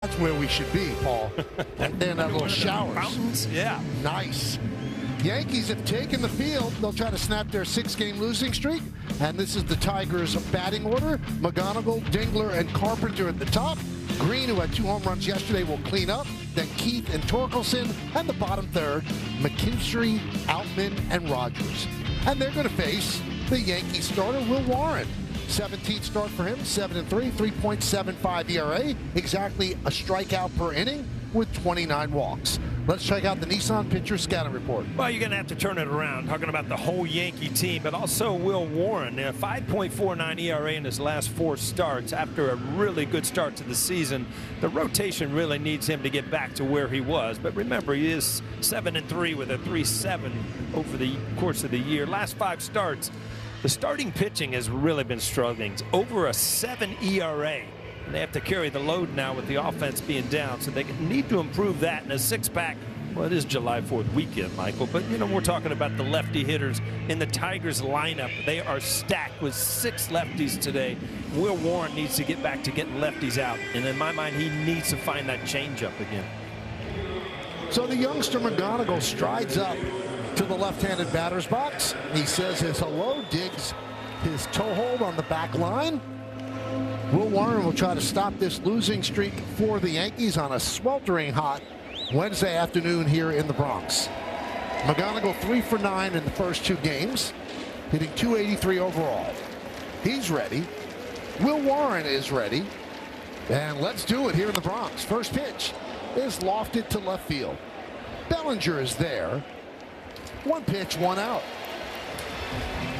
That's where we should be, Paul. And then that little showers. Mountains, yeah. Nice. Yankees have taken the field. They'll try to snap their 6-game losing streak. And this is the Tigers' batting order. McGonigal, Dingler, and Carpenter at the top. Green, who had 2 home runs yesterday, will clean up. Then Keith and Torkelson. And the bottom third, McKinstry, Outman, and Rogers. And they're going to face the Yankee starter, Will Warren. 17th start for him, 7-3, 3.75 ERA, exactly a strikeout per inning with 29 walks. Let's check out the Nissan pitcher scouting report. Well, you're going to have to turn it around, talking about the whole Yankee team, but also Will Warren. 5.49 ERA in his last 4 starts after a really good start to the season. The rotation really needs him to get back to where he was. But remember, he is 7-3 with a 3.7 over the course of the year. Last 5 starts, the starting pitching has really been struggling. It's over a 7 ERA. And they have to carry the load now with the offense being down. So they need to improve that in a 6-pack. Well, it is July 4th weekend, Michael. But, you know, we're talking about the lefty hitters in the Tigers lineup. They are stacked with 6 lefties today. Will Warren needs to get back to getting lefties out. And in my mind, he needs to find that changeup again. So the youngster McGonigal strides up to the left-handed batter's box. He says his hello, digs his toe hold on the back line. Will Warren will try to stop this losing streak for the Yankees on a sweltering hot Wednesday afternoon here in the Bronx. McGonigal 3 for 9 in the first 2 games, hitting .283 overall. He's ready. Will Warren is ready. And let's do it here in the Bronx. First pitch is lofted to left field. Bellinger is there. 1 pitch, 1 out.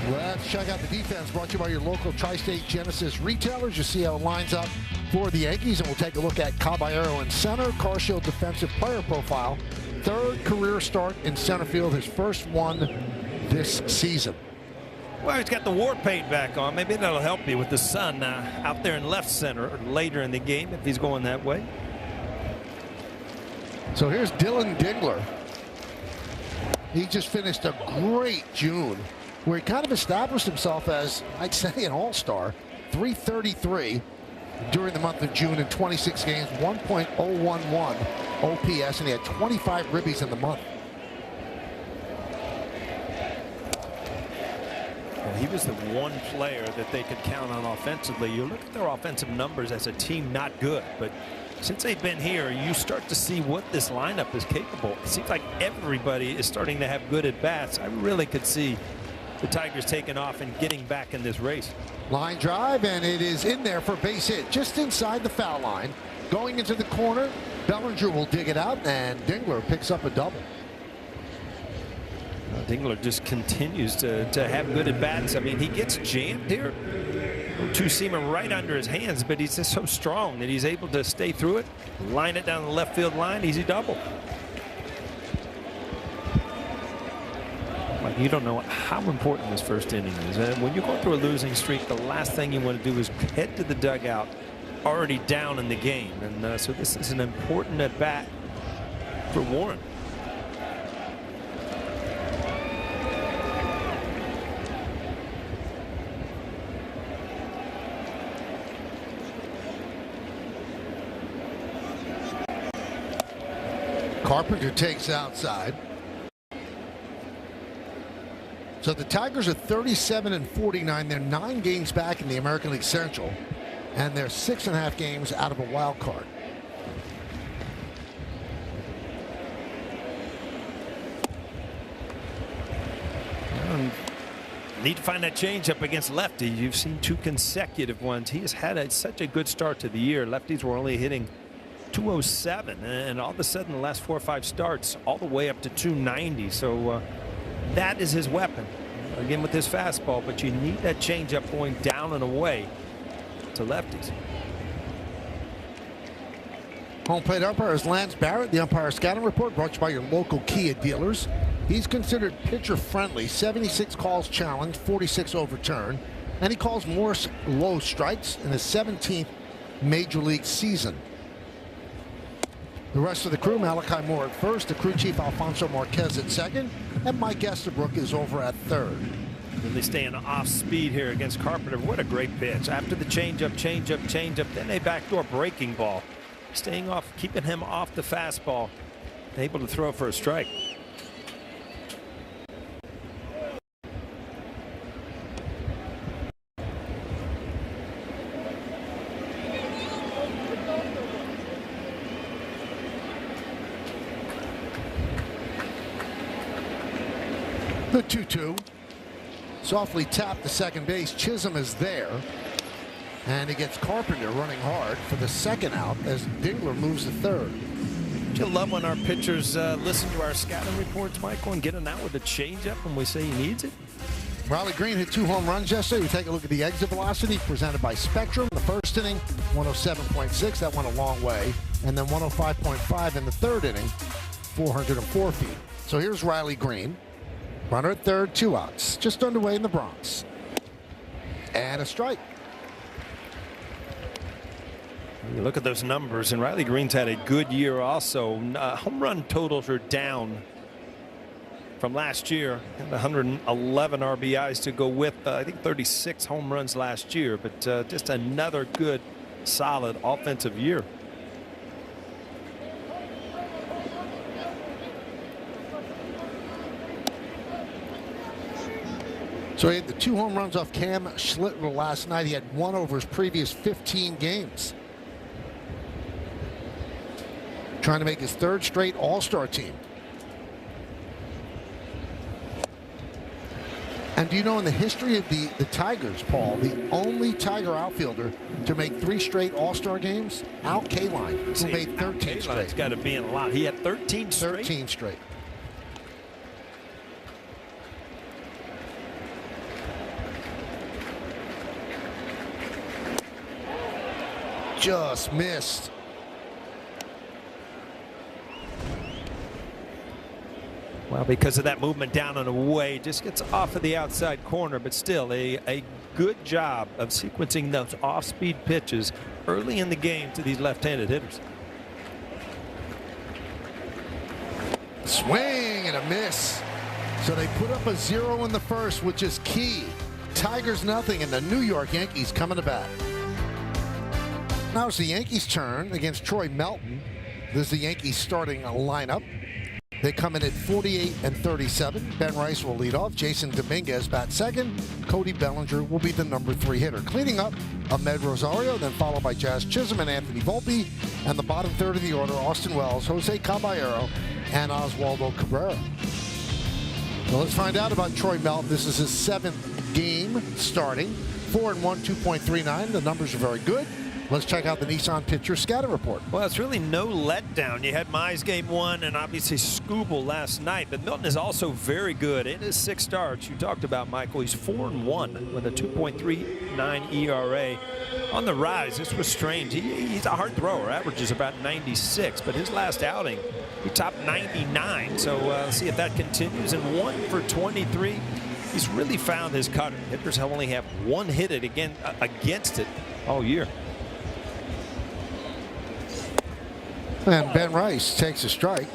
Let's check out the defense, brought to you by your local Tri-State Genesis retailers. You see how it lines up for the Yankees, and we'll take a look at Caballero in center. Carshio defensive player profile. 3rd career start in center field, his first one this season. Well, he's got the war paint back on. Maybe that'll help you with the sun out there in left center later in the game if he's going that way. So here's Dylan Dingler. He just finished a great June, where he kind of established himself as, I'd say, an all-star. 333 during the month of June in 26 games, 1.011 OPS, and he had 25 ribbies in the month. Well, he was the one player that they could count on offensively. You look at their offensive numbers as a team, not good, but since they've been here, you start to see what this lineup is capable. It seems like everybody is starting to have good at-bats. I really could see the Tigers taking off and getting back in this race. Line drive, and it is in there for a base hit, just inside the foul line. Going into the corner, Bellinger will dig it out, and Dingler picks up a double. Dingler just continues to have good at-bats. I mean, he gets jammed here. 2-seamer right under his hands, but he's just so strong that he's able to stay through it, line it down the left field line, easy double. Like, you don't know how important this first inning is. And when you go through a losing streak, the last thing you want to do is head to the dugout already down in the game. And so this is an important at-bat for Warren. Carpenter takes outside. So the Tigers are 37-49. They're 9 games back in the American League Central, and they're 6.5 games out of a wild card. Need to find that changeup against lefty. You've seen 2 consecutive ones. He has had such a good start to the year. Lefties were only hitting .207, and all of a sudden the last 4 or 5 starts all the way up to .290. So that is his weapon, again, with his fastball. But you need that changeup going down and away to lefties. Home plate umpire is Lance Barrett. The umpire scouting report brought to you by your local Kia dealers. He's considered pitcher friendly. 76 calls challenged, 46 overturned, and he calls more low strikes in his 17th major league season. The rest of the crew, Malachi Moore at first, the crew chief Alfonso Marquez at second, and Mike Estabrook is over at third. Really staying off speed here against Carpenter. What a great pitch. After the changeup, then a backdoor breaking ball. staying off, keeping him off the fastball, able to throw for a strike. The 2-2. Softly tapped to second base. Chisholm is there. And he gets Carpenter running hard for the second out as Dingler moves to third. You love when our pitchers listen to our scouting reports, Michael, and get an out with a changeup when we say he needs it. Riley Green hit 2 home runs yesterday. We take a look at the exit velocity presented by Spectrum. The first inning, 107.6. That went a long way. And then 105.5 in the third inning, 404 feet. So here's Riley Green. Runner at third, 2 outs. Just underway in the Bronx. And a strike. You look at those numbers, and Riley Green's had a good year also. Home run totals are down from last year. 111 RBIs to go with, I think, 36 home runs last year. But just another good, solid offensive year. So he had the 2 home runs off Cam Schlittler last night. He had 1 over his previous 15 games. Trying to make his 3rd straight All-Star team. And do you know, in the history of the Tigers, Paul, the only Tiger outfielder to make 3 straight All-Star games? Al Kaline, who made 13 straight. It's got to be in a lot. He had 13 straight. 13 straight. Just missed. Well, because of that movement down and away, just gets off of the outside corner, but still a good job of sequencing those off-speed pitches early in the game to these left-handed hitters. Swing and a miss. So they put up a 0 in the first, which is key. Tigers nothing, and the New York Yankees coming to bat. Now it's the Yankees' turn against Troy Melton. This is the Yankees starting lineup. They come in at 48 and 37. Ben Rice will lead off. Jason Dominguez bats second. Cody Bellinger will be the number 3 hitter. Cleaning up, Ahmed Rosario, then followed by Jazz Chisholm and Anthony Volpe. And the bottom third of the order, Austin Wells, Jose Caballero, and Oswaldo Cabrera. Well, let's find out about Troy Melton. This is his 7th game starting. 4-1, 2.39. The numbers are very good. Let's check out the Nissan pitcher scouting report. Well, it's really no letdown. You had Mize game 1 and obviously Skubal last night, but Milton is also very good. In his 6 starts, you talked about, Michael, he's 4-1 with a 2.39 ERA. On the rise, this was strange. He's a hard thrower, averages about 96, but his last outing, he topped 99. So let's see if that continues. And 1 for 23. He's really found his cutter. Hitters only have 1 hit it against it all year. And Ben Rice takes a strike.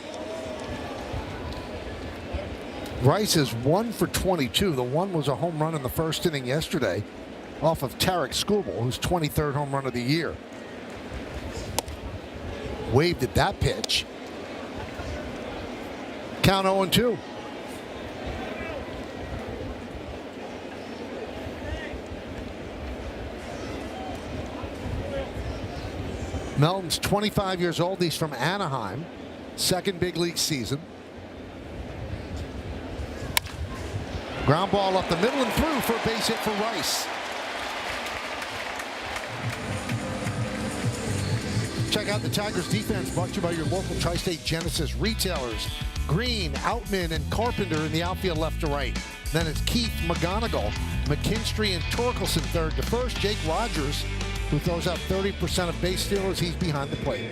Rice is 1 for 22. The one was a home run in the first inning yesterday off of Tarek Skubal, whose 23rd home run of the year. Waved at that pitch. Count 0-2. Melton's 25 years old. He's from Anaheim. 2nd big league season. Ground ball up the middle and through for a base hit for Rice. Check out the Tigers defense, brought to you by your local Tri-State Genesis retailers. Green, Outman, and Carpenter in the outfield left to right. Then it's Keith, McGonigal, McKinstry, and Torkelson third to first. Jake Rogers, who throws out 30% of base stealers, he's behind the plate.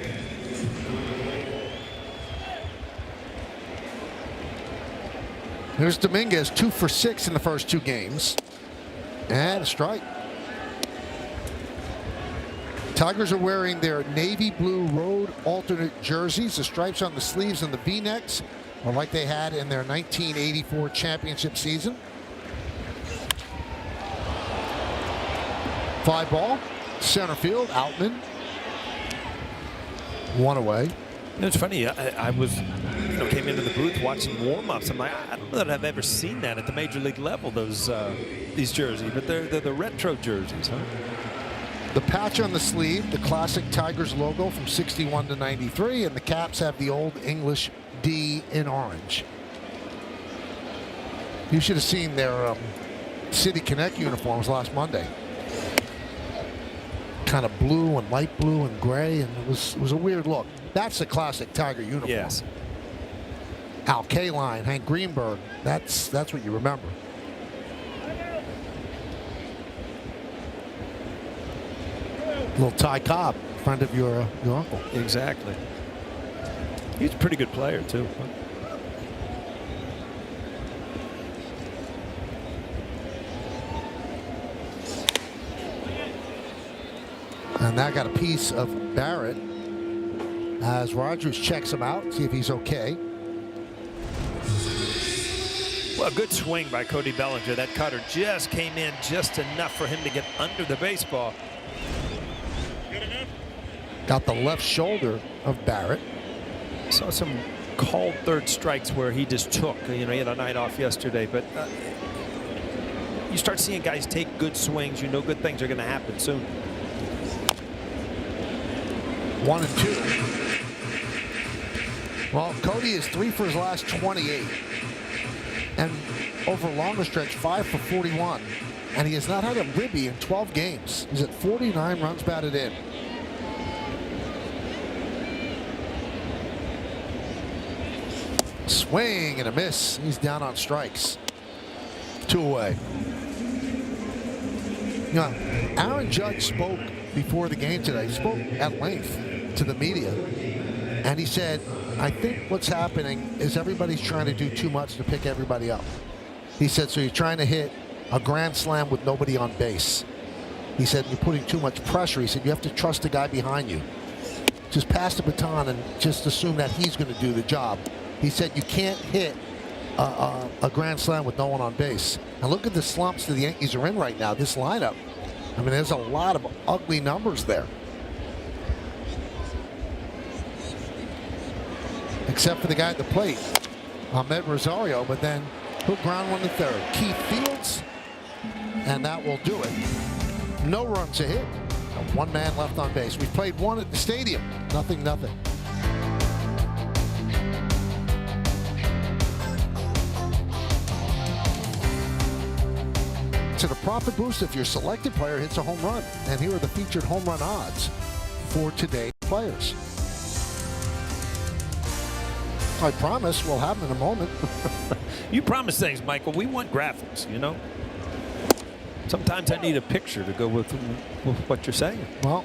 Here's Dominguez, 2 for 6 in the first 2 games. And a strike. Tigers are wearing their navy blue road alternate jerseys. The stripes on the sleeves and the V-necks are like they had in their 1984 championship season. Fly ball. Center field, Outman. One away. It's funny. I was, came into the booth watching warm-ups. I'm like, I don't know that I've ever seen that at the major league level. These jerseys, but they're the retro jerseys, huh? The patch on the sleeve, the classic Tigers logo from 61 to 93, and the caps have the old English D in orange. You should have seen their City Connect uniforms last Monday. Kind of blue and light blue and gray, and it was a weird look. That's the classic Tiger uniform. Yes. Al Kaline, Hank Greenberg. That's what you remember. Little Ty Cobb, friend of your uncle. Exactly. He's a pretty good player too. And that got a piece of Barrett as Rogers checks him out, see if he's okay. Well, a good swing by Cody Bellinger. That cutter just came in just enough for him to get under the baseball. Got the left shoulder of Barrett. Saw some called third strikes where he just took. He had a night off yesterday, but you start seeing guys take good swings. Good things are going to happen soon. 1 and 2. Well, Cody is 3 for his last 28. And over a longer stretch, 5 for 41. And he has not had a ribby in 12 games. He's at 49 runs batted in. Swing and a miss. He's down on strikes. 2 away. Aaron Judge spoke before the game today. He spoke at length to the media. And he said, I think what's happening is everybody's trying to do too much to pick everybody up. He said, so you're trying to hit a grand slam with nobody on base. He said, you're putting too much pressure. He said, you have to trust the guy behind you. Just pass the baton and just assume that he's going to do the job. He said, you can't hit a grand slam with no one on base. And look at the slumps that the Yankees are in right now, this lineup. I mean, there's a lot of ugly numbers there. Except for the guy at the plate, Ahmed Rosario, but then he'll ground one to third. Keith Fields, and that will do it. No runs a hit. One man left on base. We played one at the stadium. Nothing. To the profit boost if your selected player hits a home run. And here are the featured home run odds for today's players. I promise we'll have them in a moment. You promise things, Michael. We want graphics, Sometimes I need a picture to go with what you're saying. Well,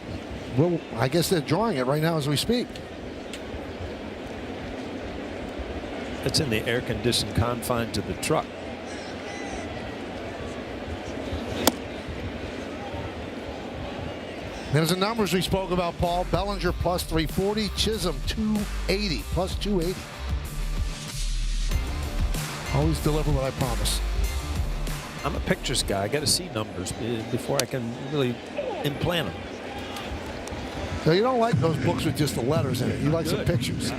I guess they're drawing it right now as we speak. It's in the air-conditioned confines of the truck. There's the numbers we spoke about, Paul. Bellinger plus 340, Chisholm 280, plus 280. Always deliver what I promise. I'm a pictures guy. I got to see numbers before I can really implant them. So you don't like those books with just the letters in it. You like some pictures.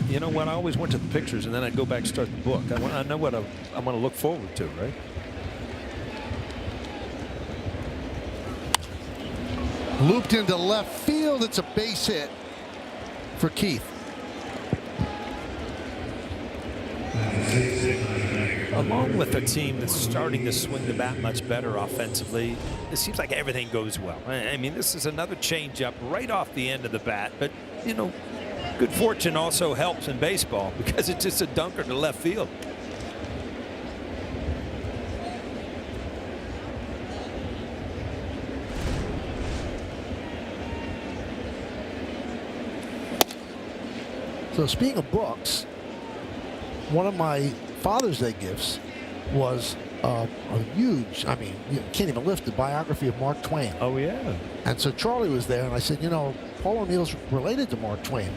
You know what? I always went to the pictures, and then I'd go back and start the book. I know what I want to look forward to, right? Looped into left field. It's a base hit for Keith. Along with a team that's starting to swing the bat much better offensively, it seems like everything goes well. I mean, this is another changeup right off the end of the bat, but good fortune also helps in baseball because it's just a dunker to left field. So speaking of books, one of my Father's Day gifts was a huge, I mean, you can't even lift, the biography of Mark Twain. Oh, yeah. And so Charlie was there, and I said, Paul O'Neill's related to Mark Twain.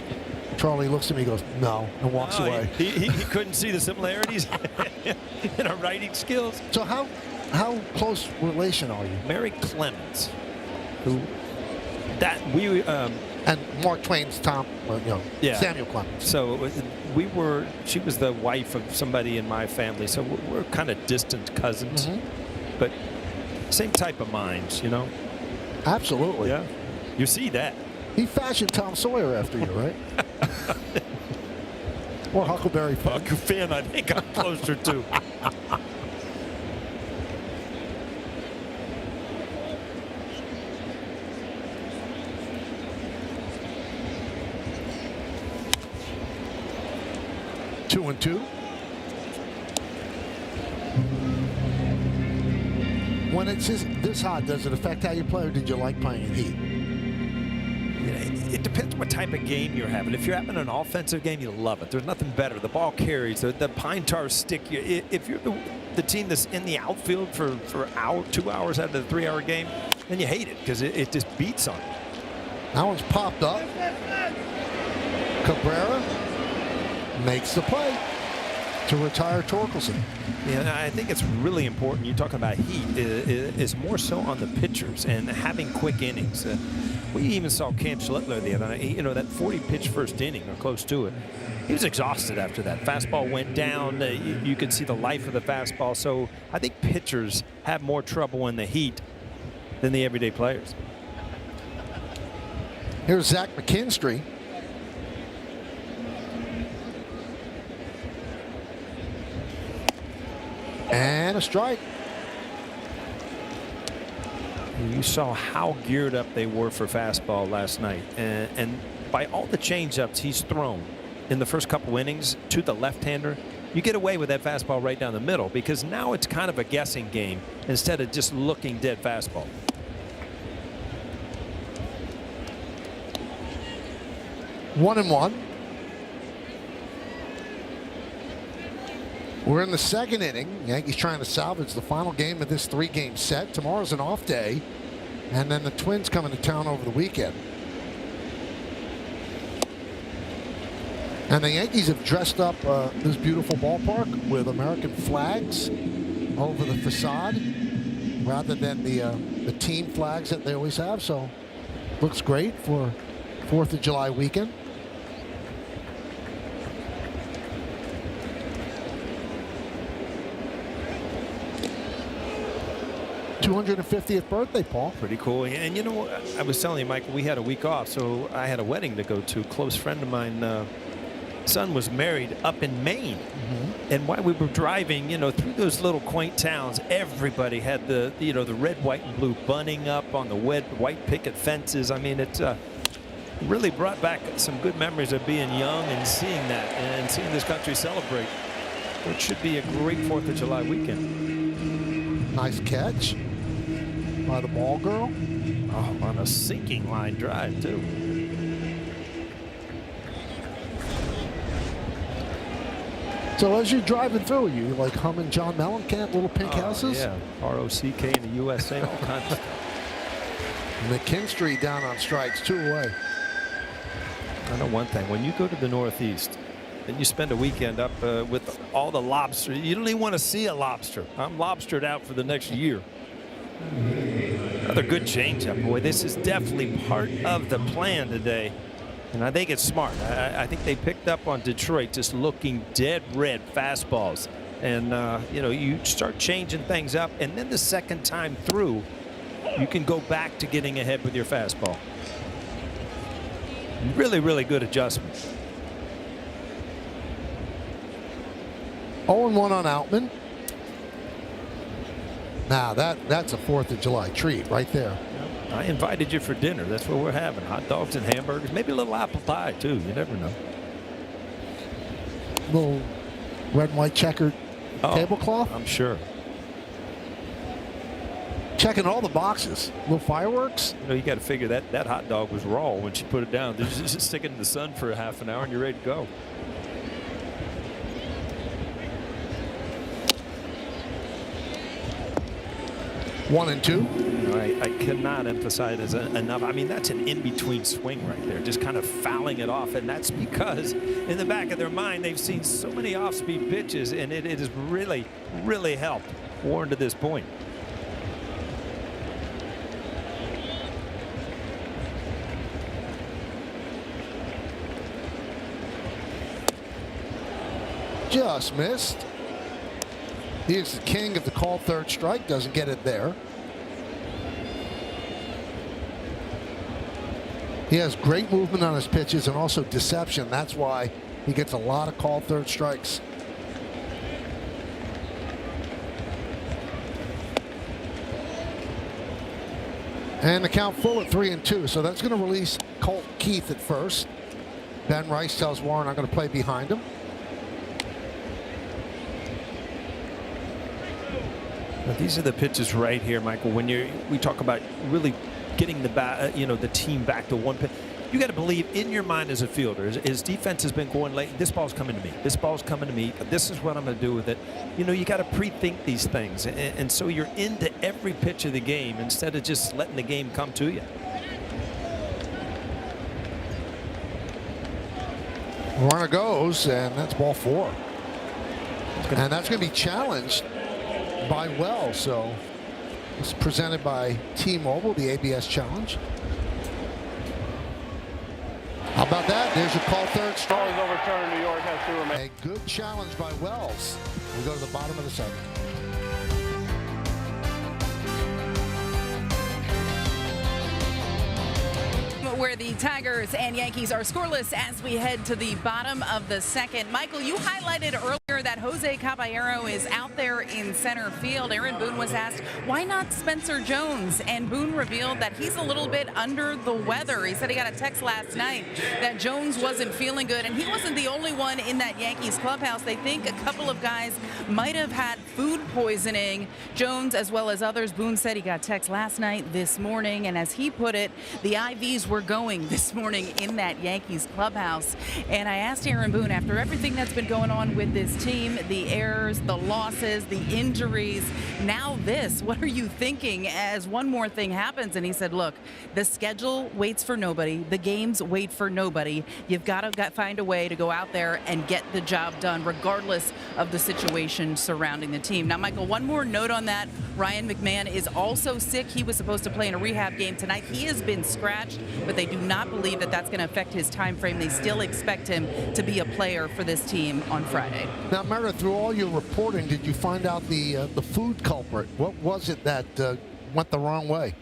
Charlie looks at me and goes, no, and walks away. He couldn't see the similarities in our writing skills. So how close relation are you? Mary Clemens, and Mark Twain's Samuel Clemens. So she was the wife of somebody in my family, so we're kind of distant cousins, but same type of minds, Absolutely. Yeah, you see that. He fashioned Tom Sawyer after you, right? Or Huckleberry Finn. Finn, I think I'm closer to. Two and two. When it's this hot, does it affect how you play, or did you like playing in heat? It depends what type of game you're having. If you're having an offensive game, you love it. There's nothing better. The ball carries. The pine tar stick. If you're the team that's in the outfield for 2 hours out of the 3-hour game, then you hate it because it just beats on you. That one's popped up. Cabrera makes the play to retire Torkelson. Yeah, I think it's really important. You're talking about heat is more so on the pitchers and having quick innings. We even saw Cam Schlittler the other night. That 40-pitch first inning or close to it. He was exhausted after that. Fastball went down. You could see the life of the fastball. So I think pitchers have more trouble in the heat than the everyday players. Here's Zach McKinstry. And a strike. You saw how geared up they were for fastball last night. And by all the changeups he's thrown in the first couple innings to the left-hander, you get away with that fastball right down the middle because now it's kind of a guessing game instead of just looking dead fastball. One and one. We're in the second inning. Yankees trying to salvage the final game of this 3-game set. Tomorrow's an off day. And then the Twins coming to town over the weekend. And the Yankees have dressed up this beautiful ballpark with American flags over the facade rather than the team flags that they always have. So looks great for 4th of July weekend. '250th birthday, Paul. Pretty cool. And I was telling you, Michael, we had a week off, so I had a wedding to go to. A close friend of mine, son was married up in Maine. And while we were driving, through those little quaint towns, everybody had the red, white, and blue bunning up on the white picket fences. I mean, it really brought back some good memories of being young and seeing that and seeing this country celebrate. It should be a great 4th of July weekend. Nice catch by the ball girl. Oh, on a sinking line drive, too. So as you're driving through, you like humming John Mellencamp, Little Pink Houses? Yeah, ROCK in the USA, all kinds of stuff. McKinstry down on strikes, 2 away. I know one thing. When you go to the Northeast and you spend a weekend up with all the lobster, you don't even want to see a lobster. I'm lobstered out for the next year. Another good changeup. Boy, this is definitely part of the plan today. And I think it's smart. I think they picked up on Detroit just looking dead red fastballs. And, you start changing things up. And then the second time through, you can go back to getting ahead with your fastball. Really, really good adjustment. 0-1 on Outman. Now that's a 4th of July treat right there. I invited you for dinner. That's what we're having. Hot dogs and hamburgers. Maybe a little apple pie, too. You never know. Little red and white checkered tablecloth. I'm sure. Checking all the boxes. Little fireworks. You got to figure that hot dog was raw when she put it down. Just stick it in the sun for a half an hour and you're ready to go. One and two. I cannot emphasize enough. I mean, that's an in-between swing right there, just kind of fouling it off. And that's because in the back of their mind, they've seen so many off-speed pitches, and it has really, really helped Warren to this point. just missed. He is the king of the called third strike. Doesn't get it there. He has great movement on his pitches and also deception. That's why he gets a lot of called third strikes. And the count full at 3-2. So that's going to release Colt Keith at first. Ben Rice tells Warren, I'm going to play behind him. But these are the pitches right here, Michael. When we talk about really getting the team back to one pitch, you got to believe in your mind as a fielder. His defense has been going late. This ball's coming to me. This ball's coming to me. This is what I'm going to do with it. You got to pre-think these things, and so you're into every pitch of the game instead of just letting the game come to you. Runner goes, and that's ball 4. And that's going to be challenged by Wells. So it's presented by T-Mobile, the ABS challenge. How about that? There's your call third strike. Ball is overturned. New York has 2 remaining. A good challenge by Wells. We go to the bottom of the 7th. Where the Tigers and Yankees are scoreless as we head to the bottom of the 2nd. Michael, you highlighted earlier that Jose Caballero is out there in center field. Aaron Boone was asked, why not Spencer Jones? And Boone revealed that he's a little bit under the weather. He said he got a text last night that Jones wasn't feeling good, and he wasn't the only one in that Yankees clubhouse. They think a couple of guys might have had food poisoning. Jones, as well as others. Boone said he got text last night, this morning, and as he put it, the IVs were going this morning in that Yankees clubhouse. And I asked Aaron Boone, after everything that's been going on with this team, the errors, the losses, the injuries, now this, what are you thinking as one more thing happens? And he said, look, the schedule waits for nobody. The games wait for nobody. You've got to find a way to go out there and get the job done, regardless of the situation surrounding the team. Now, Michael, one more note on that. Ryan McMahon is also sick. He was supposed to play in a rehab game tonight. He has been scratched, but they do not believe that that's going to affect his time frame. They still expect him to be a player for this team on Friday. Now, Meredith, through all your reporting, did you find out the food culprit? What was it that went the wrong way?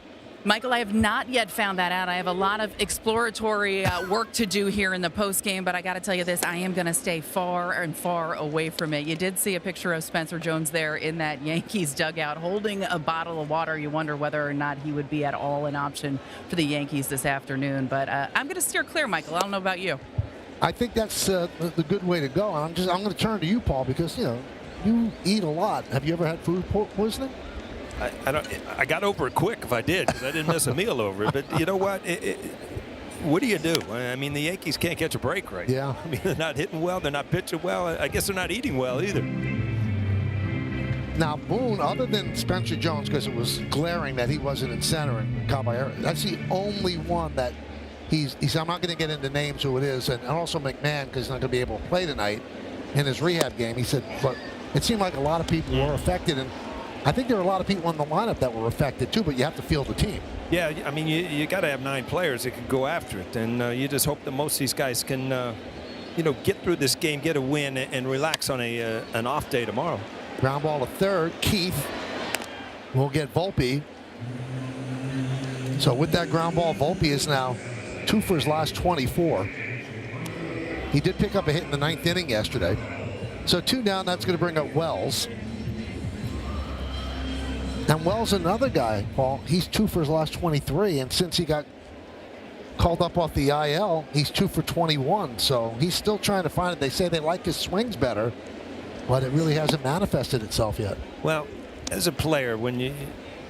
Michael, I have not yet found that out. I have a lot of exploratory work to do here in the postgame, but I got to tell you this, I am going to stay far and far away from it. You did see a picture of Spencer Jones there in that Yankees dugout holding a bottle of water. You wonder whether or not he would be at all an option for the Yankees this afternoon, but I'm going to steer clear, Michael. I don't know about you. I think that's the good way to go. I'm going to turn to you, Paul, because, you eat a lot. Have you ever had food poisoning? I got over it quick if I did, because I didn't miss a meal over it. But you know what? What do you do? I mean, the Yankees can't catch a break right now. I mean, they're not hitting well. They're not pitching well. I guess they're not eating well either. Now, Boone, other than Spencer Jones, because it was glaring that he wasn't in center, and Caballero, that's the only one that he said, I'm not going to get into names who it is, and also McMahon, because he's not going to be able to play tonight in his rehab game. He said, but it seemed like a lot of people were affected, and I think there were a lot of people in the lineup that were affected too, but you have to field the team. Yeah, I mean, you got to have 9 players that can go after it, and you just hope that most of these guys can, get through this game, get a win, and relax on an off day tomorrow. Ground ball to third. Keith will get Volpe. So with that ground ball, Volpe is now 2 for his last 24. He did pick up a hit in the 9th inning yesterday. So 2 down. That's going to bring up Wells. And Wells, another guy, Paul, he's 2 for his last 23, and since he got called up off the IL, he's 2 for 21, so he's still trying to find it. They say they like his swings better, but it really hasn't manifested itself yet. Well, as a player, when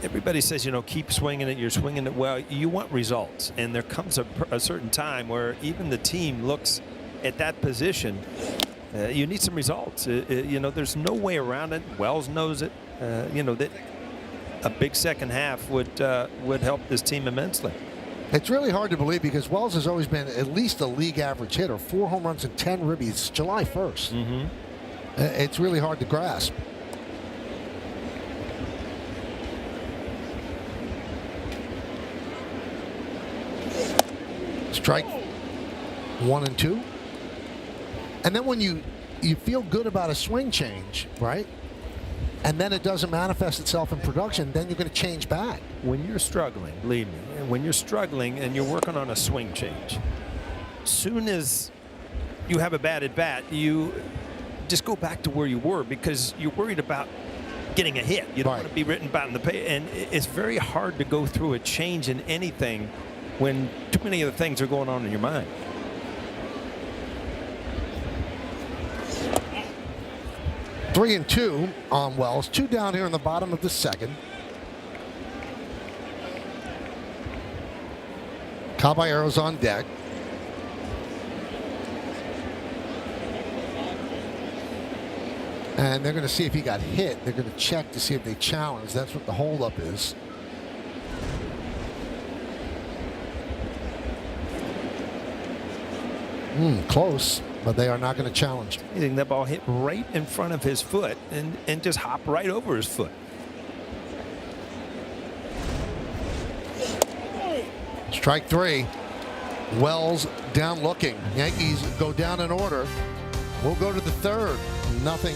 everybody says, keep swinging it, you're swinging it well, you want results, and there comes a certain time where even the team looks at that position. You need some results. There's no way around it. Wells knows it. That a big second half would help this team immensely. It's really hard to believe because Wells has always been at least a league average hitter, 4 home runs and 10 ribbies. July 1st. Mm-hmm. It's really hard to grasp. Strike 1 and 2. And then when you you feel good about a swing change, right? And then it doesn't manifest itself in production, then you're going to change back. When you're struggling, believe me, when you're struggling and you're working on a swing change, soon as you have a bad at bat, you just go back to where you were because you're worried about getting a hit. You don't want to be written about in the pay. And it's very hard to go through a change in anything when too many other things are going on in your mind. Three and two on Wells. 2 down here in the bottom of the second. Caballero's on deck. And they're going to see if he got hit. They're going to check to see if they challenge. That's what the holdup is. Close, but they are not going to challenge. I think that ball hit right in front of his foot and just hopped right over his foot. Strike 3. Wells down looking. Yankees go down in order. We'll go to the third. Nothing.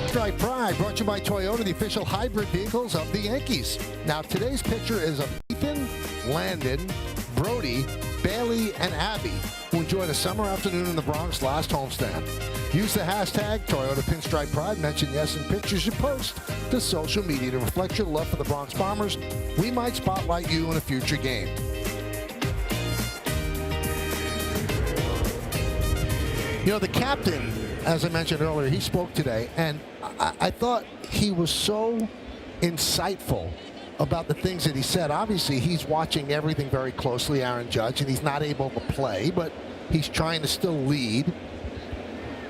Strike Pride brought to you by Toyota, the official hybrid vehicles of the Yankees. Now today's picture is of Ethan, Landon, Brody, Bailey, and Abby, who enjoyed a summer afternoon in the Bronx last homestand. Use the hashtag Toyota Pinstripe Pride. Mention yes in pictures you post to social media to reflect your love for the Bronx Bombers. We might spotlight you in a future game. You know, the captain, as I mentioned earlier, he spoke today, and I thought he was so insightful about the things that he said. Obviously, he's watching everything very closely, Aaron Judge, and he's not able to play, but he's trying to still lead.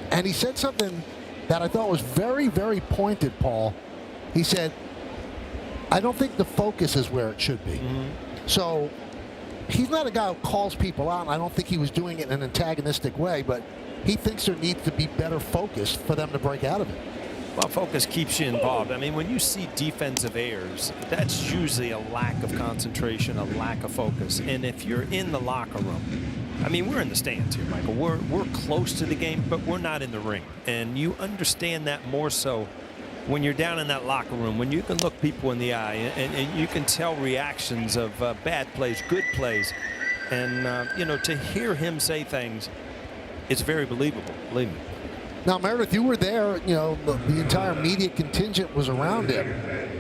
And he said something that I thought was very, very pointed, Paul. He said, I don't think the focus is where it should be. So he's not a guy who calls people out, and I don't think he was doing it in an antagonistic way, but he thinks there needs to be better focus for them to break out of it. Well, focus keeps you involved. I mean, when you see defensive errors, that's usually a lack of concentration, a lack of focus. And if you're in the locker room, I mean, we're in the stands here, Michael. We're close to the game, but we're not in the ring. And you understand that more so when you're down in that locker room, when you can look people in the eye and you can tell reactions of bad plays, good plays. And, you know, to hear him say things, it's very believable, believe me. Now, Meredith, you were there. You know, the entire media contingent was around him.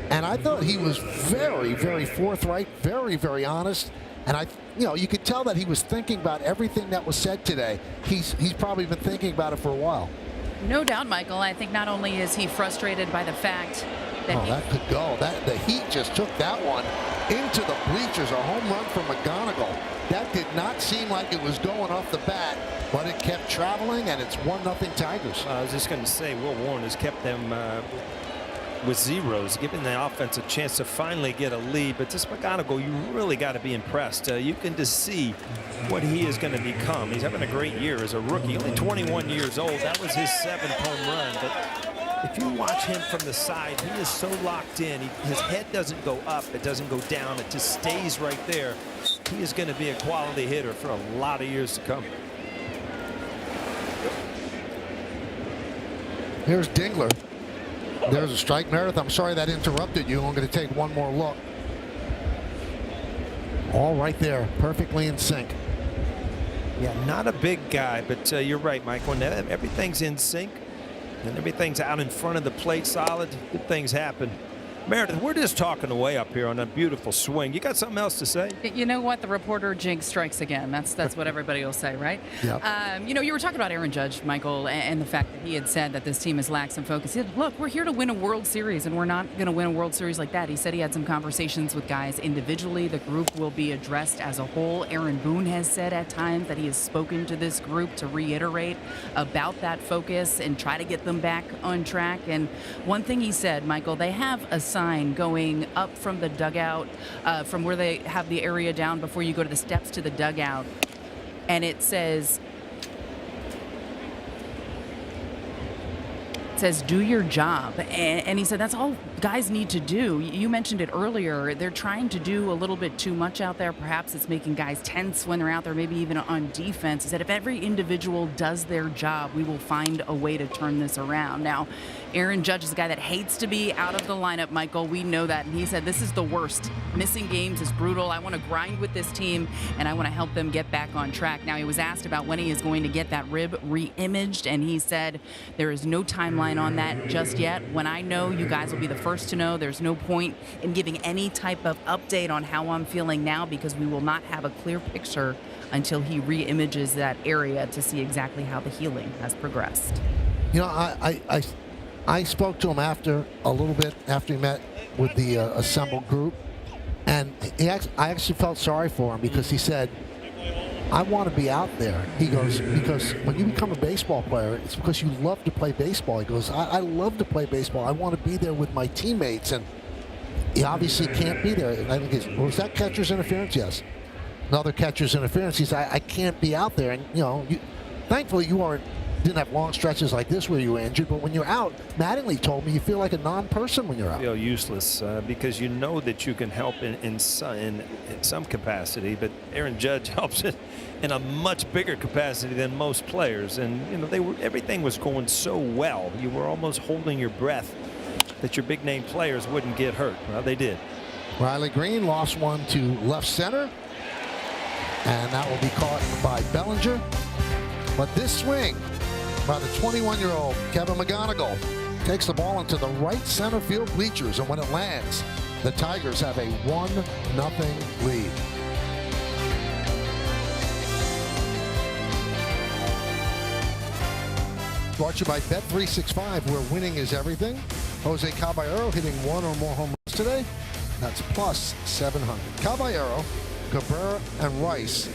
And I thought he was very, very forthright, very, very honest. And you could tell that he was thinking about everything that was said today. He's probably been thinking about it for a while. No doubt, Michael. I think not only is he frustrated by the fact that that could go. The Heat just took that one into the bleachers. A home run from McGonigal. That did not seem like it was going off the bat, but it kept traveling, and it's 1-0 Tigers. I was just going to say, Will Warren has kept them with zeros, giving the offense a chance to finally get a lead. But this McGonigal, you really got to be impressed. You can just see what he is going to become. He's having a great year as a rookie, only 21 years old. That was his 7th home run. But if you watch him from the side, he is so locked in. His head doesn't go up, it doesn't go down, it just stays right there. He is going to be a quality hitter for a lot of years to come. Here's Dingler. There's a strike. Meredith, I'm sorry that interrupted you. I'm going to take one more look. All right there, perfectly in sync. Yeah, not a big guy, but you're right, Mike. When everything's in sync and everything's out in front of the plate solid, good things happen. Meredith, we're just talking away up here on a beautiful swing. You got something else to say? You know what? The reporter jinx strikes again. That's what everybody will say, right? Yeah. You know, you were talking about Aaron Judge, Michael, and the fact that he had said that this team has lacked some focus. He said, look, we're here to win a World Series, and we're not going to win a World Series like that. He said he had some conversations with guys individually. The group will be addressed as a whole. Aaron Boone has said at times that he has spoken to this group to reiterate about that focus and try to get them back on track. And one thing he said, Michael, they have a sign going up from the dugout, from where they have the area down before you go to the steps to the dugout, and it says do your job. And he said that's all guys need to do. You mentioned it earlier. They're trying to do a little bit too much out there. Perhaps it's making guys tense when they're out there, maybe even on defense. He said if every individual does their job, we will find a way to turn this around. Now, Aaron Judge is a guy that hates to be out of the lineup, Michael. We know that. And he said, this is the worst. Missing games is brutal. I want to grind with this team, and I want to help them get back on track. Now, he was asked about when he is going to get that rib re-imaged, and he said there is no timeline on that just yet. When I know, you guys will be the first to know. There's no point in giving any type of update on how I'm feeling now because we will not have a clear picture until he re-images that area to see exactly how the healing has progressed. You know, I spoke to him after a little bit after he met with the assembled group, and I actually felt sorry for him because he said, I want to be out there. He goes, because when you become a baseball player, it's because you love to play baseball. He goes, I love to play baseball. I want to be there with my teammates, and he obviously can't be there. And I think was that catcher's interference? Yes. Another catcher's interference. He said, I can't be out there. And, you know, thankfully you didn't have long stretches like this where you were injured, but when you're out, Mattingly told me you feel like a non-person when you're out. You feel useless because you know that you can help in some capacity, but Aaron Judge helps it in a much bigger capacity than most players. And you know, everything was going so well. You were almost holding your breath that your big name players wouldn't get hurt. Well, they did. Riley Green lost one to left center, and that will be caught by Bellinger. But this swing by the 21-year-old Kevin McGonigal takes the ball into the right center field bleachers, and when it lands, the Tigers have a 1-0 lead. Brought to you by Bet365, where winning is everything. Jose Caballero hitting one or more home runs today. That's plus 700. Caballero, Cabrera, and Rice.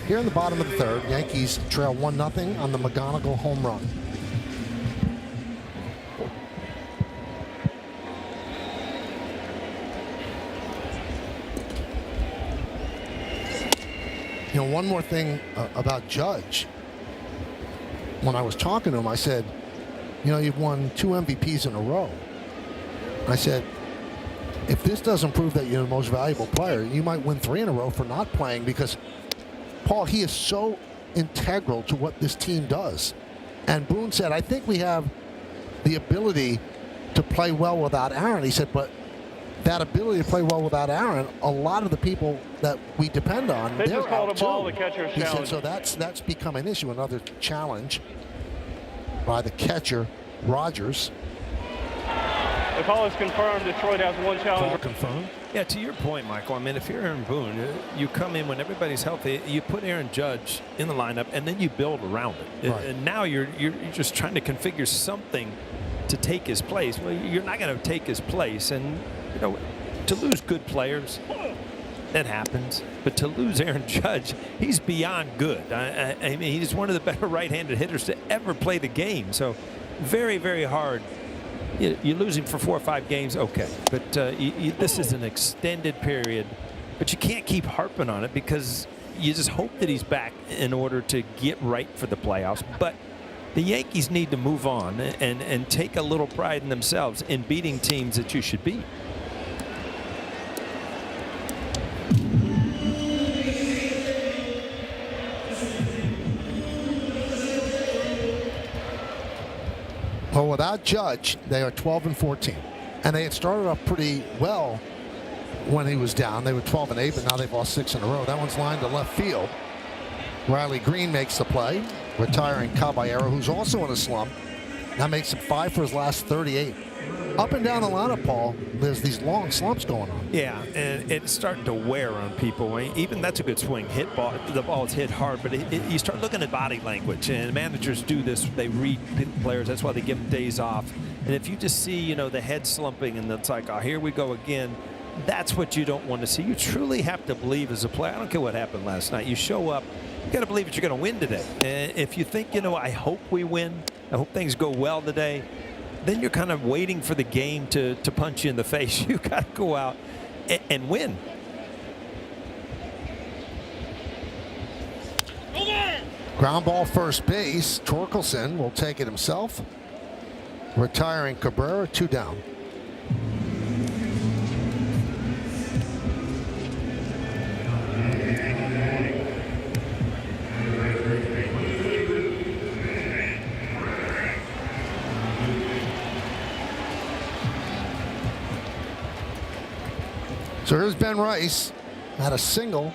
Here in the bottom of the third, Yankees trail 1-0 on the McGonigal home run. You know, one more thing about Judge. When I was talking to him, I said, you know, you've won 2 MVPs in a row. I said, if this doesn't prove that you're the most valuable player, you might win 3 in a row for not playing, because Paul, he is so integral to what this team does. And Boone said, I think we have the ability to play well without Aaron. He said, but that ability to play well without Aaron, a lot of the people that we depend on, they they're just called out a ball, too. the catcher's He challenge. said, so that's become an issue, another challenge by the catcher, Rogers. The call is confirmed. Detroit has 1 challenge. Call confirmed. Yeah, to your point, Michael, I mean, if you're Aaron Boone, you come in when everybody's healthy, you put Aaron Judge in the lineup, and then you build around it. Right. And now you're just trying to configure something to take his place. Well, you're not going to take his place. And, you know, to lose good players, that happens. But to lose Aaron Judge, he's beyond good. I mean, he's one of the better right-handed hitters to ever play the game. So very, very hard. You lose him for 4 or 5 games, okay. But this is an extended period. But you can't keep harping on it, because you just hope that he's back in order to get right for the playoffs. But the Yankees need to move on and take a little pride in themselves in beating teams that you should beat. Well, without Judge, they are 12-14, and they had started off pretty well when he was down. They were 12-8, but now they've lost 6 in a row. That one's lined to left field. Riley Green makes the play, retiring Caballero, who's also in a slump. That makes him 5 for his last 38. Up and down the lineup, Paul, there's these long slumps going on. Yeah, and it's starting to wear on people. Even that's a good swing. The ball is hit hard, but you start looking at body language, and managers do this. They read players. That's why they give them days off. And if you just see, you know, the head slumping, and it's like, oh, here we go again, that's what you don't want to see. You truly have to believe as a player. I don't care what happened last night. You show up, you got to believe that you're going to win today. And if you think, you know, I hope we win, I hope things go well today, then you're kind of waiting for the game to punch you in the face. You got to go out and win. Ground ball first base. Torkelson will take it himself, retiring Cabrera. 2 down. So here's Ben Rice. Had a single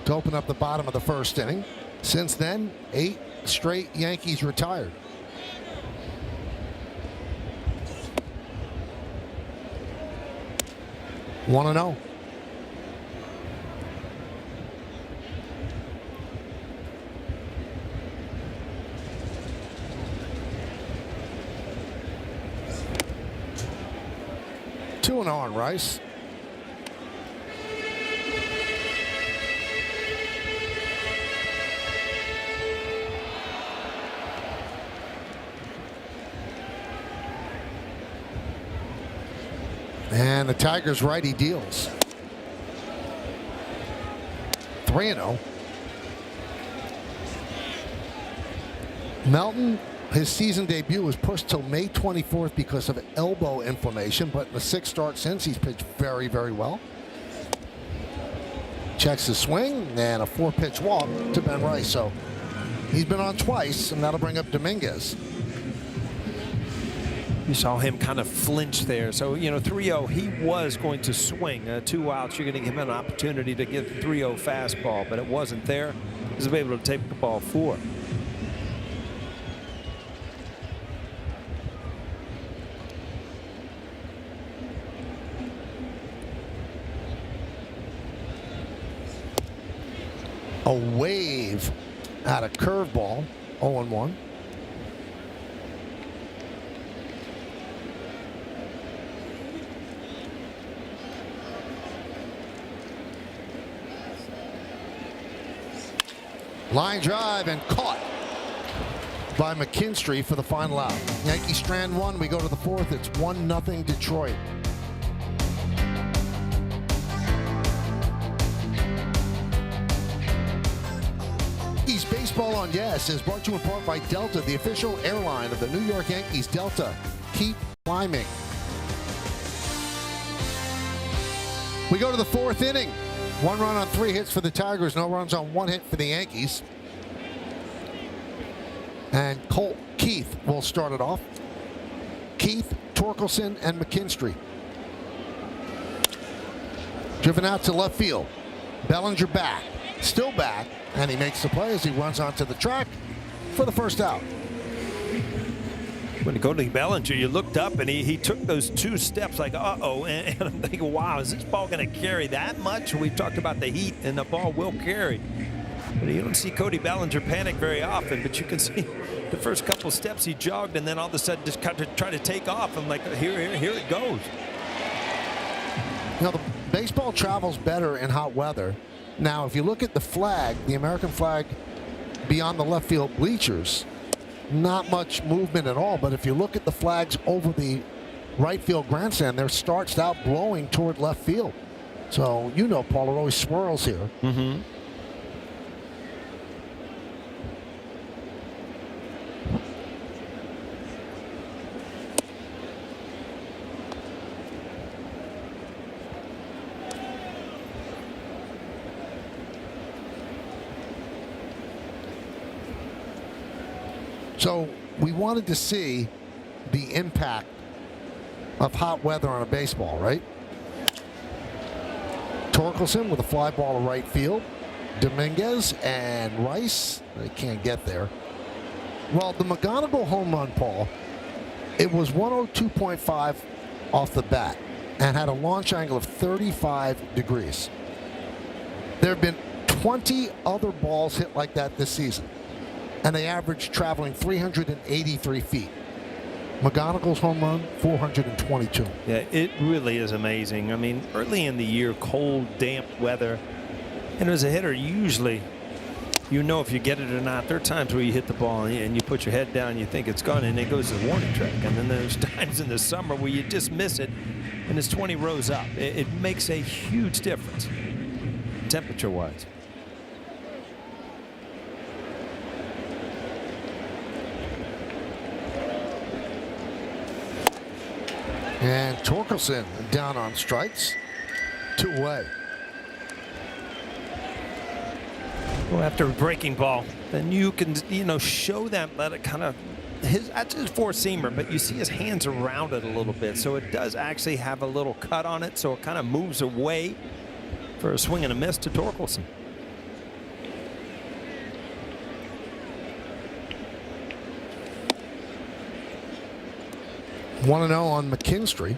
to open up the bottom of the first inning. Since then, 8 straight Yankees retired. One and 0. Two and 0 on Rice. And the Tigers righty deals. 3 and 0. Melton, his season debut was pushed till May 24th because of elbow inflammation, but in the 6 starts since, he's pitched very, very well. Checks his swing and a 4-pitch walk to Ben Rice. So he's been on twice, and that'll bring up Dominguez. You saw him kind of flinch there. So, you know, 3-0, he was going to swing. 2 outs, you're going to give him an opportunity to get the 3-0 fastball, but it wasn't there. He was able to take the ball 4. A wave at a curveball, 0-1. Line drive and caught by McKinstry for the final out. Yankees strand 1. We go to the 4th. It's 1-0 Detroit. Yankees Baseball on Yes is brought to you in part by Delta, the official airline of the New York Yankees. Delta, keep climbing. We go to the 4th inning. 1 run on 3 hits for the Tigers, no runs on 1 hit for the Yankees. And Colt Keith will start it off. Keith, Torkelson, and McKinstry. Driven out to left field. Bellinger back, still back, and he makes the play as he runs onto the track for the first out. When you go to Bellinger, you looked up and he took those 2 steps like, uh-oh, and I'm thinking, wow, is this ball going to carry that much? We've talked about the heat, and the ball will carry. But you don't see Cody Bellinger panic very often, but you can see the first couple steps he jogged, and then all of a sudden just kind of try to take off. I'm like, here it goes. You know, the baseball travels better in hot weather. Now, if you look at the flag, the American flag beyond the left field bleachers, not much movement at all. But if you look at the flags over the right field grandstand, there starts out blowing toward left field. So, you know, Paul, it always swirls here. Mm-hmm. So we wanted to see the impact of hot weather on a baseball, right? Torkelson with a fly ball to right field. Dominguez and Rice, they can't get there. Well, the McGonigal home run, Paul, it was 102.5 off the bat and had a launch angle of 35 degrees. There have been 20 other balls hit like that this season, and they averaged traveling 383 feet. McGonigal's home run, 422. Yeah, it really is amazing. I mean, early in the year, cold, damp weather, and as a hitter, usually you know if you get it or not. There are times where you hit the ball and you put your head down and you think it's gone, and it goes to the warning track. And then there's times in the summer where you just miss it and it's 20 rows up. It makes a huge difference temperature-wise. And Torkelson down on strikes, 2 away. Well, after a breaking ball, then you can, show them, let it kind of that's his four-seamer, but you see his hands around it a little bit, so it does actually have a little cut on it, so it kind of moves away for a swing and a miss to Torkelson. 1-0 on McKinstry.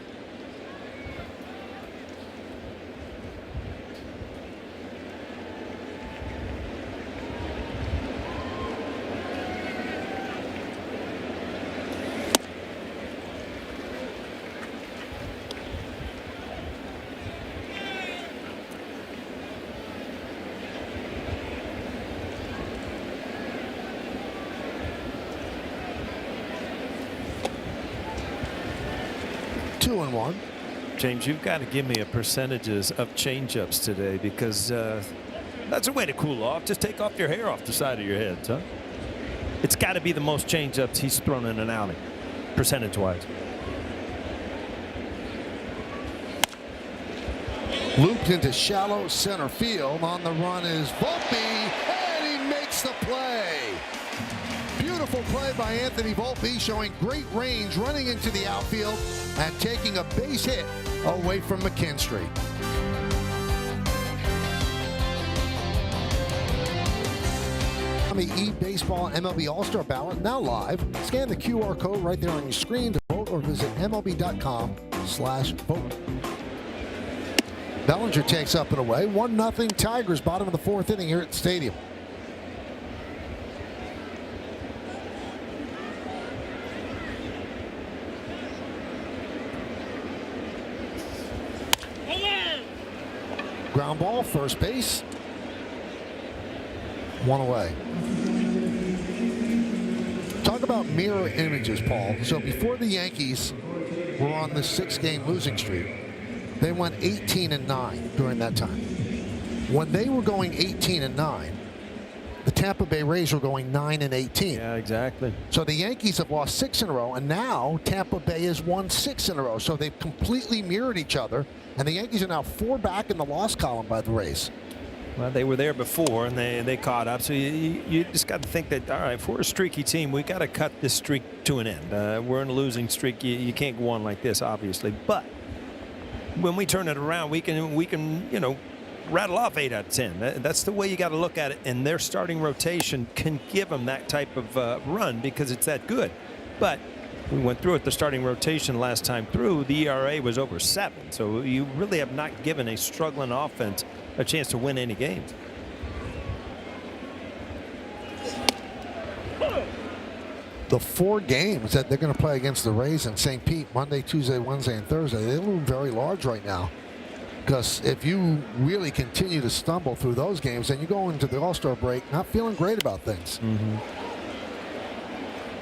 Two and one. James, you've got to give me a percentages of changeups today, because that's a way to cool off. Just take off your hair off the side of your head, huh? It's got to be the most changeups he's thrown in an outing, percentage-wise. Looped into shallow center field. On the run is Volpe, and he makes the play. Beautiful play by Anthony Volpe, showing great range, running into the outfield and taking a base hit away from McKinstry. The E-Baseball MLB All-Star Ballot now live. Scan the QR code right there on your screen to vote, or visit MLB.com/vote. Bellinger takes up and away. 1-0 Tigers, bottom of the fourth inning here at the stadium. Ground ball, first base. One away. Talk about mirror images, Paul. So before the Yankees were on this 6-game losing streak, they went 18-9 during that time. When they were going 18-9, the Tampa Bay Rays were going 9-18. Yeah, exactly. So the Yankees have lost 6 in a row, and now Tampa Bay has won 6 in a row. So they've completely mirrored each other, and the Yankees are now 4 back in the loss column by the Rays. Well, they were there before, and they caught up. So you just got to think that, all right, if we're a streaky team, we got to cut this streak to an end. We're in a losing streak. You can't go on like this, obviously. But when we turn it around, we can rattle off 8 out of 10. That's the way you got to look at it. And their starting rotation can give them that type of run because it's that good. But we went through it, the starting rotation last time through. The ERA was over 7. So you really have not given a struggling offense a chance to win any games. The 4 games that they're going to play against the Rays in St. Pete, Monday, Tuesday, Wednesday, and Thursday, they loom very large right now. Because if you really continue to stumble through those games, then you go into the All-Star break not feeling great about things.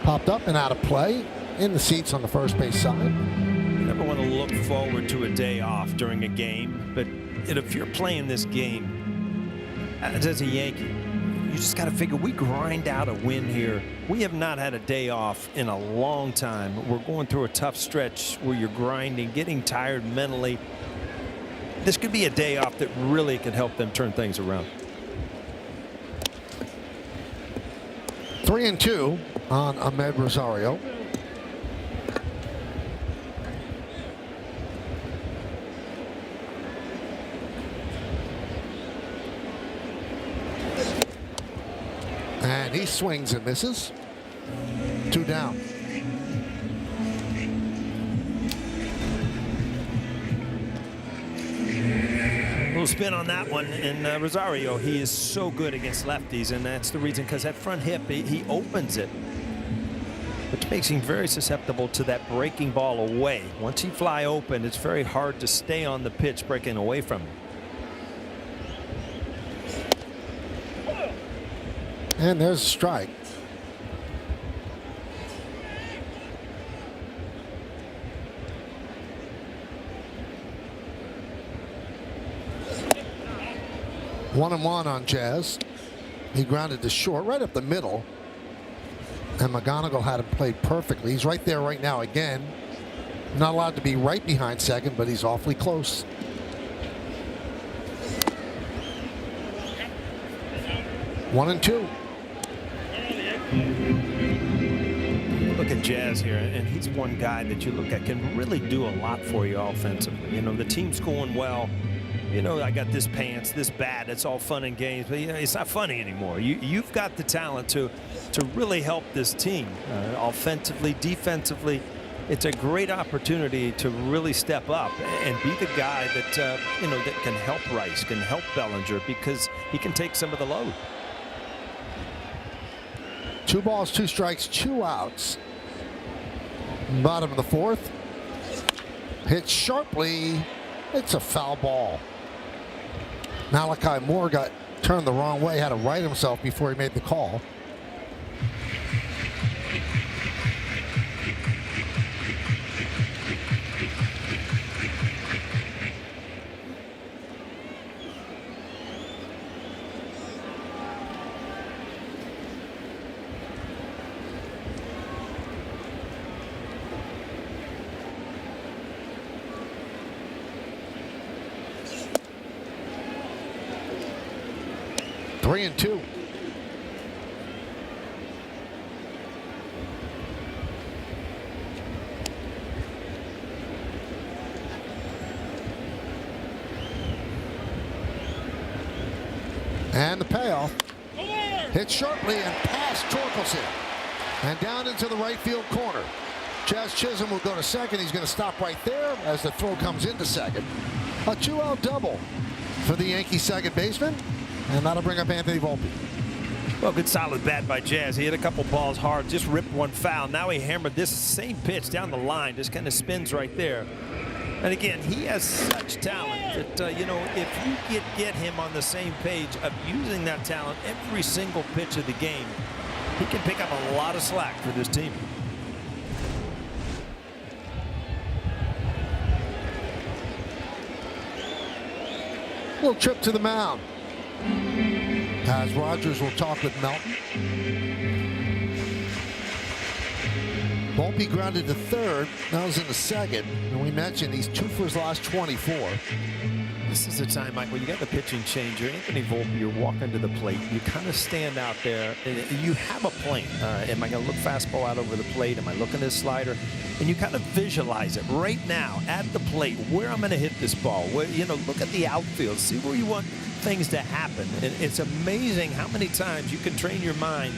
Popped up and out of play in the seats on the first base side. You never want to look forward to a day off during a game, but if you're playing this game as a Yankee, you just got to figure we grind out a win here. We have not had a day off in a long time. We're going through a tough stretch where you're grinding, getting tired mentally. This could be a day off that really could help them turn things around. 3-2 on Ahmed Rosario. And he swings and misses. 2 down. Little spin on that one, and Rosario, he is so good against lefties, and that's the reason, because that front hip, he opens it, which makes him very susceptible to that breaking ball away. Once he fly open, it's very hard to stay on the pitch breaking away from him. And there's a strike. One and one on Jazz. He grounded to short, right up the middle. And McGonigal had him played perfectly. He's right there right now again. Not allowed to be right behind second, but he's awfully close. One and two. look at Jazz here, and he's one guy that you look at can really do a lot for you offensively. You know, the team's going well. You know, I got this pants, this bat. It's all fun and games, but you know, it's not funny anymore. You've got the talent to really help this team offensively, defensively. It's a great opportunity to really step up and be the guy that you know, that can help Rice, can help Bellinger, because he can take some of the load. 2 balls, 2 strikes, 2 outs. Bottom of the 4th. Hit sharply. It's a foul ball. Malachi Moore got turned the wrong way, had to right himself before he made the call. Three and 2. And the payoff. Hit sharply and past Torkelson. And down into the right field corner. Jazz Chisholm will go to second. He's going to stop right there as the throw comes into second. A 2-out double for the Yankees second baseman. And that'll bring up Anthony Volpe. Well, good solid bat by Jazz. He hit a couple balls hard, just ripped one foul. Now he hammered this same pitch down the line, just kind of spins right there. And again, he has such talent that, you know, if you get him on the same page of using that talent every single pitch of the game, he can pick up a lot of slack for this team. Little trip to the mound. As Rogers will talk with Melton. Volpe grounded to third. Now he's in the second. And we mentioned he's 2 for his last 24. This is the time, Michael, you got the pitching changer. Anthony Volpe, you're walking to the plate. You kind of stand out there. You have a plan. Am I going to look fastball out over the plate? Am I looking at this slider? And you kind of visualize it right now at the plate where I'm going to hit this ball. Where, you know, look at the outfield. See where you want things to happen. And it's amazing how many times you can train your mind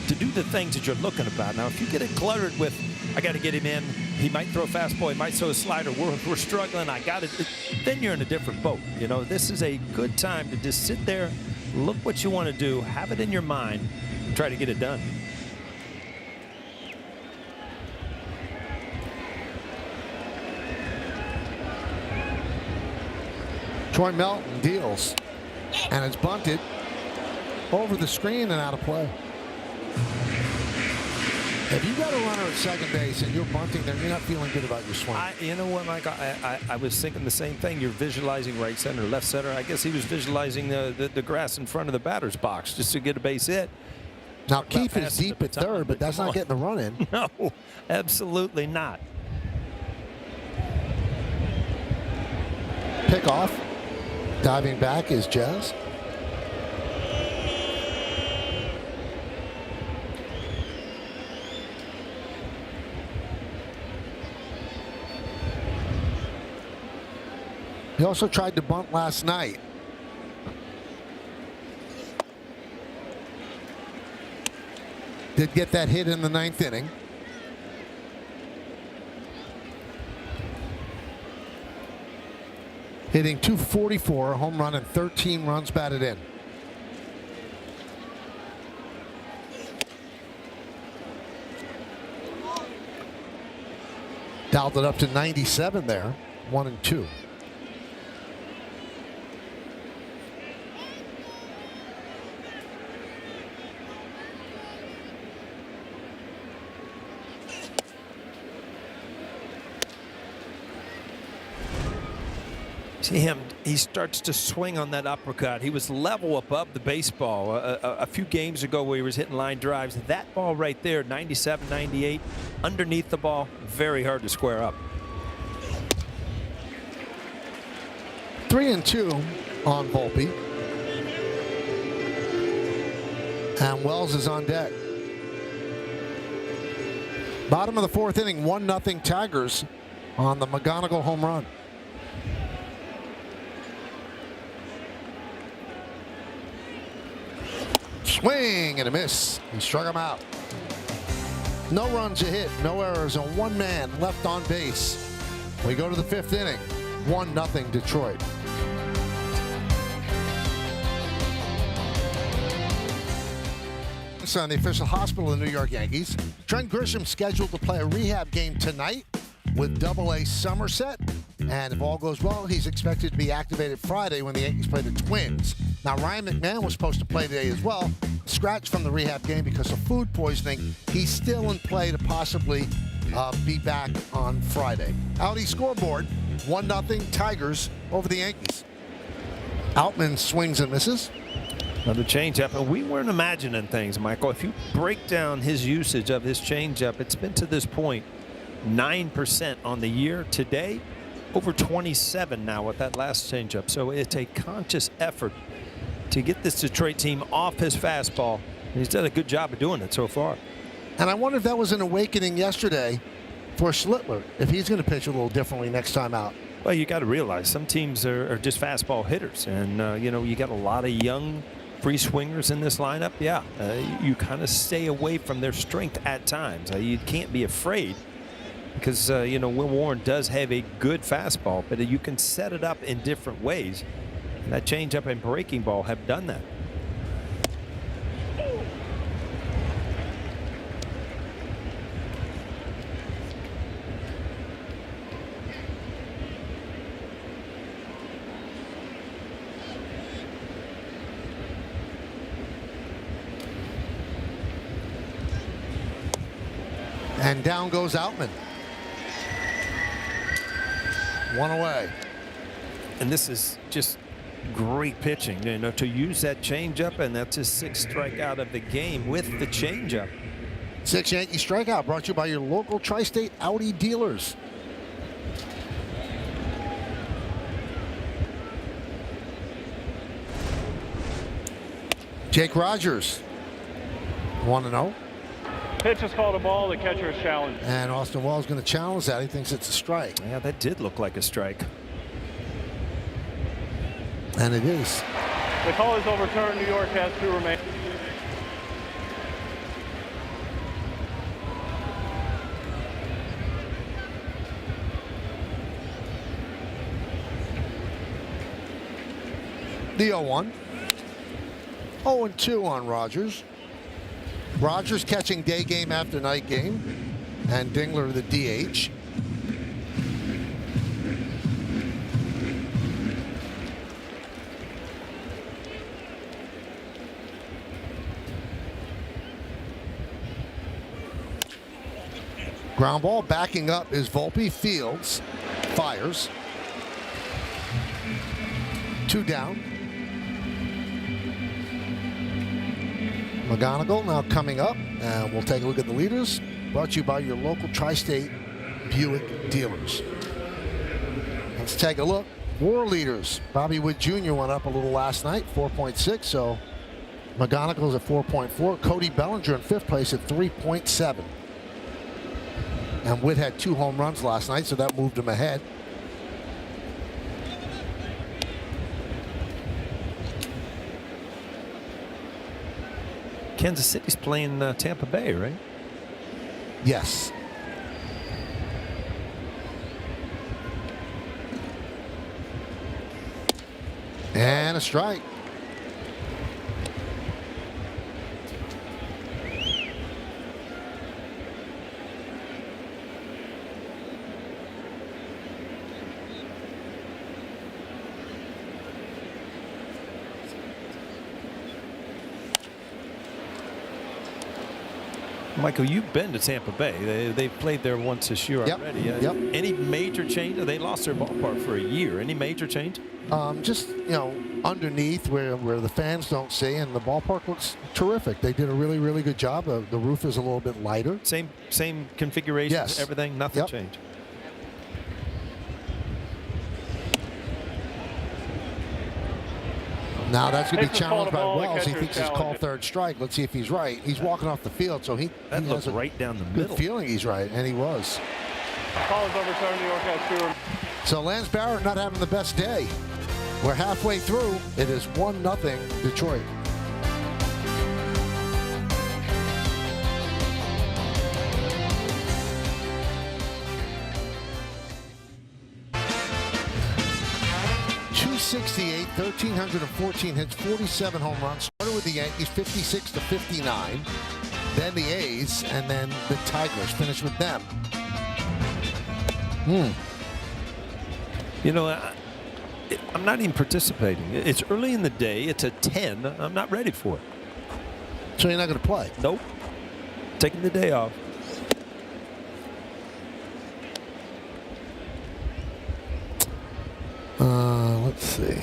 to do the things that you're looking about. Now, if you get it cluttered with, I got to get him in, he might throw a fastball, he might throw a slider, we're struggling, I got it, then you're in a different boat. You know, this is a good time to just sit there, look what you want to do, have it in your mind, try to get it done. Troy Melton deals, and it's bunted over the screen and out of play. If you got a runner at second base and you're bunting there, you're not feeling good about your swing. You know what, Mike? I was thinking the same thing. You're visualizing right center, left center. I guess he was visualizing the grass in front of the batter's box just to get a base hit. Now, Keefe is deep at third, but that's not getting the run in. No, absolutely not. Pick off. Diving back is Jazz. He also tried to bunt last night. Did get that hit in the 9th inning. Hitting .244, a home run, and 13 runs batted in. Dialed it up to 97 there, 1 and 2. See him, he starts to swing on that uppercut. He was level above the baseball a few games ago where he was hitting line drives. That ball right there, 97, 98, underneath the ball, very hard to square up. 3 and 2 on Volpe. And Wells is on deck. Bottom of the fourth inning, 1-0 Tigers on the McGonigal home run. Swing and a miss. He struck him out. No runs, a hit, no errors, and one man left on base. We go to the fifth inning, 1-0 Detroit. On the official hospital of the New York Yankees, Trent Grisham scheduled to play a rehab game tonight with Double-A Somerset, and if all goes well, he's expected to be activated Friday when the Yankees play the Twins. Now, Ryan McMahon was supposed to play today as well, scratched from the rehab game because of food poisoning. He's still in play to possibly be back on Friday. Audi scoreboard, 1-0 Tigers over the Yankees. Outman swings and misses. Another changeup, and we weren't imagining things, Michael. If you break down his usage of his changeup, it's been to this point 9% on the year. Today, over 27 now with that last changeup. So it's a conscious effort to get this Detroit team off his fastball, and he's done a good job of doing it so far. And I wonder if that was an awakening yesterday for Schlittler, if he's going to pitch a little differently next time out. Well, you got to realize some teams are just fastball hitters, and you know, you got a lot of young free swingers in this lineup. Yeah, you kind of stay away from their strength at times. You can't be afraid because you know, Will Warren does have a good fastball, but you can set it up in different ways. And that changeup and breaking ball have done that. And down goes Outman. One away. And this is just great pitching, you know, to use that changeup, and that's his 6th strikeout of the game with the changeup. 6 Yankee strikeout brought to you by your local Tri-State Audi dealers. Jake Rogers, 1-0. Pitch is called a ball. The catcher is challenged. And Austin Wells going to challenge that. He thinks it's a strike. Yeah, that did look like a strike. And it is. The call is overturned. New York has 2 remaining. The 0-1. 0-2 on Rogers. Rogers catching day game after night game, and Dingler the DH. Ground ball backing up is Volpe. Fields fires. 2 down. McGonigal now coming up, and we'll take a look at the leaders. Brought to you by your local Tri-State Buick dealers. Let's take a look. War leaders. Bobby Wood Jr. went up a little last night, 4.6. So McGonigal's at 4.4. Cody Bellinger in 5th place at 3.7. And Witt had 2 home runs last night, so that moved him ahead. Kansas City's playing Tampa Bay, right? Yes. And a strike. Michael, you've been to Tampa Bay. They've played there once this year already. Yep. Any major change? They lost their ballpark for a year. Any major change? Just, you know, underneath where the fans don't see, and the ballpark looks terrific. They did a really, really good job. The roof is a little bit lighter. Same configuration, yes. Everything, nothing changed. Now that's going to be Bases called challenged by a ball, the Wells. He catcher thinks it's called challenged it. third strike. Let's see if he's right. He's walking off the field, so he That has looked a right down the good middle. feeling he's right, and he was. Call is overturned. New York has 2. So Lance Barrett not having the best day. We're halfway through. It is 1-0 Detroit. .268, 1,314 hits, 47 home runs. Started with the Yankees, 56 to 59. Then the A's, and then the Tigers. Finished with them. You know, I'm not even participating. It's early in the day. It's a 10. I'm not ready for it. So you're not going to play? Nope. Taking the day off. Let's see.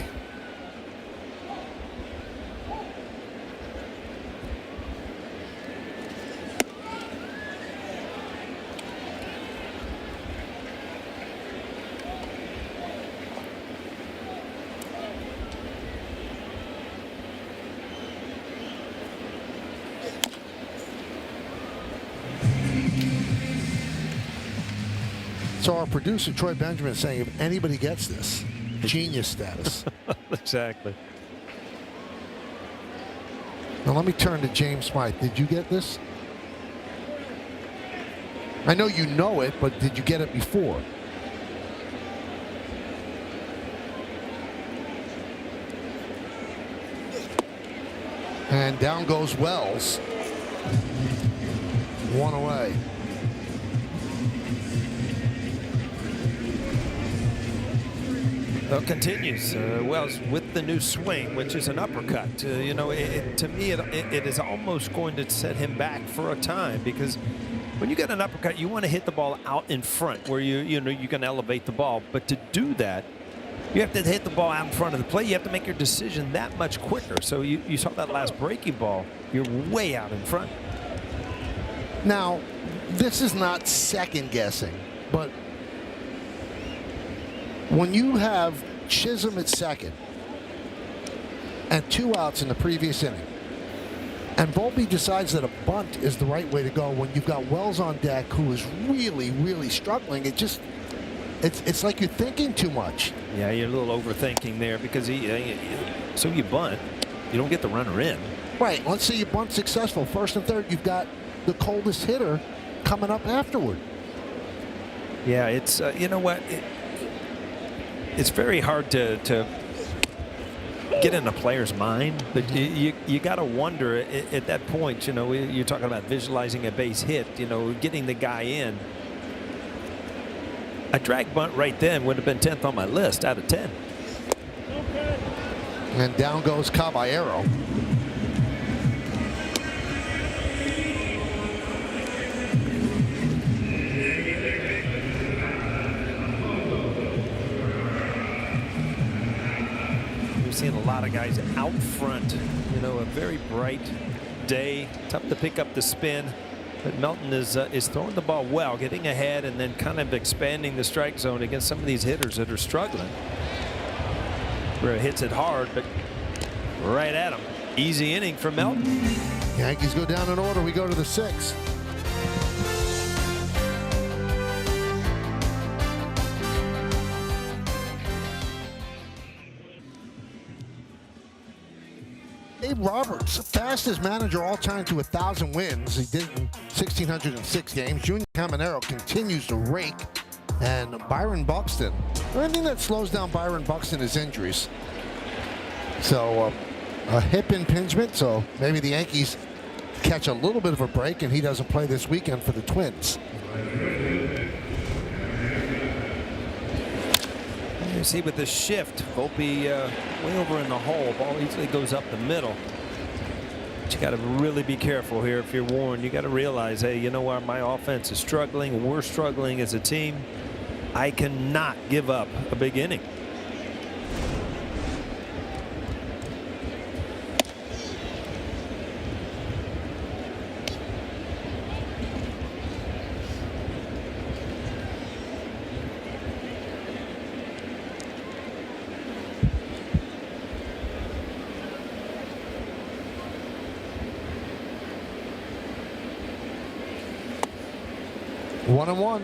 So our producer, Troy Benjamin, is saying if anybody gets this, genius status. Exactly. Now let me turn to James Smythe. Did you get this? I know you know it, but did you get it before? And down goes Wells. One away. Well, continues. Wells with the new swing, which is an uppercut. You know, to me, it is almost going to set him back for a time, because when you get an uppercut, you want to hit the ball out in front where you can elevate the ball. But to do that, you have to hit the ball out in front of the plate. You have to make your decision that much quicker. So you saw that last breaking ball. You're way out in front. Now, this is not second guessing, but when you have Chisholm at second and 2 outs in the previous inning, and Volpe decides that a bunt is the right way to go when you've got Wells on deck, who is really, really struggling, it's like you're thinking too much. Yeah, you're a little overthinking there, because so you bunt, you don't get the runner in. Right. Let's say you bunt successful, first and third, you've got the coldest hitter coming up afterward. Yeah, it's you know what, it's very hard to get in a player's mind, but you got to wonder at that point. You know, you're talking about visualizing a base hit. You know, getting the guy in. A drag bunt right then would have been 10th on my list out of 10. And down goes Caballero. Seeing a lot of guys out front. You know, a very bright day, tough to pick up the spin, but Melton is throwing the ball well, getting ahead, and then kind of expanding the strike zone against some of these hitters that are struggling. Where it hits it hard, but right at him. Easy inning for Melton. Yankees go down in order. We go to the 6th. Dave Roberts, fastest manager all time to 1,000 wins. He did in 1,606 games. Junior Caminero continues to rake. And Byron Buxton. The only thing that slows down Byron Buxton is injuries. So a hip impingement. So maybe the Yankees catch a little bit of a break, and he doesn't play this weekend for the Twins. You see with the shift, Volpe way over in the hole. Ball easily goes up the middle. But you got to really be careful here. If you're Warren, you got to realize, hey, you know what? My offense is struggling. We're struggling as a team. I cannot give up a big inning. 1-1.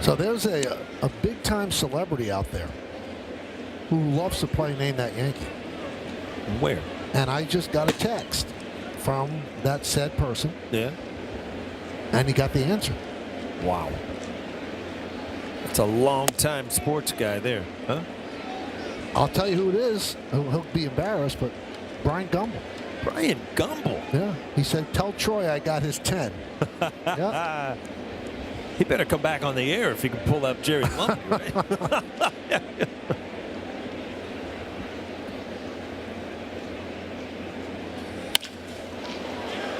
So there's a big-time celebrity out there who loves to play Name That Yankee. Where? And I just got a text from that said person. Yeah. And he got the answer. Wow. That's a long-time sports guy there, huh? I'll tell you who it is. He'll be embarrassed, but Brian Gumble. Brian Gumble? Yeah. He said, tell Troy I got his 10. Yep. He better come back on the air if he can pull up Jerry Lumley, right?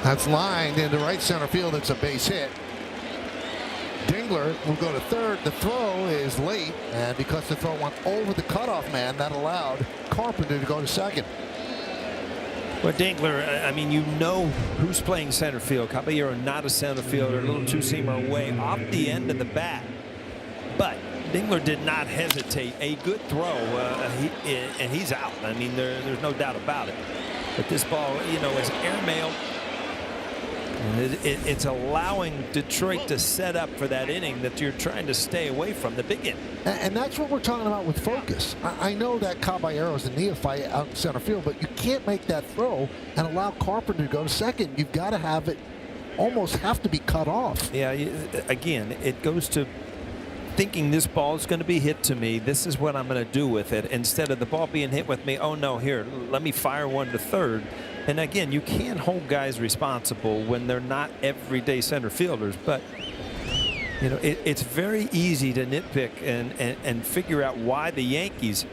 That's lined into right center field. It's a base hit. Dingler will go to third. The throw is late, and because the throw went over the cutoff man, that allowed Carpenter to go to second. Well, Dingler, I mean, you know who's playing center field. Caballero not a center fielder, a little two-seamer away off the end of the bat. But Dingler did not hesitate. A good throw, and he's out. I mean, there's no doubt about it. But this ball, you know, is airmail. It's allowing Detroit to set up for that inning that you're trying to stay away from, the big inning. And that's what we're talking about with focus. I know that Caballero is a neophyte out in center field, but you can't make that throw and allow Carpenter to go to second. You've got to have it almost have to be cut off. Yeah, again, it goes to thinking this ball is going to be hit to me. This is what I'm going to do with it. Instead of the ball being hit with me, oh, no, here, let me fire one to third. And again, you can't hold guys responsible when they're not everyday center fielders. But, you know, it's very easy to nitpick and figure out why the Yankees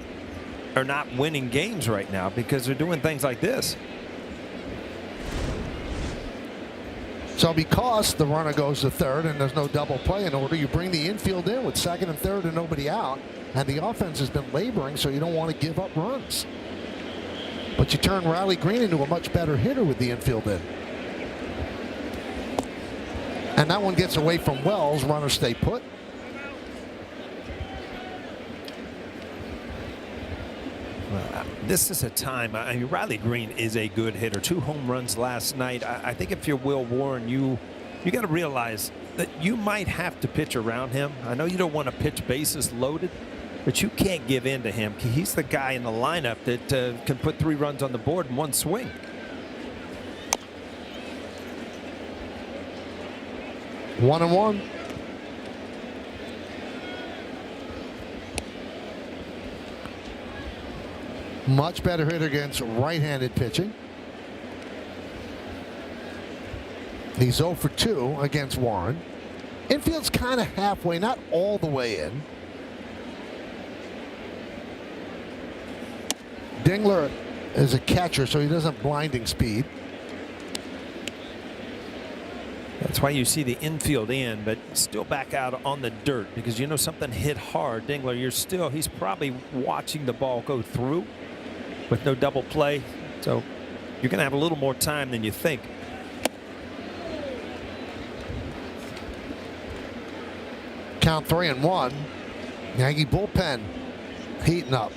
are not winning games right now, because they're doing things like this. So because the runner goes to third and there's no double play in order, you bring the infield in with second and third and nobody out. And the offense has been laboring, so you don't want to give up runs. But you turn Riley Green into a much better hitter with the infield in. And that one gets away from Wells. Runners stay put. Well, this is a time. I mean, Riley Green is a good hitter. 2 home runs last night. I think if you're Will Warren, you got to realize that you might have to pitch around him. I know you don't want to pitch bases loaded, but you can't give in to him. He's the guy in the lineup that can put 3 runs on the board in one swing. One and one. Much better hit against right-handed pitching. He's 0 for 2 against Warren. Infield's kind of halfway, not all the way in. Dingler is a catcher, so he doesn't have blinding speed. That's why you see the infield in, but still back out on the dirt, because you know something hit hard. Dingler, he's probably watching the ball go through with no double play, so you're going to have a little more time than you think. Count 3-1. Yankee bullpen heating up.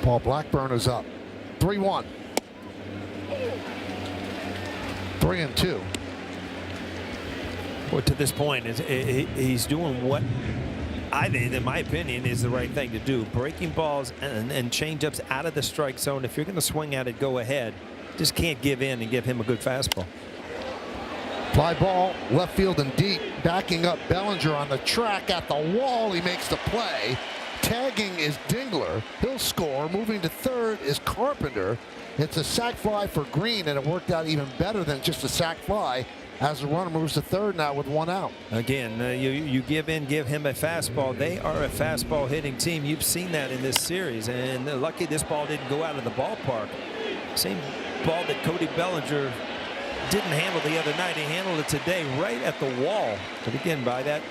Paul Blackburn is up. 3-1. 3-2. Well, to this point, he's doing what I think, in my opinion, is the right thing to do. Breaking balls and change-ups out of the strike zone. If you're going to swing at it, go ahead. Just can't give in and give him a good fastball. Fly ball, left field and deep. Backing up Bellinger on the track at the wall. He makes the play. Tagging is Dingler. He'll score. Moving to third is Carpenter. It's a sac fly for Green, and it worked out even better than just a sac fly as the runner moves to third now with 1 out. Again, you give in, give him a fastball. They are a fastball hitting team. You've seen that in this series, and lucky this ball didn't go out of the ballpark. Same ball that Cody Bellinger didn't handle the other night. He handled it today right at the wall. But again, by that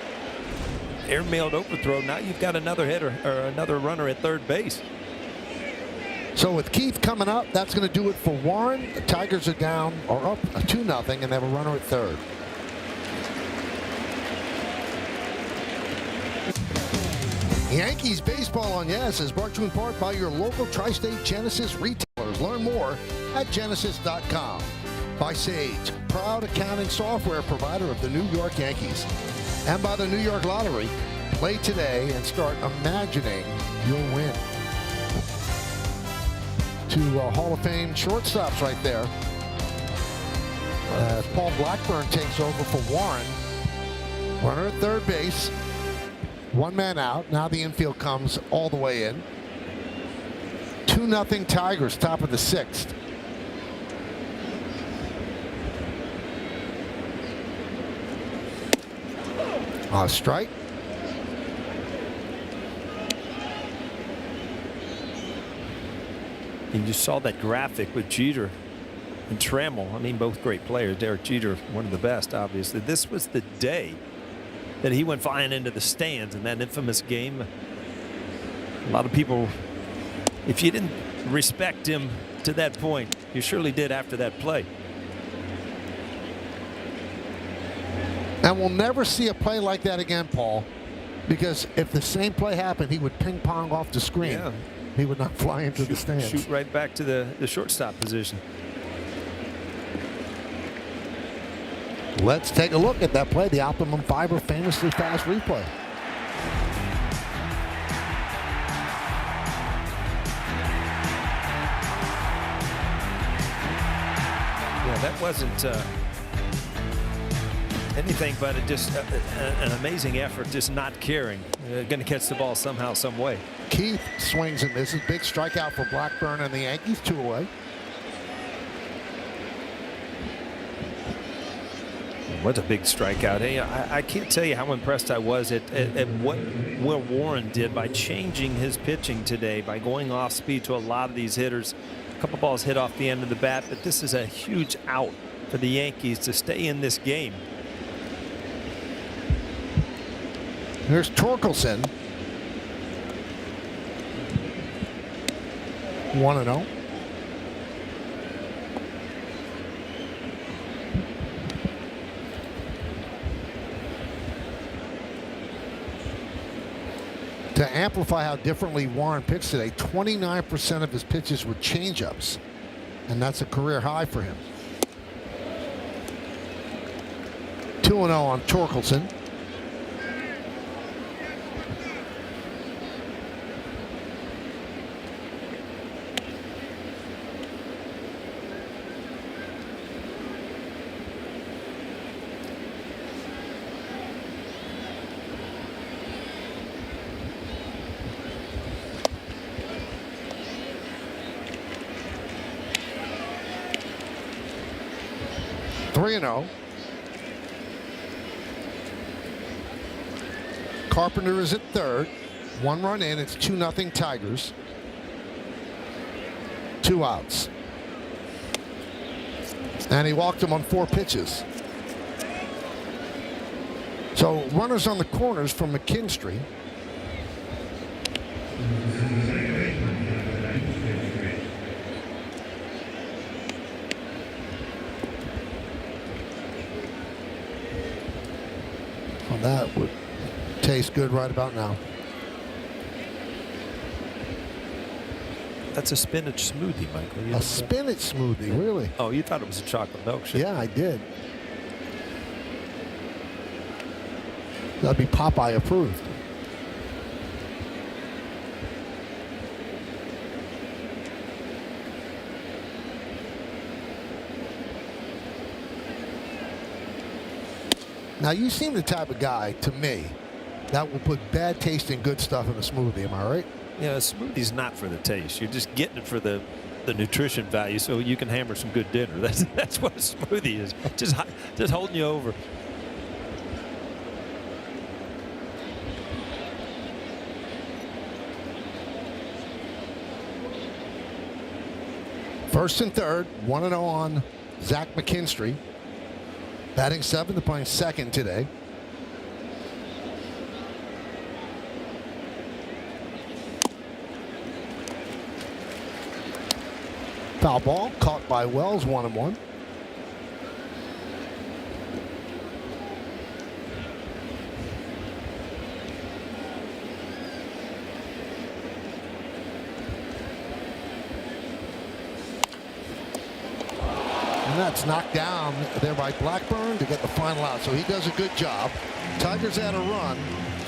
airmailed overthrow, now you've got another hitter or another runner at third base. So with Keith coming up, that's going to do it for Warren. The Tigers are down or up 2-0, and they have a runner at third. Yankees baseball on Yes is brought to you in part by your local Tri-State Genesis retailers. Learn more at genesis.com. By Sage, proud accounting software provider of the New York Yankees. And by the New York Lottery. Play today and start imagining you'll win. Two Hall of Fame shortstops right there. Paul Blackburn takes over for Warren. Runner at third base. One man out. Now the infield comes all the way in. 2-0 Tigers, top of the sixth. Strike. And you saw that graphic with Jeter and Trammell. I mean, both great players. Derek Jeter, one of the best, obviously. This was the day that he went flying into the stands in that infamous game. A lot of people, if you didn't respect him to that point, you surely did after that play. And we'll never see a play like that again, Paul, because if the same play happened, he would ping pong off the screen. Yeah. He would not fly into the stands. Shoot right back to the shortstop position. Let's take a look at that play, the Optimum Fiber famously fast replay. Yeah, that wasn't anything but an amazing effort, just not caring. Going to catch the ball somehow, some way. Keith swings and misses. Big strikeout for Blackburn and the Yankees, 2 away. What a big strikeout. Hey, I can't tell you how impressed I was at what Will Warren did by changing his pitching today, by going off speed to a lot of these hitters. A couple balls hit off the end of the bat, but this is a huge out for the Yankees to stay in this game. Here's Torkelson. 1-0. To amplify how differently Warren pitched today, 29% of his pitches were changeups, and that's a career high for him. 2-0 on Torkelson. Carpenter is at third. 1 run in. It's 2-0 Tigers. 2 outs. And he walked him on 4 pitches. So runners on the corners from McKinstry. Well, that would taste good right about now. That's a spinach smoothie, Michael. A spinach smoothie, really? Oh, you thought it was a chocolate milkshake. Yeah, I did. That'd be Popeye approved. Now, you seem the type of guy, to me, that will put bad taste in good stuff in a smoothie. Am I right? Yeah, a smoothie's not for the taste. You're just getting it for the nutrition value, so you can hammer some good dinner. That's what a smoothie is. Just holding you over. First and third, 1-0 on Zach McKinstry, batting seventh, playing second today. Foul ball caught by Wells, 1-1. And that's knocked down there by Blackburn to get the final out. So he does a good job. Tigers had a run,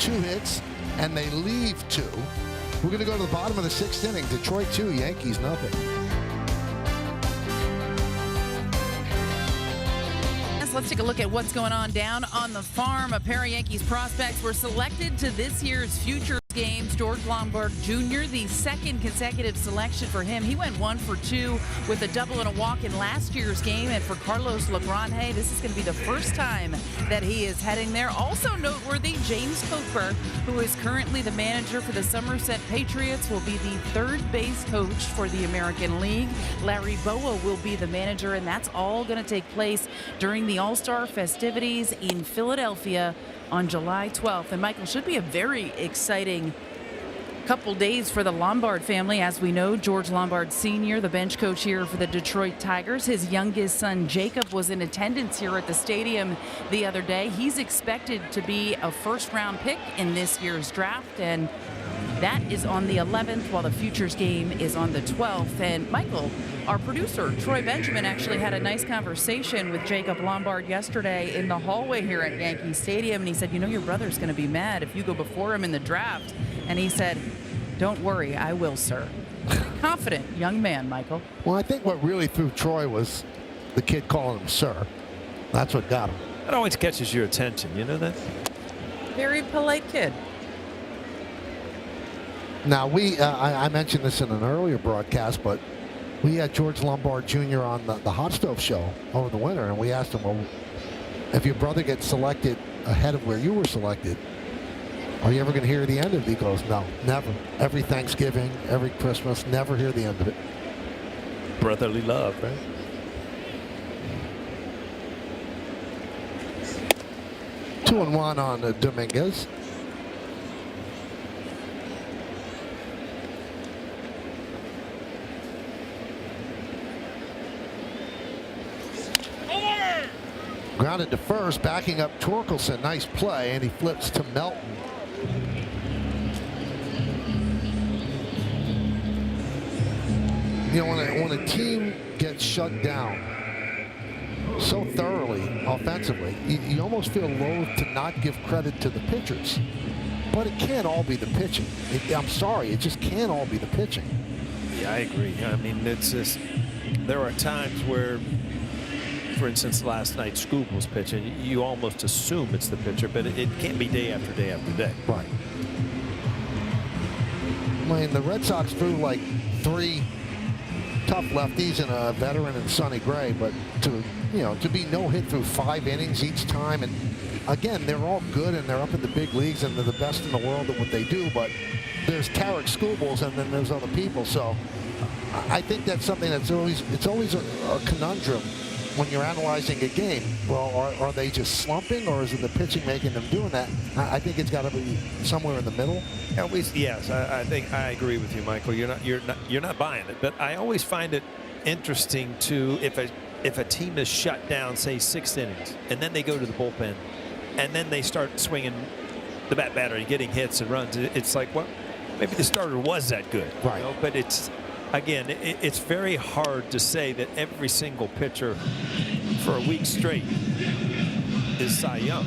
2 hits, and they leave 2. We're going to go to the bottom of the 6th inning. Detroit 2, Yankees nothing. Let's take a look at what's going on down on the farm. A pair of Yankees prospects were selected to this year's Futures Games. George Lombard Jr., the second consecutive selection for him. He went 1 for 2 with a double and a walk in last year's game. And for Carlos Legrand, this is going to be the first time that he is heading there. Also noteworthy, James Coker, who is currently the manager for the Somerset Patriots, will be the third base coach for the American League. Larry Boa will be the manager, and that's all going to take place during the All-Star festivities in Philadelphia on July 12th. And Michael, should be a very exciting couple days for the Lombard family. As we know, George Lombard Sr., the bench coach here for the Detroit Tigers, his youngest son Jacob was in attendance here at the stadium the other day. He's expected to be a first-round pick in this year's draft, and that is on the 11th, while the Futures game is on the 12th. And Michael, our producer, Troy Benjamin, actually had a nice conversation with Jacob Lombard yesterday in the hallway here at Yankee Stadium. And he said, you know, your brother's going to be mad if you go before him in the draft. And he said, don't worry, I will, sir. Confident young man, Michael. Well, I think what really threw Troy was the kid calling him sir. That's what got him. That always catches your attention. You know that? Very polite kid. Now, I mentioned this in an earlier broadcast, but we had George Lombard Jr. on the Hot Stove Show over the winter, and we asked him, well, if your brother gets selected ahead of where you were selected, are you ever going to hear the end of it? He goes, no, never. Every Thanksgiving, every Christmas, never hear the end of it. Brotherly love, right? Two and one on Dominguez. Grounded to first, backing up Torkelson. Nice play, and he flips to Melton. You know, when a team gets shut down so thoroughly offensively, you almost feel loath to not give credit to the pitchers. But it can't all be the pitching. I'm sorry, it just can't all be the pitching. Yeah, I agree. I mean, it's just, there are times where, for instance, last night Scoob was pitching. You almost assume it's the pitcher, but it can't be day after day after day. Right. I mean, the Red Sox threw like 3 tough lefties and a veteran in Sonny Gray, but to be no hit through 5 innings each time, and again, they're all good and they're up in the big leagues and they're the best in the world at what they do, but there's Tarek Skubals and then there's other people. So I think that's something that's always a conundrum when you're analyzing a game. Well, are they just slumping, or is it the pitching making them doing that? I think it's got to be somewhere in the middle. At least, yes, I think I agree with you, Michael. You're not buying it, but I always find it interesting to if a team is shut down, say 6 innings, and then they go to the bullpen, and then they start swinging the bat battery, getting hits and runs. It's like, well, maybe the starter was that good, right? But it's. Again, it's very hard to say that every single pitcher for a week straight is Cy Young.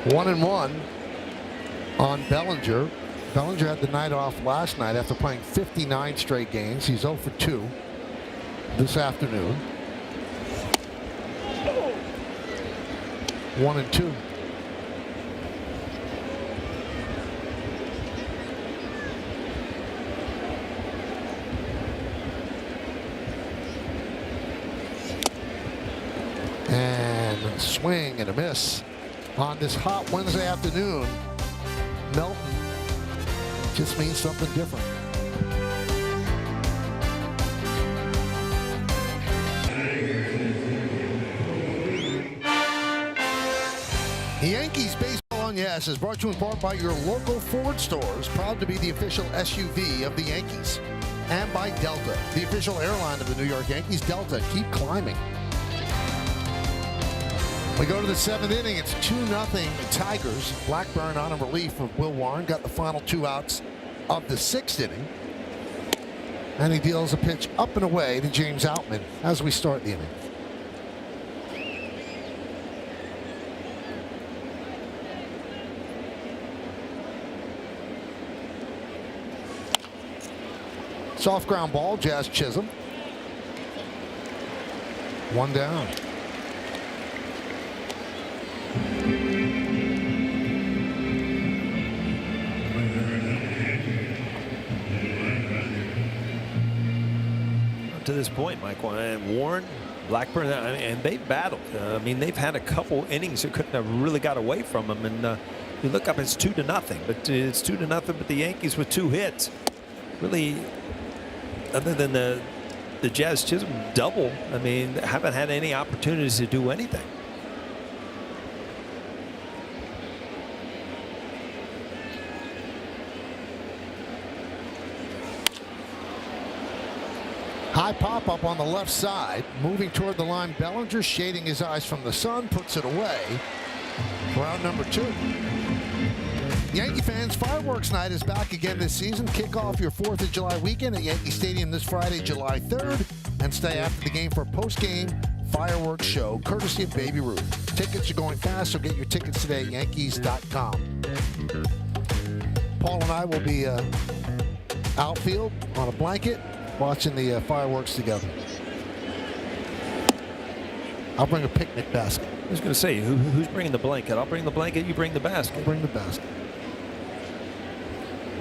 One and one on Bellinger. Bellinger had the night off last night after playing 59 straight games. He's 0 for 2 this afternoon. 1 and 2. And a swing and a miss on this hot Wednesday afternoon Milton, it just means something different. Yankees Baseball on Yes is brought to you in part by your local Ford stores, proud to be the official SUV of the Yankees. And by Delta, the official airline of the New York Yankees. Delta, keep climbing. We go to the 7th inning. It's 2-0 Tigers. Blackburn on in relief of Will Warren. Got the final 2 outs of the 6th inning. And he deals a pitch up and away to James Outman as we start the inning. Soft ground ball, Jazz Chisholm. 1 down. To this point, Michael, and Warren, Blackburn, and they've battled. I mean, they've had a couple innings that couldn't have really got away from them. And you look up, it's 2-0, but it's 2-0. But the Yankees with 2 hits, really, other than the Jazz Chisholm double, I mean, haven't had any opportunities to do anything. High pop up on the left side, moving toward the line. Bellinger shading his eyes from the sun, puts it away. Round number 2. Yankee fans, fireworks night is back again this season. Kick off your 4th of July weekend at Yankee Stadium this Friday, July 3rd, and stay after the game for a post-game fireworks show, courtesy of Baby Ruth. Tickets are going fast, so get your tickets today at Yankees.com. Paul and I will be outfield on a blanket, watching the fireworks together. I'll bring a picnic basket. I was going to say, who's bringing the blanket? I'll bring the blanket, you bring the basket. I'll bring the basket.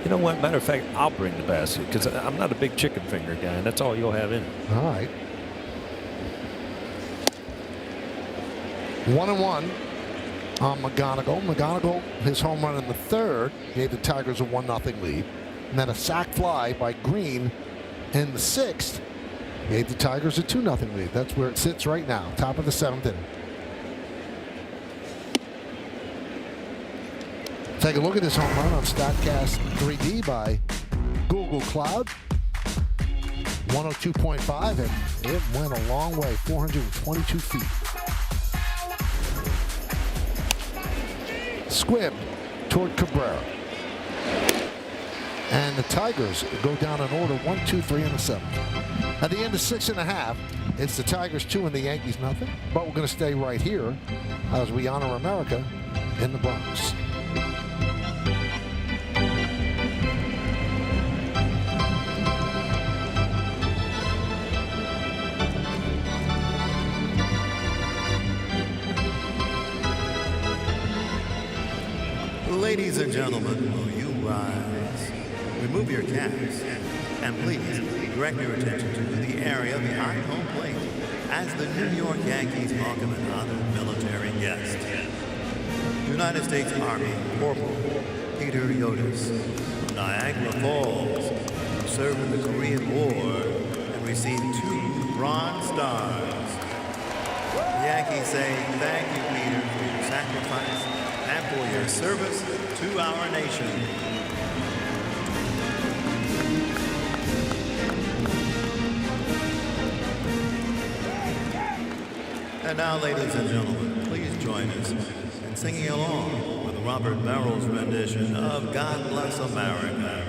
You know what? Matter of fact, I'll bring the basket because I'm not a big chicken finger guy, and that's all you'll have in it. All right. 1-1 on McGonigal. McGonigal, his home run in the 3rd, gave the Tigers a 1-0 lead. And then a sac fly by Green in the 6th gave the Tigers a 2-0 lead. That's where it sits right now, top of the 7th inning. Take a look at this home run on StatCast 3D by Google Cloud. 102.5, and it went a long way, 422 feet. Squibbed toward Cabrera. And the Tigers go down in order 1, 2, 3 in the 7th. At the end of 6.5, it's the Tigers 2 and the Yankees nothing. But we're going to stay right here as we honor America in the Bronx. Ladies and gentlemen, will you rise? Remove your caps, and please direct your attention to the area behind home plate as the New York Yankees welcome another military guest. United States Army Corporal Peter Yotis from Niagara Falls, who served in the Korean War and received 2 Bronze Stars. The Yankees say thank you, Peter, for your sacrifice and for your service to our nation. And now, ladies and gentlemen, please join us in singing along with Robert Merrill's rendition of God Bless America.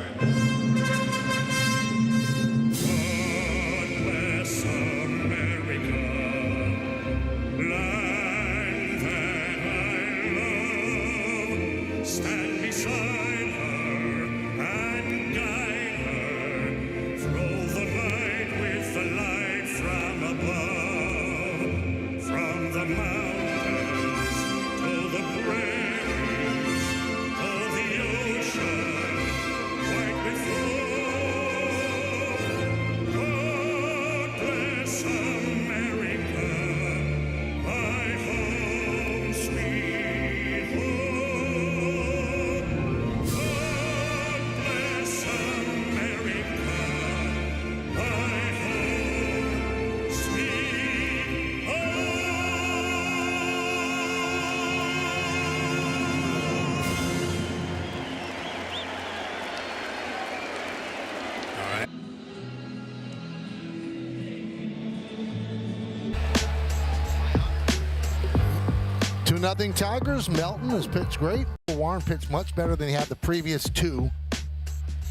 2-0 Tigers. Melton has pitched great. Warren pitched much better than he had the previous 2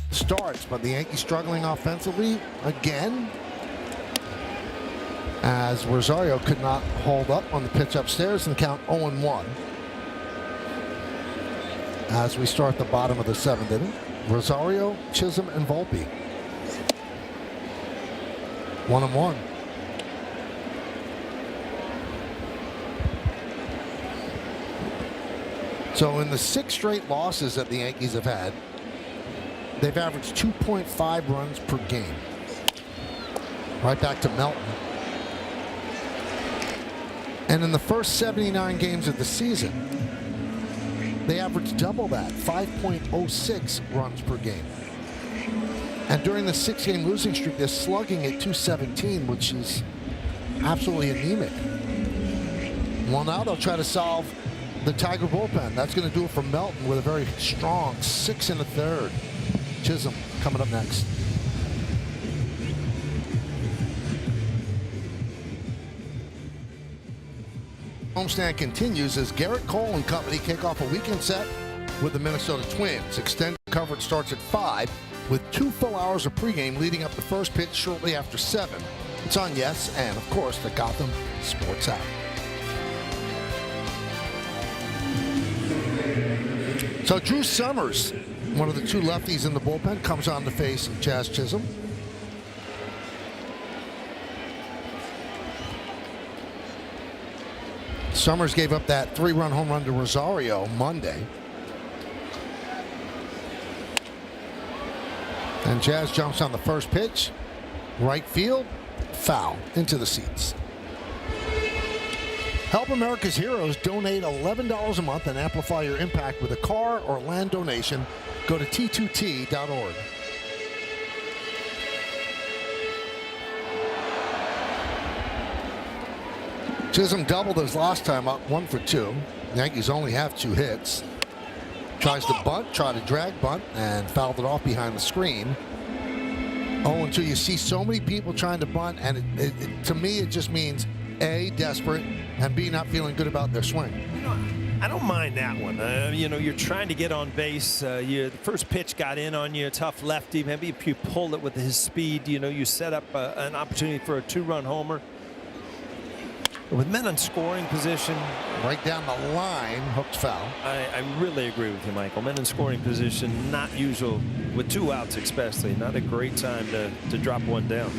starts, but the Yankees struggling offensively again, as Rosario could not hold up on the pitch upstairs and count 0-1. As we start the bottom of the 7th inning, Rosario, Chisholm, and Volpe. 1-1. So in the 6 straight losses that the Yankees have had, they've averaged 2.5 runs per game. Right back to Melton. And in the first 79 games of the season, they averaged double that, 5.06 runs per game. And during the 6-game losing streak, they're slugging at .217, which is absolutely anemic. Well, now they'll try to solve the Tiger bullpen. That's going to do it for Melton with a very strong 6 1/3. Chisholm coming up next. Homestand continues as Garrett Cole and company kick off a weekend set with the Minnesota Twins. Extended coverage starts at 5 with 2 full hours of pregame leading up to first pitch shortly after 7. It's on Yes and, of course, the Gotham Sports app. So Drew Summers, one of the 2 lefties in the bullpen, comes on to face Jazz Chisholm. Summers gave up that 3-run home run to Rosario Monday. And Jazz jumps on the first pitch. Right field, foul, into the seats. Help America's Heroes. Donate $11 a month and amplify your impact with a car or land donation. Go to t2t.org. Chisholm doubled his last time up, 1 for 2. The Yankees only have 2 hits. Tries to bunt, try to drag bunt, and fouled it off behind the screen. 0-2. You see so many people trying to bunt, and to me it just means A, desperate, and B, not feeling good about their swing. I don't mind that one. You're trying to get on base. The first pitch got in on you, a tough lefty. Maybe if you pull it with his speed, you set up an opportunity for a 2-run homer. With men in scoring position, right down the line, hooked foul. I really agree with you, Michael. Men in scoring position, not usual, with 2 outs especially. Not a great time to drop one down.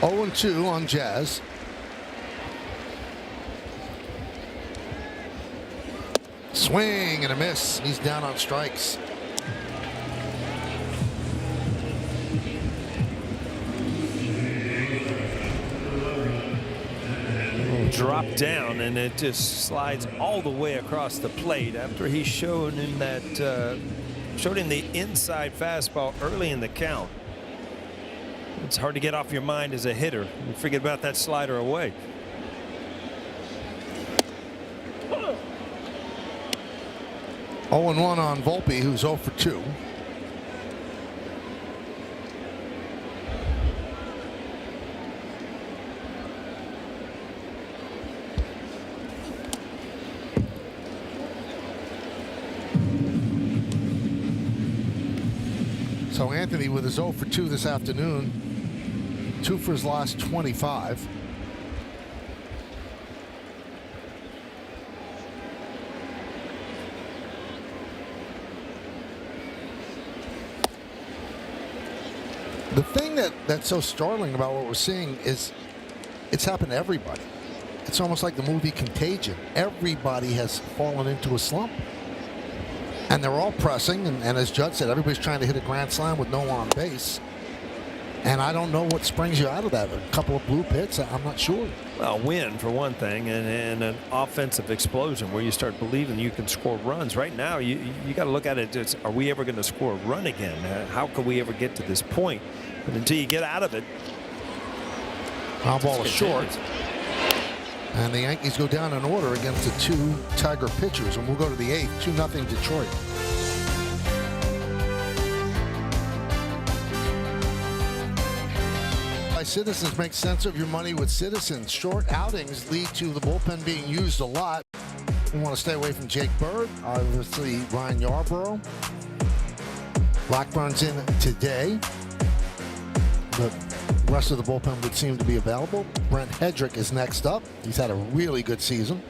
Oh and 2 on Jazz. Swing and a miss. He's down on strikes. Drop down, and it just slides all the way across the plate after he showed him the inside fastball early in the count. It's hard to get off your mind as a hitter. You forget about that slider away. Oh and 1 on Volpe, who's 0 for 2. So Anthony with his 0 for 2 this afternoon, 2 for his last 25. The thing that's so startling about what we're seeing is it's happened to everybody. It's almost like the movie Contagion. Everybody has fallen into a slump. And they're all pressing, and as Judd said, everybody's trying to hit a grand slam with no one on base. And I don't know what springs you out of that. A couple of bloop hits, I'm not sure. Well, win for one thing, and an offensive explosion where you start believing you can score runs. Right now, you got to look at it. Are we ever going to score a run again? How can we ever get to this point? But until you get out of it, foul ball is short. And the Yankees go down in order against the two Tiger pitchers, and we'll go to the 8th, 2-0 Detroit. Citizens, make sense of your money with Citizens. Short outings lead to the bullpen being used a lot. We want to stay away from Jake Bird, obviously Ryan Yarbrough. Blackburn's in today. The rest of the bullpen would seem to be available. Brent Hedrick is next up. He's had a really good season.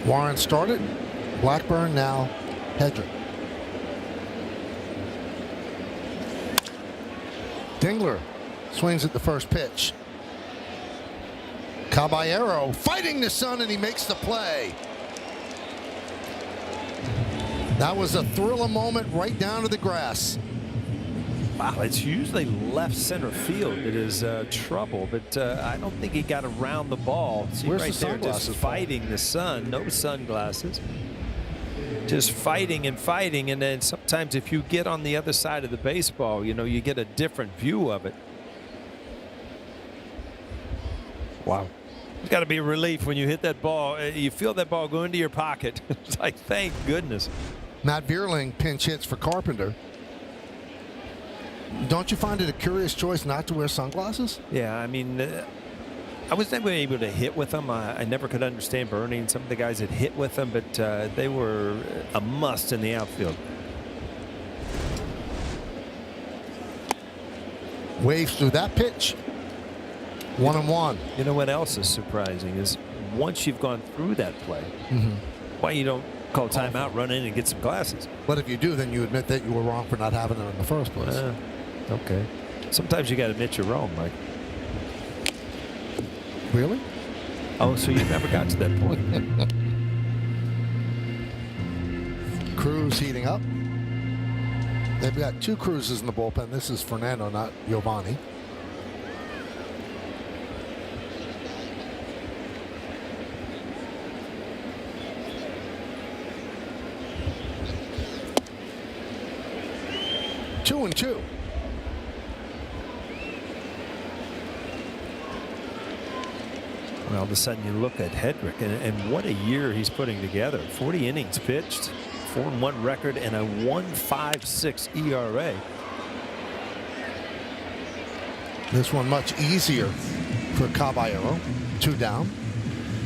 Warren started. Blackburn, now Hedrick. Dingler swings at the first pitch. Caballero fighting the sun, and he makes the play. That was a thriller moment right down to the grass. Wow, it's usually left center field that is trouble, but I don't think he got around the ball. See, Where's right the there, sunglasses just fighting the sun, no sunglasses. Just fighting and fighting, and then sometimes if you get on the other side of the baseball, you know, you get a different view of it. Wow. It's got to be a relief when you hit that ball. You feel that ball go into your pocket. It's like, thank goodness. Matt Vierling pinch hits for Carpenter. Don't you find it a curious choice not to wear sunglasses? Yeah, I mean, I was never able to hit with them. I never could understand Bernie. Some of the guys that hit with them, but they were a must in the outfield. Waves through that pitch. 1-1. You know what else is surprising is once you've gone through that play, why you don't call timeout, run in and get some glasses. But if you do, then you admit that you were wrong for not having them in the first place. Okay. Sometimes you got to admit you're wrong, Mike. Really? Oh, so you never got to that point. Cruz heating up. They've got two Cruzes in the bullpen. This is Fernando, not Giovanni. Two and two. Well, all of a sudden you look at Hedrick, and what a year he's putting together. 40 innings pitched, 4-1 record, and a 1.56 ERA. This one much easier for Caballero. 2 down.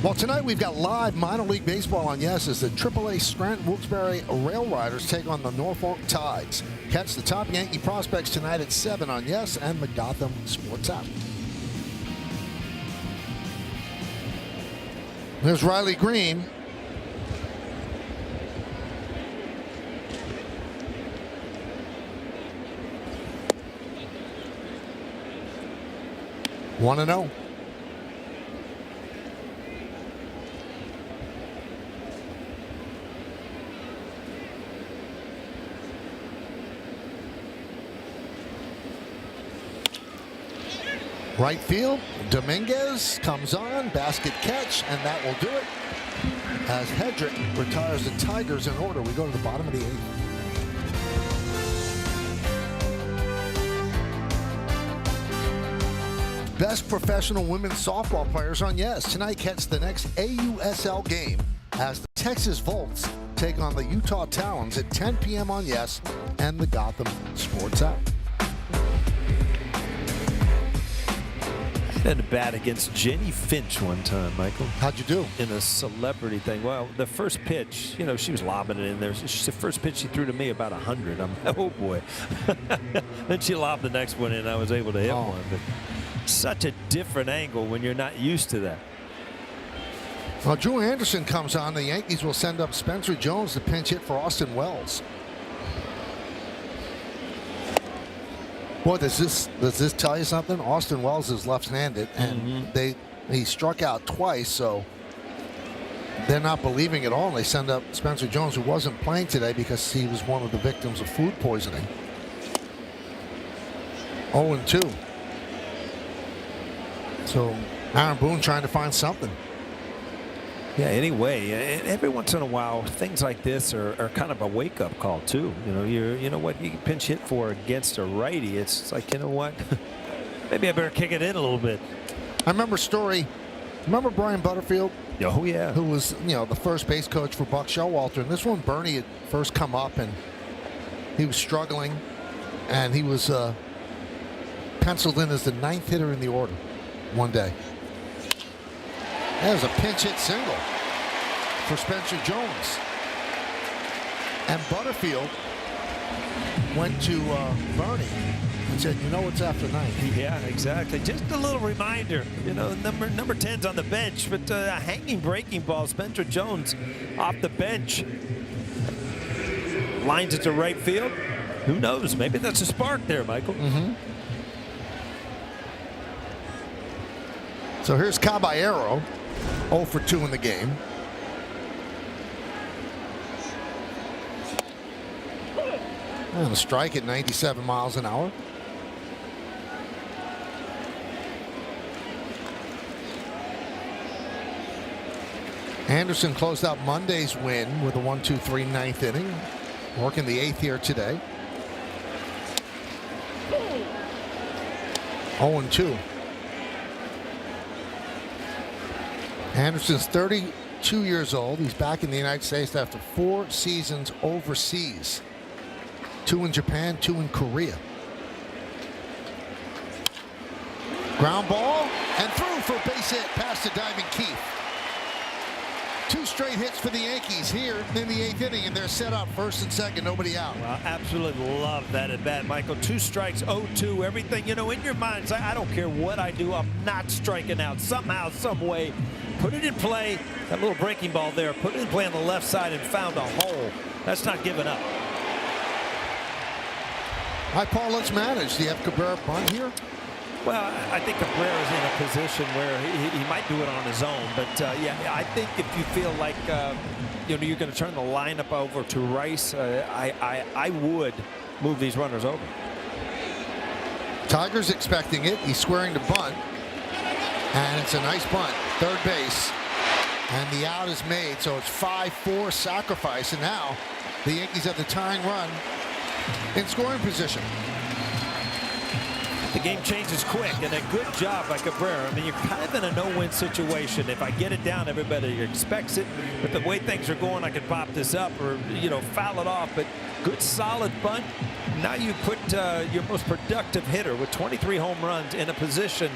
Well, tonight we've got live minor league baseball on Yes as the AAA Scranton Wilkes-Barre Rail Riders take on the Norfolk Tides. Catch the top Yankee prospects tonight at 7 on Yes and the Gotham Sports app. There's Riley Green. One and 0. Right field, Dominguez comes on, basket catch, and that will do it. As Hedrick retires the Tigers in order, we go to the bottom of the 8th. Best professional women's softball players on Yes. Tonight, catch the next AUSL game as the Texas Volts take on the Utah Talons at 10 p.m. on Yes and the Gotham Sports app. I had a bat against Jenny Finch one time, Michael. How'd you do? In a celebrity thing. Well, the first pitch, you know, she was lobbing it in there. The first pitch she threw to me about 100. I'm like, oh boy. Then she lobbed the next one in. I was able to hit one. But such a different angle when you're not used to that. Well, Drew Anderson comes on. The Yankees will send up Spencer Jones to pinch hit for Austin Wells. Boy, does this tell you something? Austin Wells is left-handed, and he struck out twice, so they're not believing it all. And they send up Spencer Jones, who wasn't playing today because he was one of the victims of food poisoning. 0-2. So Aaron Boone trying to find something. Yeah, anyway, every once in a while, things like this are kind of a wake-up call, too. You know, you know what you can pinch hit for against a righty. It's like, you know what? Maybe I better kick it in a little bit. I remember a story. Remember Brian Butterfield? Oh, yeah. Who was, the first base coach for Buck Showalter. And this one, Bernie had first come up, and he was struggling. And he was penciled in as the 9th hitter in the order one day. That was a pinch hit single for Spencer Jones. And Butterfield went to Bernie and said, it's after 9th. Yeah, exactly. Just a little reminder, number 10's on the bench, but a hanging breaking ball. Spencer Jones off the bench. Lines it to right field. Who knows? Maybe that's a spark there, Michael. So here's Caballero, 0 for 2 in the game. And a strike at 97 miles an hour. Anderson closed out Monday's win with a 1-2-3 9th inning. Working the 8th here today. 0-2. Anderson's 32 years old. He's back in the United States after 4 seasons overseas. 2 in Japan, 2 in Korea. Ground ball and through for a base hit past the diving Keith. 2 straight hits for the Yankees here in the 8th inning, and they're set up first and second, nobody out. Well, absolutely love that at bat, Michael. 2 strikes, 0-2, everything. In your mind, I don't care what I do, I'm not striking out. Somehow, some way, put it in play. That little breaking ball there, put it in play on the left side and found a hole. That's not giving up. All right, Paul, let's manage. Do you have Cabrera bunt here? Well, I think Cabrera's in a position where he might do it on his own. But, yeah, I think if you feel like, you're going to turn the lineup over to Rice, I would move these runners over. Tiger's expecting it. He's squaring the bunt. And it's a nice bunt. Third base. And the out is made. So it's 5-4 sacrifice. And now the Yankees have the tying run in scoring position. The game changes quick, and a good job by Cabrera. I mean, you're kind of in a no-win situation. If I get it down, everybody expects it. But the way things are going, I could pop this up or, foul it off. But good, solid bunt. Now you put your most productive hitter with 23 home runs in a position,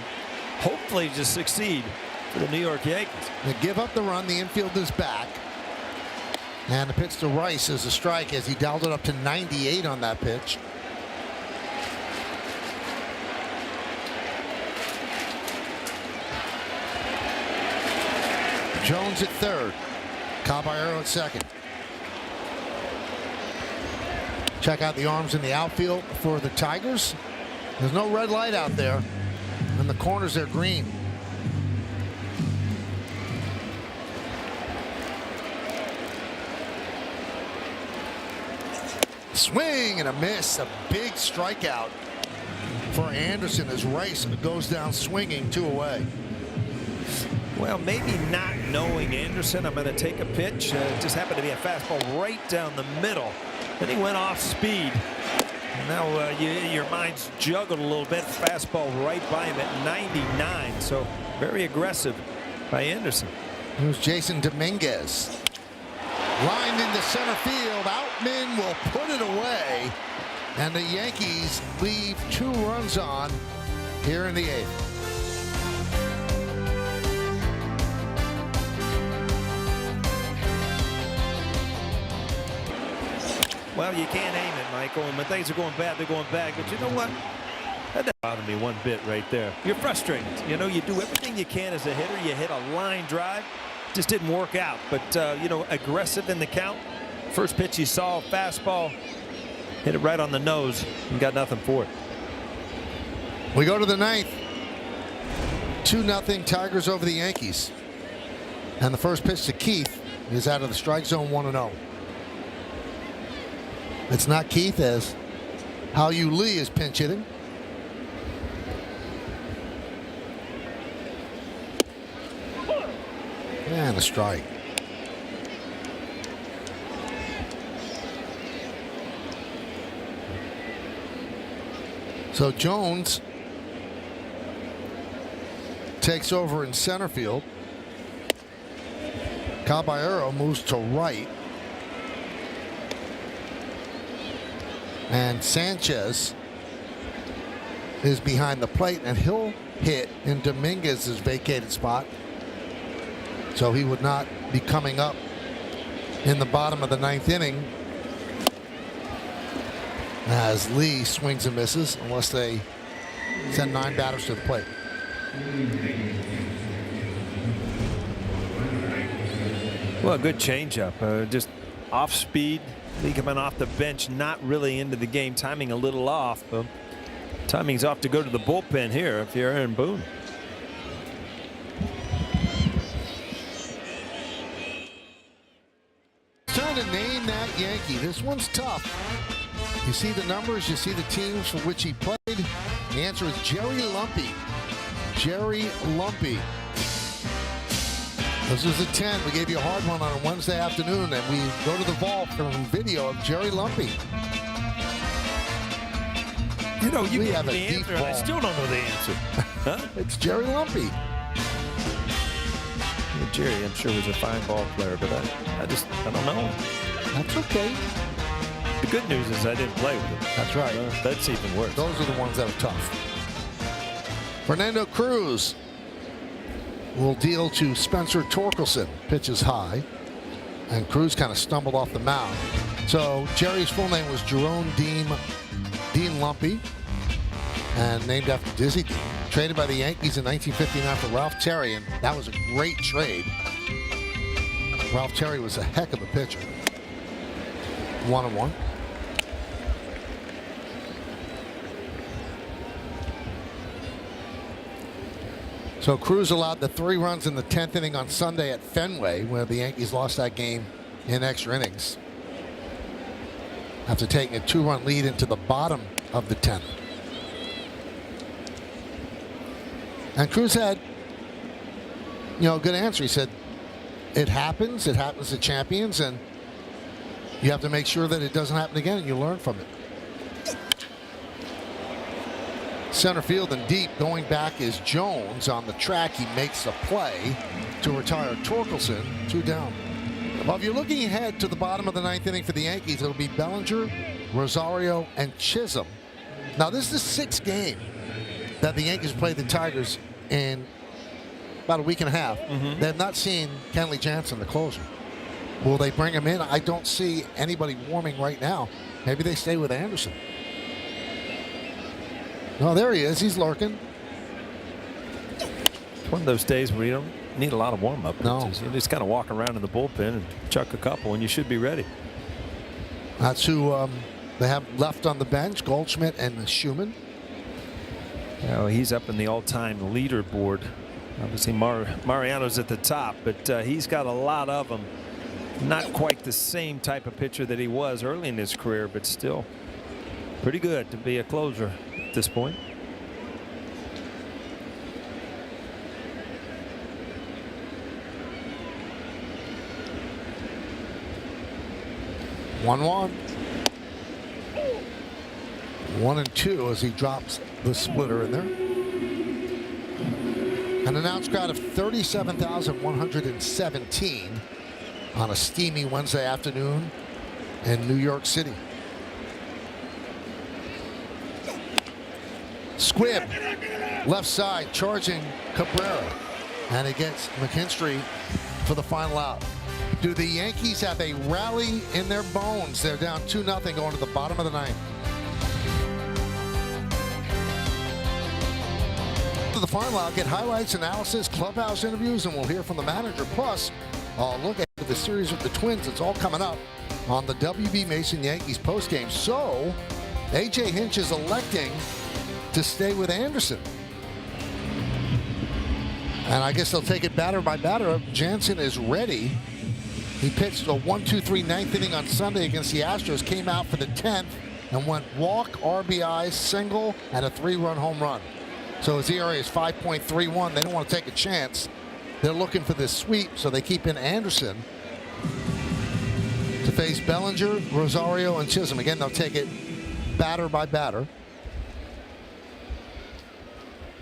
hopefully, to succeed for the New York Yankees. They give up the run. The infield is back. And the pitch to Rice is a strike as he dialed it up to 98 on that pitch. Jones at third. Caballero at second. Check out the arms in the outfield for the Tigers. There's no red light out there. And the corners are green. Swing and a miss. A big strikeout for Anderson as Rice goes down swinging, 2 away. Well, maybe not knowing Anderson, I'm going to take a pitch. It just happened to be a fastball right down the middle. Then he went off speed. And now your mind's juggled a little bit. Fastball right by him at 99. So very aggressive by Anderson. Here's Jason Dominguez. Lined into center field. Outman will put it away. And the Yankees leave 2 runs on here in the 8th. Well, you can't aim it, Michael, and when things are going bad, they're going bad. But you know what? That doesn't bother me one bit right there. You're frustrated. You do everything you can as a hitter. You hit a line drive. Just didn't work out. But, aggressive in the count. First pitch you saw, fastball. Hit it right on the nose and got nothing for it. We go to the 9th. 2-0 Tigers over the Yankees. And the first pitch to Keith is out of the strike zone, 1-0. It's not Keith, as Hao-Yu Lee is pinch hitting. And a strike. So Jones takes over in center field. Caballero moves to right. And Sanchez is behind the plate, and he'll hit in Dominguez's vacated spot. So he would not be coming up in the bottom of the 9th inning as Lee swings and misses unless they send 9 batters to the plate. Well, a good changeup, just off speed. Lee coming off the bench, not really into the game. Timing a little off, but timing's off to go to the bullpen here if you're Aaron Boone. Trying to name that Yankee. This one's tough. You see the numbers, you see the teams for which he played. The answer is Jerry Lumpy. Jerry Lumpy. This was a 10. We gave you a hard one on a Wednesday afternoon, and we go to the vault for a video of Jerry Lumpy. You know, you We gave have me a the deep answer, and I ball. still don't know the answer. Huh? It's Jerry Lumpy. Well, Jerry, I'm sure, was a fine ball player, but I don't know. That's okay. The good news is I didn't play with him. That's right. That's even worse. Those are the ones that are tough. Fernando Cruz will deal to Spencer Torkelson. Pitches high, and Cruz kind of stumbled off the mound. So Jerry's full name was Jerome Dean Lumpy, and named after Dizzy Dean. Traded by the Yankees in 1959 for Ralph Terry, and that was a great trade. Ralph Terry was a heck of a pitcher. 1-1. So Cruz allowed the 3 runs in the 10th inning on Sunday at Fenway, where the Yankees lost that game in extra innings, after taking a 2-run lead into the bottom of the 10th. And Cruz had, a good answer. He said, it happens to champions, and you have to make sure that it doesn't happen again, and you learn from it. Center field and deep, going back is Jones. On the track, he makes a play to retire Torkelson. 2 down. Well, if you're looking ahead to the bottom of the 9th inning for the Yankees, it'll be Bellinger, Rosario, and Chisholm. Now, this is the 6th game that the Yankees played the Tigers in about a week and a half. They have not seen Kenley Jansen, the closer. Will they bring him in? I don't see anybody warming right now. Maybe they stay with Anderson. No, there he is. He's lurking. It's one of those days where you don't need a lot of warm-up. No. You just kind of walk around in the bullpen and chuck a couple, and you should be ready. That's who they have left on the bench, Goldschmidt and Schumann. He's up in the all-time leaderboard. Obviously, Mariano's at the top, but he's got a lot of them. Not quite the same type of pitcher that he was early in his career, but still pretty good to be a closer at this point. One 1-2 as he drops the splitter in there. An announced crowd of 37,117 on a steamy Wednesday afternoon in New York City. Squibb, left side, charging Cabrera, and it gets McKinstry for the final out. Do the Yankees have a rally in their bones? They're down 2-0 going to the bottom of the 9th. To the final out, get highlights, analysis, clubhouse interviews, and we'll hear from the manager. Plus, I'll look at the series with the Twins. It's all coming up on the WB Mason Yankees postgame. So, A.J. Hinch is electing to stay with Anderson. And I guess they'll take it batter by batter. Jansen is ready. He pitched a 1-2-3 9th inning on Sunday against the Astros, came out for the 10th, and went walk, RBI, single, and a 3-run home run. So his ERA is 5.31. They don't want to take a chance. They're looking for this sweep, so they keep in Anderson to face Bellinger, Rosario, and Chisholm. Again, they'll take it batter by batter.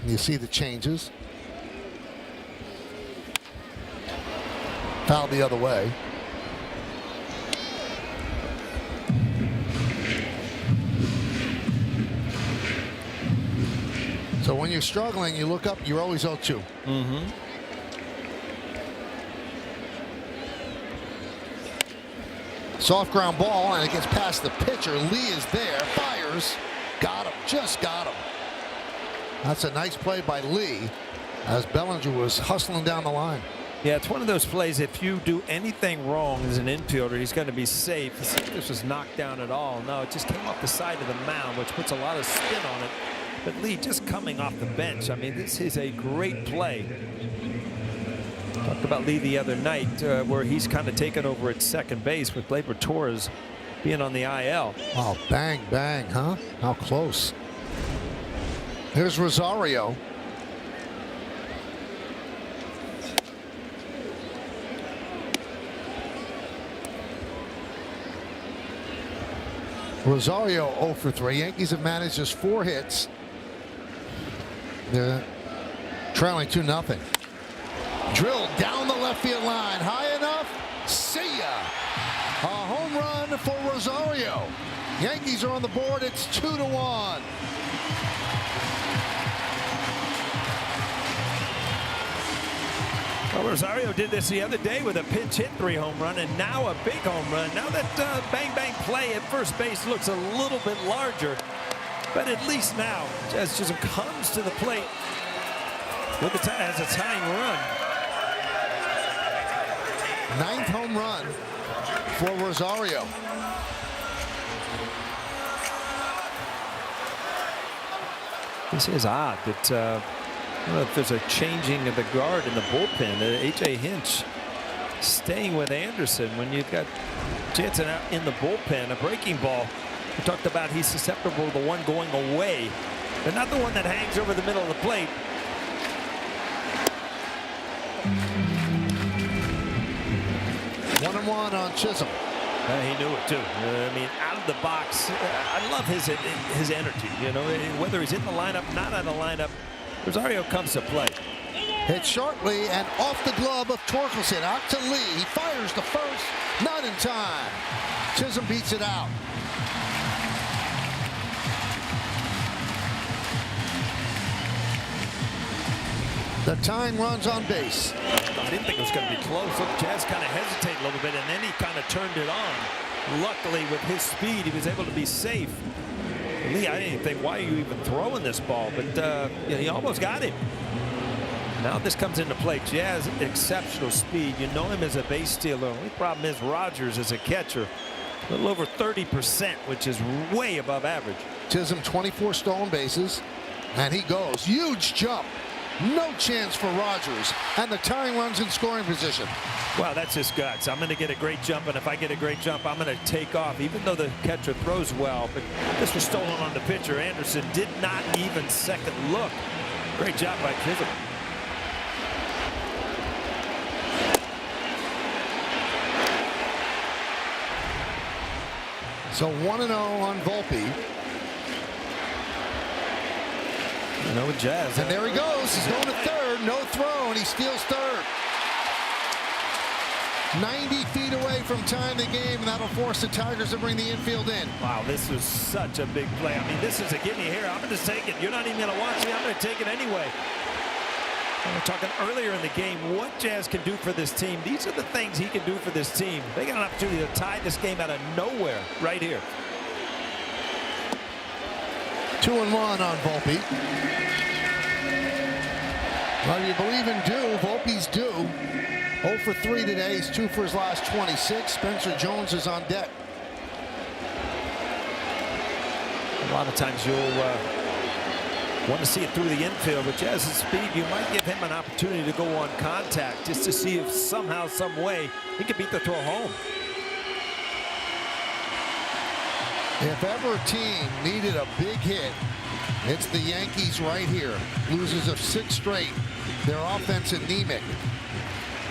And you see the changes. Fouled the other way. So when you're struggling, you look up, you're always 0-2. Soft ground ball, and it gets past the pitcher. Lee is there, fires, got him, just got him. That's a nice play by Lee as Bellinger was hustling down the line. Yeah, it's one of those plays, if you do anything wrong as an infielder, he's going to be safe. This was knocked down at all. No, it just came off the side of the mound, which puts a lot of spin on it. But Lee just coming off the bench. I mean, this is a great play. Talked about Lee the other night where he's kind of taken over at second base with Gleyber Torres being on the IL. Oh, bang, bang, huh? How close. Here's Rosario. Rosario 0 for 3. Yankees have managed just 4 hits. They're trailing 2-0. Drilled down the left field line. High enough. See ya. A home run for Rosario. Yankees are on the board. It's 2-1. Well, Rosario did this the other day with a pinch hit 3 home run, and now a big home run. Now that bang bang play at first base looks a little bit larger, but at least now Jazz Chisholm comes to the plate with as a tying run. 9th home run for Rosario. This is odd that I don't know if there's a changing of the guard in the bullpen. A.J. Hinch staying with Anderson when you've got Jansen out in the bullpen. A breaking ball. We talked about he's susceptible to the one going away, but not the one that hangs over the middle of the plate. 1-1 on Chisholm. He knew it too. I mean, out of the box. I love his energy. You know, whether he's in the lineup, not out of the lineup, Rosario comes to play. Hit sharply and off the glove of Torkelson. Out to Lee. He fires the first. Not in time. Chisholm beats it out. The tying runs on base. I didn't think it was going to be close. Look, Jazz kind of hesitated a little bit, and then he kind of turned it on. Luckily, with his speed, he was able to be safe. Lee, I didn't think, why are you even throwing this ball? But yeah, he almost got him. Now this comes into play. Jazz, exceptional speed. You know him as a base stealer. Only problem is Rogers as a catcher. A little over 30%, which is way above average. Chisholm 24 stolen bases, and he goes. Huge jump. No chance for Rogers, and the tying runs in scoring position. Wow, that's his guts. I'm going to get a great jump, and if I get a great jump, I'm going to take off, even though the catcher throws well. But this was stolen on the pitcher. Anderson did not even second look. Great job by Chisholm. So 1-0 on Volpe. You know, with Jazz. And there he goes. He's going to third. No throw, and he steals third. 90 feet away from tying the game, and that'll force the Tigers to bring the infield in. Wow, this was such a big play. I mean, this is a give me here. I'm going to take it. You're not even going to watch me. I'm going to take it anyway. And we're talking earlier in the game what Jazz can do for this team. These are the things he can do for this team. They got an opportunity to tie this game out of nowhere right here. 2-1 on Volpe. Well, you believe in due. Volpe's due. 0 for 3 today. He's 2 for his last 26. Spencer Jones is on deck. A lot of times you'll want to see it through the infield, but Jazz's speed, you might give him an opportunity to go on contact just to see if somehow, some way, he could beat the throw home. If ever a team needed a big hit, it's the Yankees right here. Losers of 6 straight. Their offense anemic.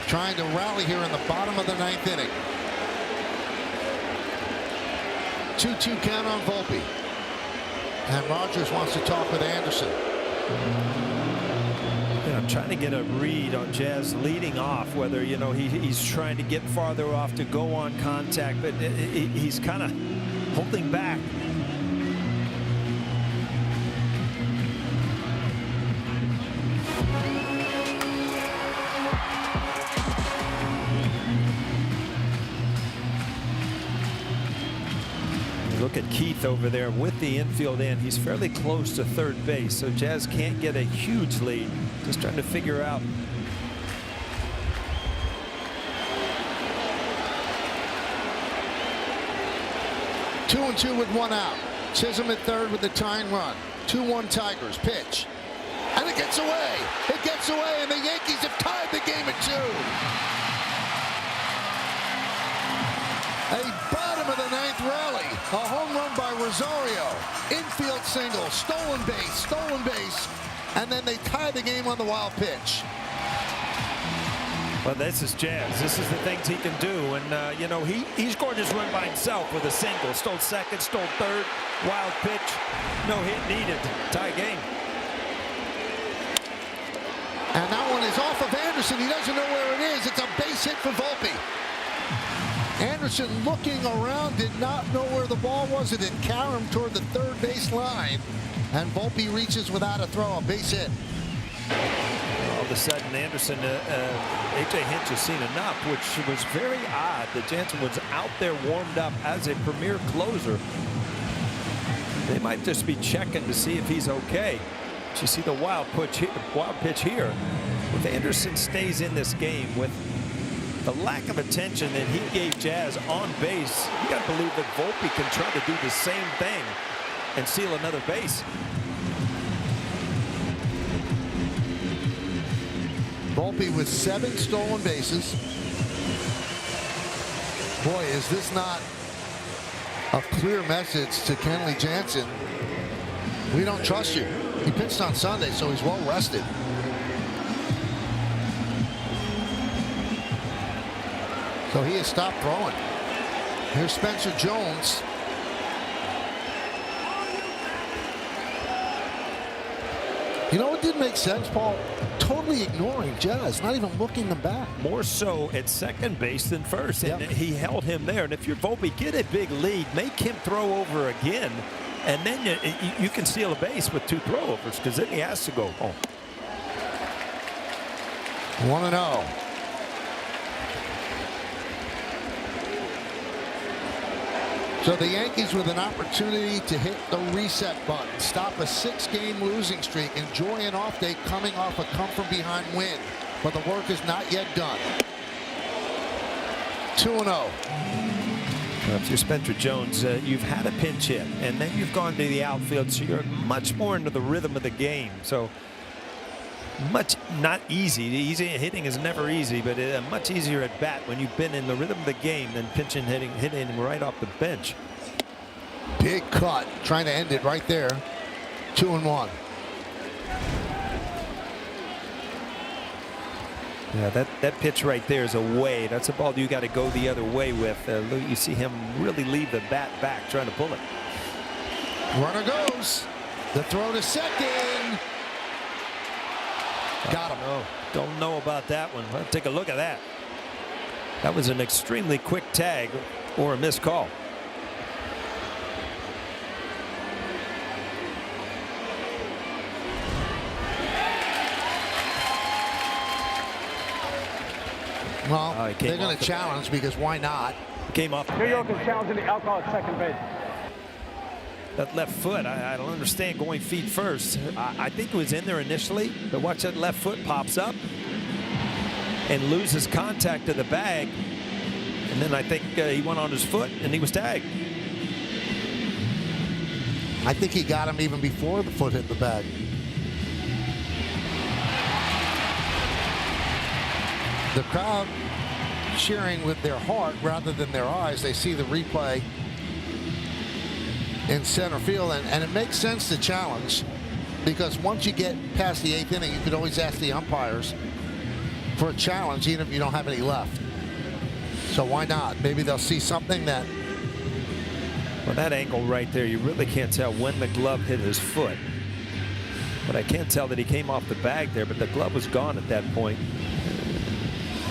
Trying to rally here in the bottom of the 9th inning. 2-2 count on Volpe. And Rogers wants to talk with Anderson. You know, trying to get a read on Jazz leading off, whether, you know, he's trying to get farther off to go on contact, but he's kind of holding back. Look at Keith over there with the infield in. He's fairly close to third base, so Jazz can't get a huge lead. Just trying to figure out. Two and two with one out. Chisholm at third with the tying run. 2-1 Tigers. Pitch. And it gets away. It gets away, and the Yankees have tied the game at 2. A bottom of the ninth rally. A home run by Rosario. Infield single. Stolen base. And then they tie the game on the wild pitch. Well, this is Jazz. This is the things he can do. And, you know, he scored his run by himself with a single. Stole second, stole third. Wild pitch. No hit needed. Tie game. And that one is off of Anderson. He doesn't know where it is. It's a base hit for Volpe. Anderson looking around, did not know where the ball was. It had carried him toward the third base line. And Volpe reaches without a throw, a base hit. All of a sudden, Anderson, A.J. Hinch has seen enough, which was very odd that Jansen was out there warmed up as a premier closer. They might just be checking to see if he's okay. But you see the wild pitch here. If Anderson stays in this game with the lack of attention that he gave Jazz on base, you got to believe that Volpe can try to do the same thing and steal another base. Volpe with 7 stolen bases. Boy, is this not a clear message to Kenley Jansen. We don't trust you. He pitched on Sunday, so he's well rested. So he has stopped throwing. Here's Spencer Jones. You know what did make sense, Paul? Totally ignoring Jazz, not even looking them back. More so at second base than first, and he held him there. And if you're Volpe, get a big lead, make him throw over again, and then you can steal a base with 2 throwovers, because then he has to go home. 1-0. So the Yankees with an opportunity to hit the reset button, stop a 6-game losing streak, enjoy an off day coming off a come-from-behind win. But the work is not yet done. 2-0. If you're Spencer Jones, you've had a pinch hit, and then you've gone to the outfield, so you're much more into the rhythm of the game. So much not easy. Easy hitting is never easy, but much easier at bat when you've been in the rhythm of the game than pitching, hitting right off the bench. Big cut, trying to end it right there. 2-1. Yeah, that pitch right there is away. That's a ball you got to go the other way with. You see him really leave the bat back trying to pull it. Runner goes. The throw to second. Got him. Oh, don't know about that one. Well, take a look at that. That was an extremely quick tag or a missed call. Well, they're going to challenge because why not? Came off. New York is challenging the alcohol at second base. That left foot, I don't understand going feet first. I think it was in there initially, but watch that left foot pops up and loses contact to the bag. And then I think he went on his foot and he was tagged. I think he got him even before the foot hit the bag. The crowd cheering with their heart rather than their eyes. They see the replay in center field, and it makes sense to challenge, because once you get past the 8th inning, you could always ask the umpires for a challenge even if you don't have any left. So why not? Maybe they'll see something that... Well, that angle right there, you really can't tell when the glove hit his foot. But I can't tell that he came off the bag there, but the glove was gone at that point.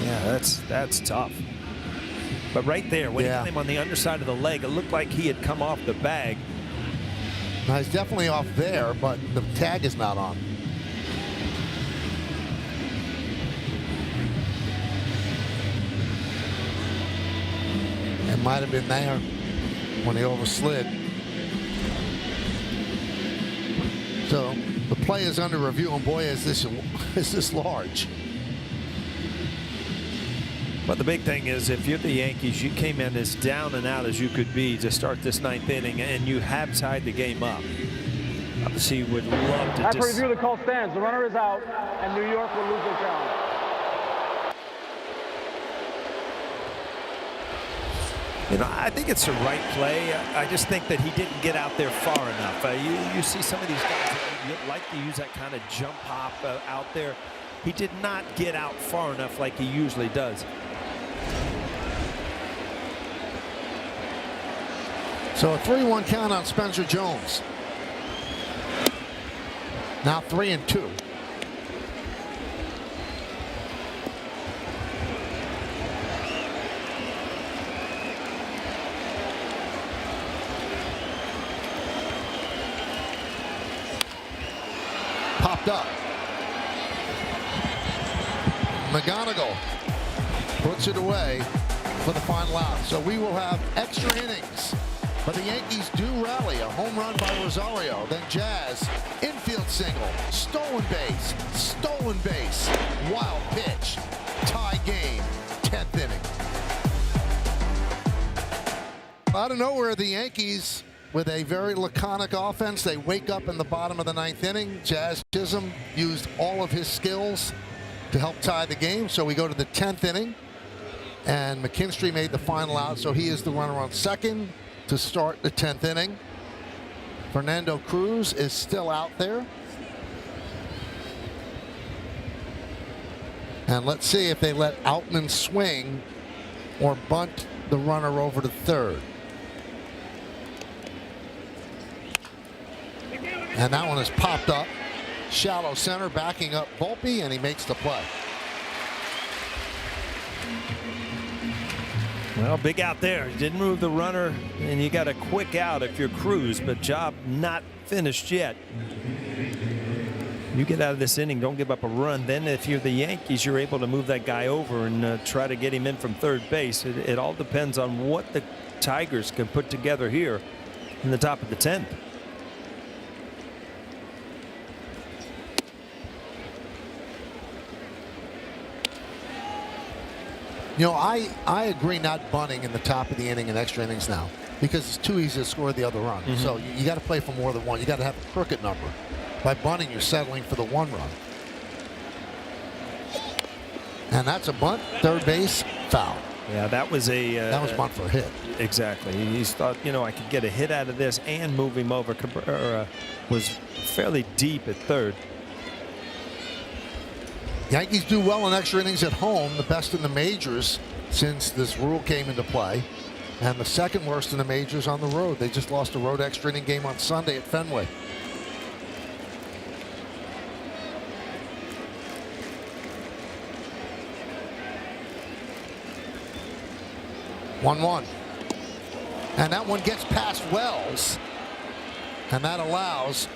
Yeah, that's tough. But right there, when he got him on the underside of the leg, it looked like he had come off the bag. Now, he's definitely off there, but the tag is not on. It might have been there when he overslid. So the play is under review, and boy, is this large. But the big thing is, if you're the Yankees, you came in as down and out as you could be to start this 9th inning, and you have tied the game up. Obviously, you would love to After review, the call stands. The runner is out, and New York will lose their challenge. You know, I think it's the right play. I just think that he didn't get out there far enough. You see some of these guys that like to use that kind of jump hop out there. He did not get out far enough like he usually does. So a 3-1 count on Spencer Jones. Now 3-2. Popped up. McGonigal puts it away for the final out. So we will have extra innings. But the Yankees do rally. A home run by Rosario. Then Jazz, infield single, stolen base, wild pitch, tie game, 10th inning. Out of nowhere, the Yankees, with a very laconic offense, they wake up in the bottom of the 9th inning. Jazz Chisholm used all of his skills to help tie the game. So we go to the 10th inning, and McKinstry made the final out, so he is the runner on second to start the 10th inning. Fernando Cruz is still out there. And let's see if they let Outman swing or bunt the runner over to third. And that one is popped up. Shallow center, backing up Volpe, and he makes the play. Well, big out there. He didn't move the runner, and you got a quick out if you're Cruz, but job not finished yet. You get out of this inning, don't give up a run. Then if you're the Yankees, you're able to move that guy over and try to get him in from third base. It all depends on what the Tigers can put together here in the top of the 10th. You know, I agree not bunting in the top of the inning and extra innings now, because it's too easy to score the other run. So you got to play for more than one. You got to have a crooked number. By bunting, you're settling for the one run. And that's a bunt, third base, foul. Yeah, that was a that was bunt for a hit. Exactly. He thought, you know, I could get a hit out of this and move him over. Cabrera was fairly deep at third. Yankees do well in extra innings at home, the best in the majors since this rule came into play, and the second worst in the majors on the road. They just lost a road extra inning game on Sunday at Fenway. One. And that one gets past Wells, and that allows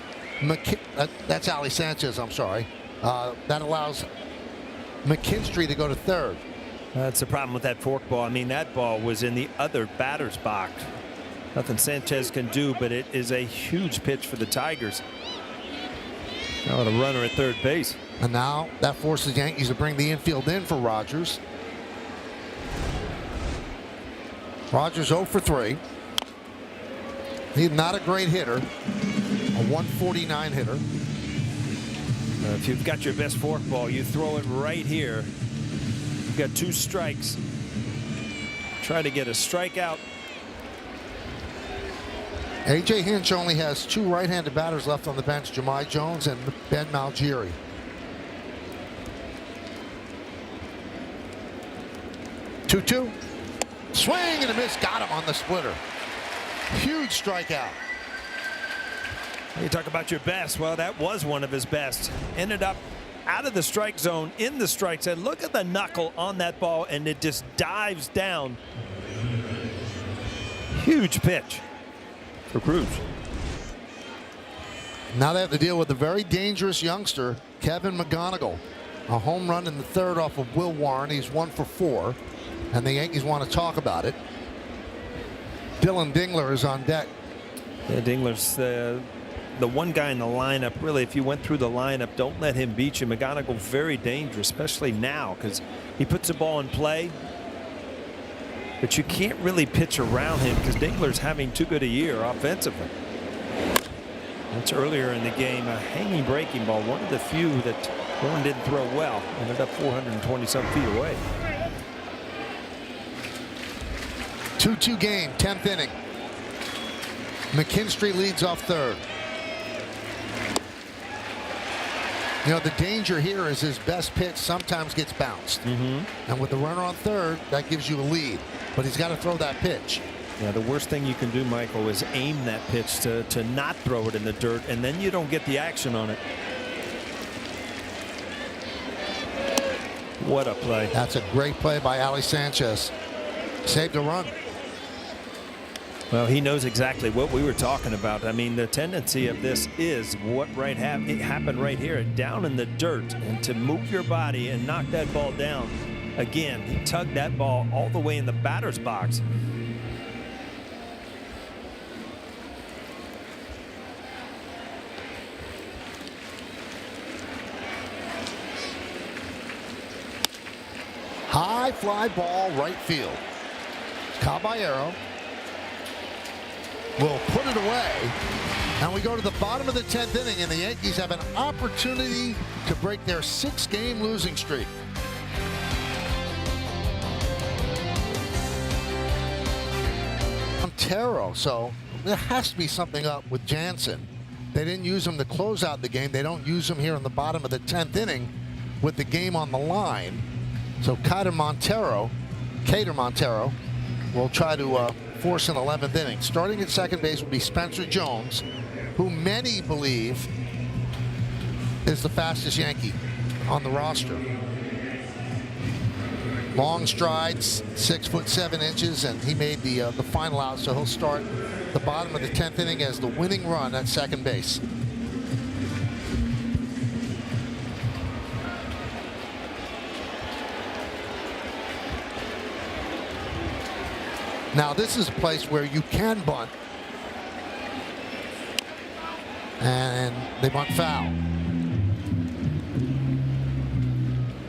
that's Ali Sanchez, I'm sorry. That allows McKinstry to go to third. That's the problem with that forkball. I mean, that ball was in the other batter's box. Nothing Sanchez can do, but it is a huge pitch for the Tigers. Now with a runner at third base. And now that forces Yankees to bring the infield in for Rogers. Rogers 0 for 3. He's not a great hitter. A 149 hitter. If you've got your best forkball, you throw it right here. You've got 2 strikes. Try to get a strikeout. A.J. Hinch only has 2 right-handed batters left on the bench, Jahmai Jones and Ben Malgiri. 2-2. Swing and a miss. Got him on the splitter. Huge strikeout. You talk about your best. Well, that was one of his best. Ended up out of the strike zone, in the strike zone. Look at the knuckle on that ball, and it just dives down. Huge pitch for Cruz. Now they have to deal with a very dangerous youngster, Kevin McGonigal. A home run in the third off of Will Warren. He's 1 for 4, and the Yankees want to talk about it. Dylan Dingler is on deck. Yeah, Dingler's the one guy in the lineup. Really, if you went through the lineup, don't let him beat you. McGonigal very dangerous, especially now, because he puts the ball in play. But you can't really pitch around him because Dingler's having too good a year offensively. That's earlier in the game, a hanging breaking ball, one of the few that Warren didn't throw well. Ended up 420-some feet away. 2-2 game, 10th inning. McKinstry leads off third. You know, the danger here is his best pitch sometimes gets bounced. And with the runner on third, that gives you a lead. But he's got to throw that pitch. Yeah, the worst thing you can do, Michael, is aim that pitch to not throw it in the dirt, and then you don't get the action on it. What a play. That's a great play by Ali Sanchez. Saved a run. Well, he knows exactly what we were talking about. I mean, the tendency of this is what it happened right here, down in the dirt, and to move your body and knock that ball down. Again, he tugged that ball all the way in the batter's box. High fly ball right field. Caballero will put it away. And we go to the bottom of the 10th inning, and the Yankees have an opportunity to break their 6-game losing streak. Montero, so there has to be something up with Jansen. They didn't use him to close out the game. They don't use him here in the bottom of the 10th inning with the game on the line. So Kader Montero will try to force an 11th inning. Starting at second base will be Spencer Jones, who many believe is the fastest Yankee on the roster. Long strides, 6'7", and he made the final out, so he'll start the bottom of the 10th inning as the winning run at second base. Now this is a place where you can bunt, and they bunt foul.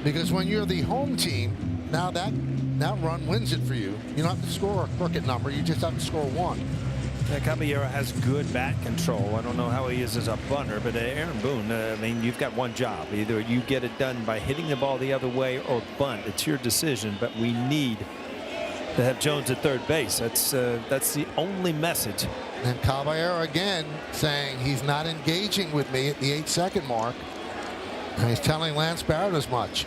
Because when you're the home team, now that run wins it for you. You don't have to score a crooked number, you just have to score one. Yeah, Caballero has good bat control. I don't know how he is as a bunter, but Aaron Boone, I mean, you've got one job. Either you get it done by hitting the ball the other way or bunt. It's your decision, but we need to have Jones at third base. That's the only message. And Caballero again saying he's not engaging with me at the 8-second mark. And he's telling Lance Barrett as much.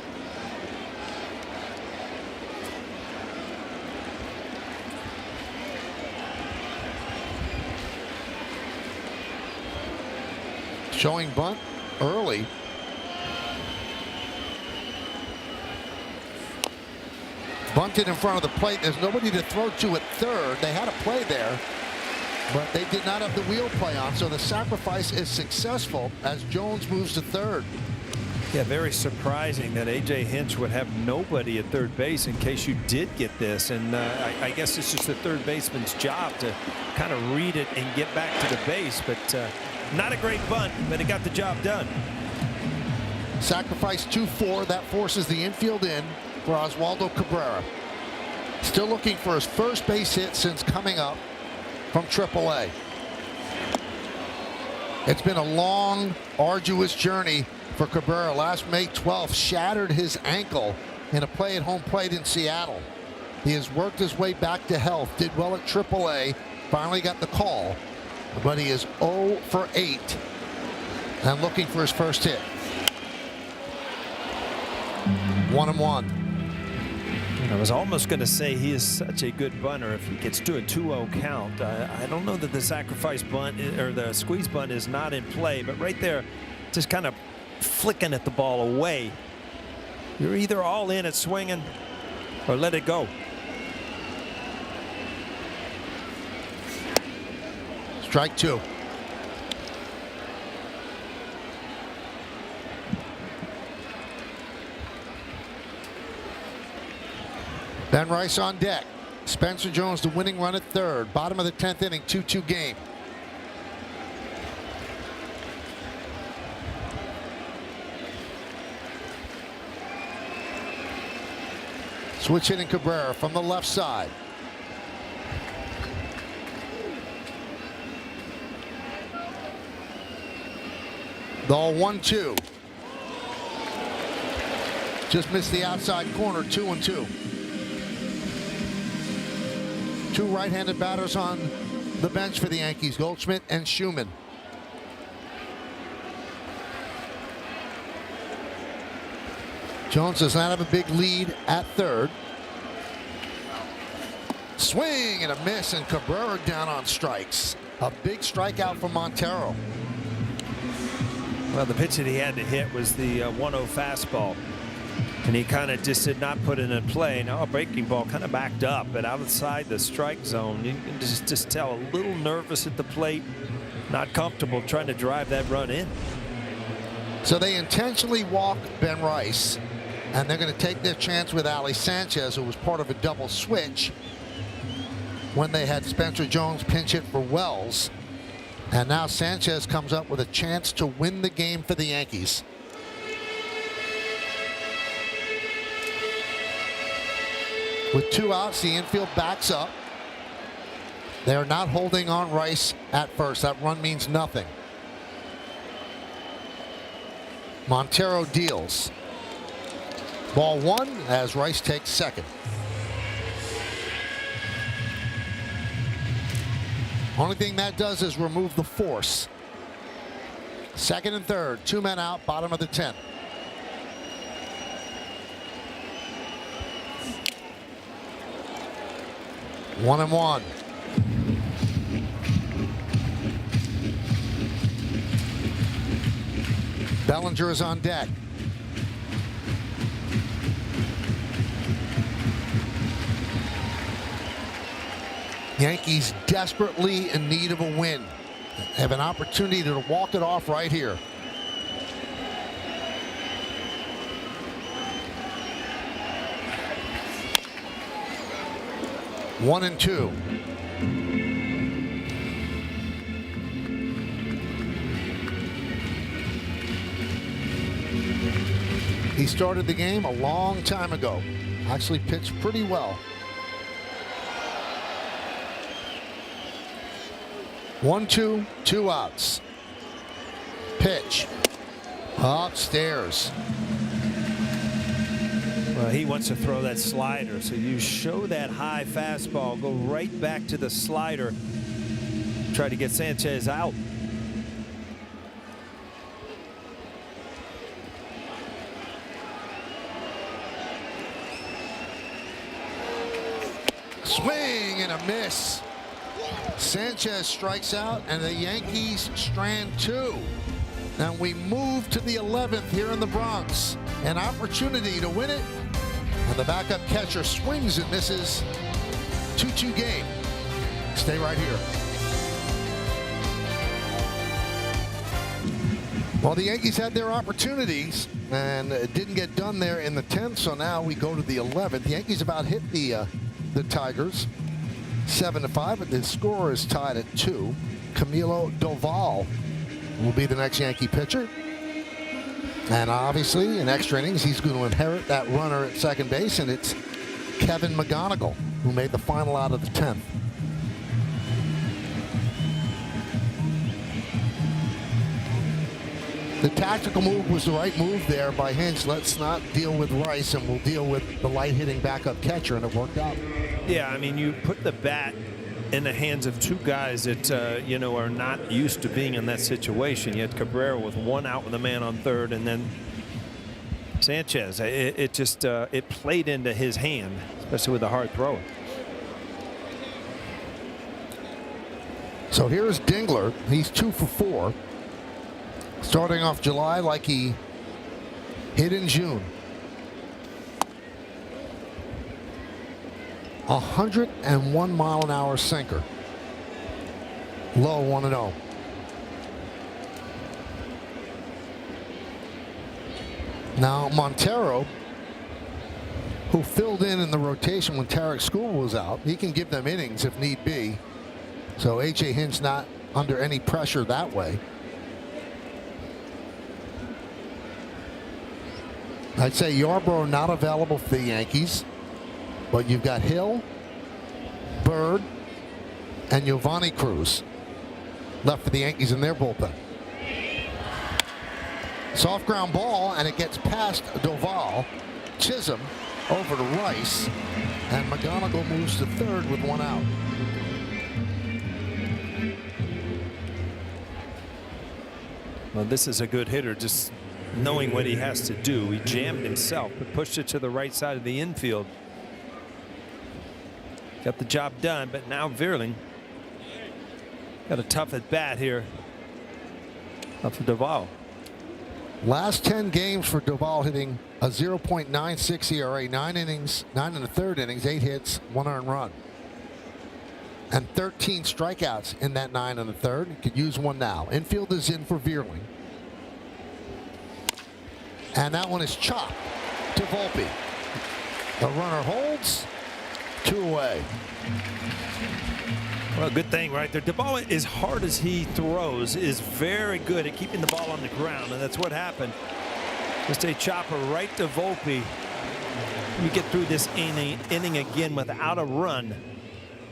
Showing bunt early. Bunted in front of the plate. There's nobody to throw to at third. They had a play there, but they did not have the wheel play on, so the sacrifice is successful as Jones moves to third. Yeah, very surprising that A.J. Hinch would have nobody at third base in case you did get this, and I guess it's just the third baseman's job to kind of read it and get back to the base, but not a great bunt, but it got the job done. Sacrifice 2-4. That forces the infield in for Oswaldo Cabrera. Still looking for his first base hit since coming up from AAA. It's been a long, arduous journey for Cabrera. Last May 12th, shattered his ankle in a play at home plate in Seattle. He has worked his way back to health, did well at AAA, finally got the call, but he is 0 for 8 and looking for his first hit. 1-1. I was almost going to say he is such a good bunter if he gets to a 2-0 count. I don't know that the sacrifice bunt or the squeeze bunt is not in play, but right there, just kind of flicking at the ball away. You're either all in at swinging or let it go. Strike two. Ben Rice on deck. Spencer Jones the winning run at third. Bottom of the 10th inning, 2-2 game. Switch hitting Cabrera from the left side. The 1-2. Just missed the outside corner, 2-2. Two right-handed batters on the bench for the Yankees, Goldschmidt and Schumann. Jones does not have a big lead at third. Swing and a miss, and Cabrera down on strikes. A big strikeout for Montero. Well, the pitch that he had to hit was the 1-0 fastball. And he kind of just did not put it in play. Now a breaking ball kind of backed up, but outside the strike zone. You can just tell a little nervous at the plate, not comfortable trying to drive that run in. So they intentionally walk Ben Rice, and they're going to take their chance with Ali Sanchez, who was part of a double switch when they had Spencer Jones pinch hit for Wells. And now Sanchez comes up with a chance to win the game for the Yankees. With two outs, the infield backs up. They are not holding on Rice at first. That run means nothing. Montero deals. Ball one as Rice takes second. Only thing that does is remove the force. Second and third, two men out, bottom of the 10th. One and one. Bellinger is on deck. Yankees desperately in need of a win. Have an opportunity to walk it off right here. One and two. He started the game a long time ago. Actually pitched pretty well. 1-2, two outs. Pitch. Upstairs. Well, he wants to throw that slider, so you show that high fastball, go right back to the slider, try to get Sanchez out. Swing and a miss. Sanchez strikes out, and the Yankees strand two. Now we move to the 11th here in the Bronx. An opportunity to win it. And the backup catcher swings and misses. 2-2 game. Stay right here. Well, the Yankees had their opportunities, and it didn't get done there in the 10th, so now we go to the 11th. The Yankees about hit the Tigers 7-5, but the score is tied at 2. Camilo Doval will be the next Yankee pitcher. And obviously, in extra innings, he's going to inherit that runner at second base, and it's Kevin McGonigal, who made the final out of the 10th. The tactical move was the right move there by Hinch. Let's not deal with Rice, and we'll deal with the light-hitting backup catcher, and it worked out. Yeah, I mean, you put the bat in the hands of two guys that, are not used to being in that situation. You had Cabrera with one out with a man on third, and then Sanchez. It just it played into his hand, especially with the hard thrower. So here's Dingler. He's 2 for 4. Starting off July like he hit in June. 101 mile an hour sinker. Low 1-0. Now Montero, who filled in the rotation when Tarek School was out, he can give them innings if need be. So A.J. Hinch not under any pressure that way. I'd say Yarbrough not available for the Yankees, but you've got Hill, Bird, and Giovanni Cruz left for the Yankees in their bullpen. Soft ground ball, and it gets past Doval. Chisholm over to Rice, and McGonigal moves to third with 1 out. Well, this is a good hitter, just knowing what he has to do. He jammed himself, but pushed it to the right side of the infield. Got the job done, but now Vierling got a tough at bat here up for Doval. Last 10 games for Doval, hitting a 0.96 ERA, 9 innings, 9 1/3 innings, 8 hits, 1 earned run, and 13 strikeouts in that 9 1/3. He could use one now. Infield is in for Vierling, and that one is chopped to Volpe. The runner holds. 2 away. Well, good thing right there. Doval, as hard as he throws, is very good at keeping the ball on the ground, and that's what happened. Just a chopper right to Volpe. You get through this inning again without a run.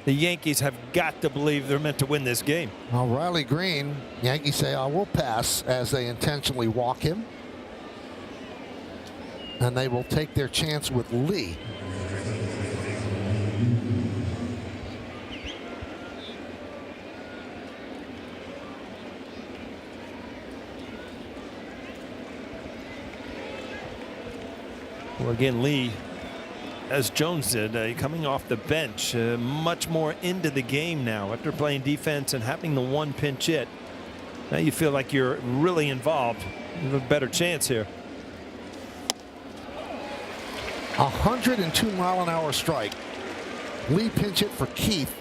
The Yankees have got to believe they're meant to win this game. Well, Riley Green, Yankees say, "I will pass," as they intentionally walk him, and they will take their chance with Lee. Well, again, Lee, as Jones did, coming off the bench, much more into the game now after playing defense and having the one pinch hit. Now you feel like you're really involved. You have a better chance here. 102 mile an hour strike. Lee pinch hit for Keith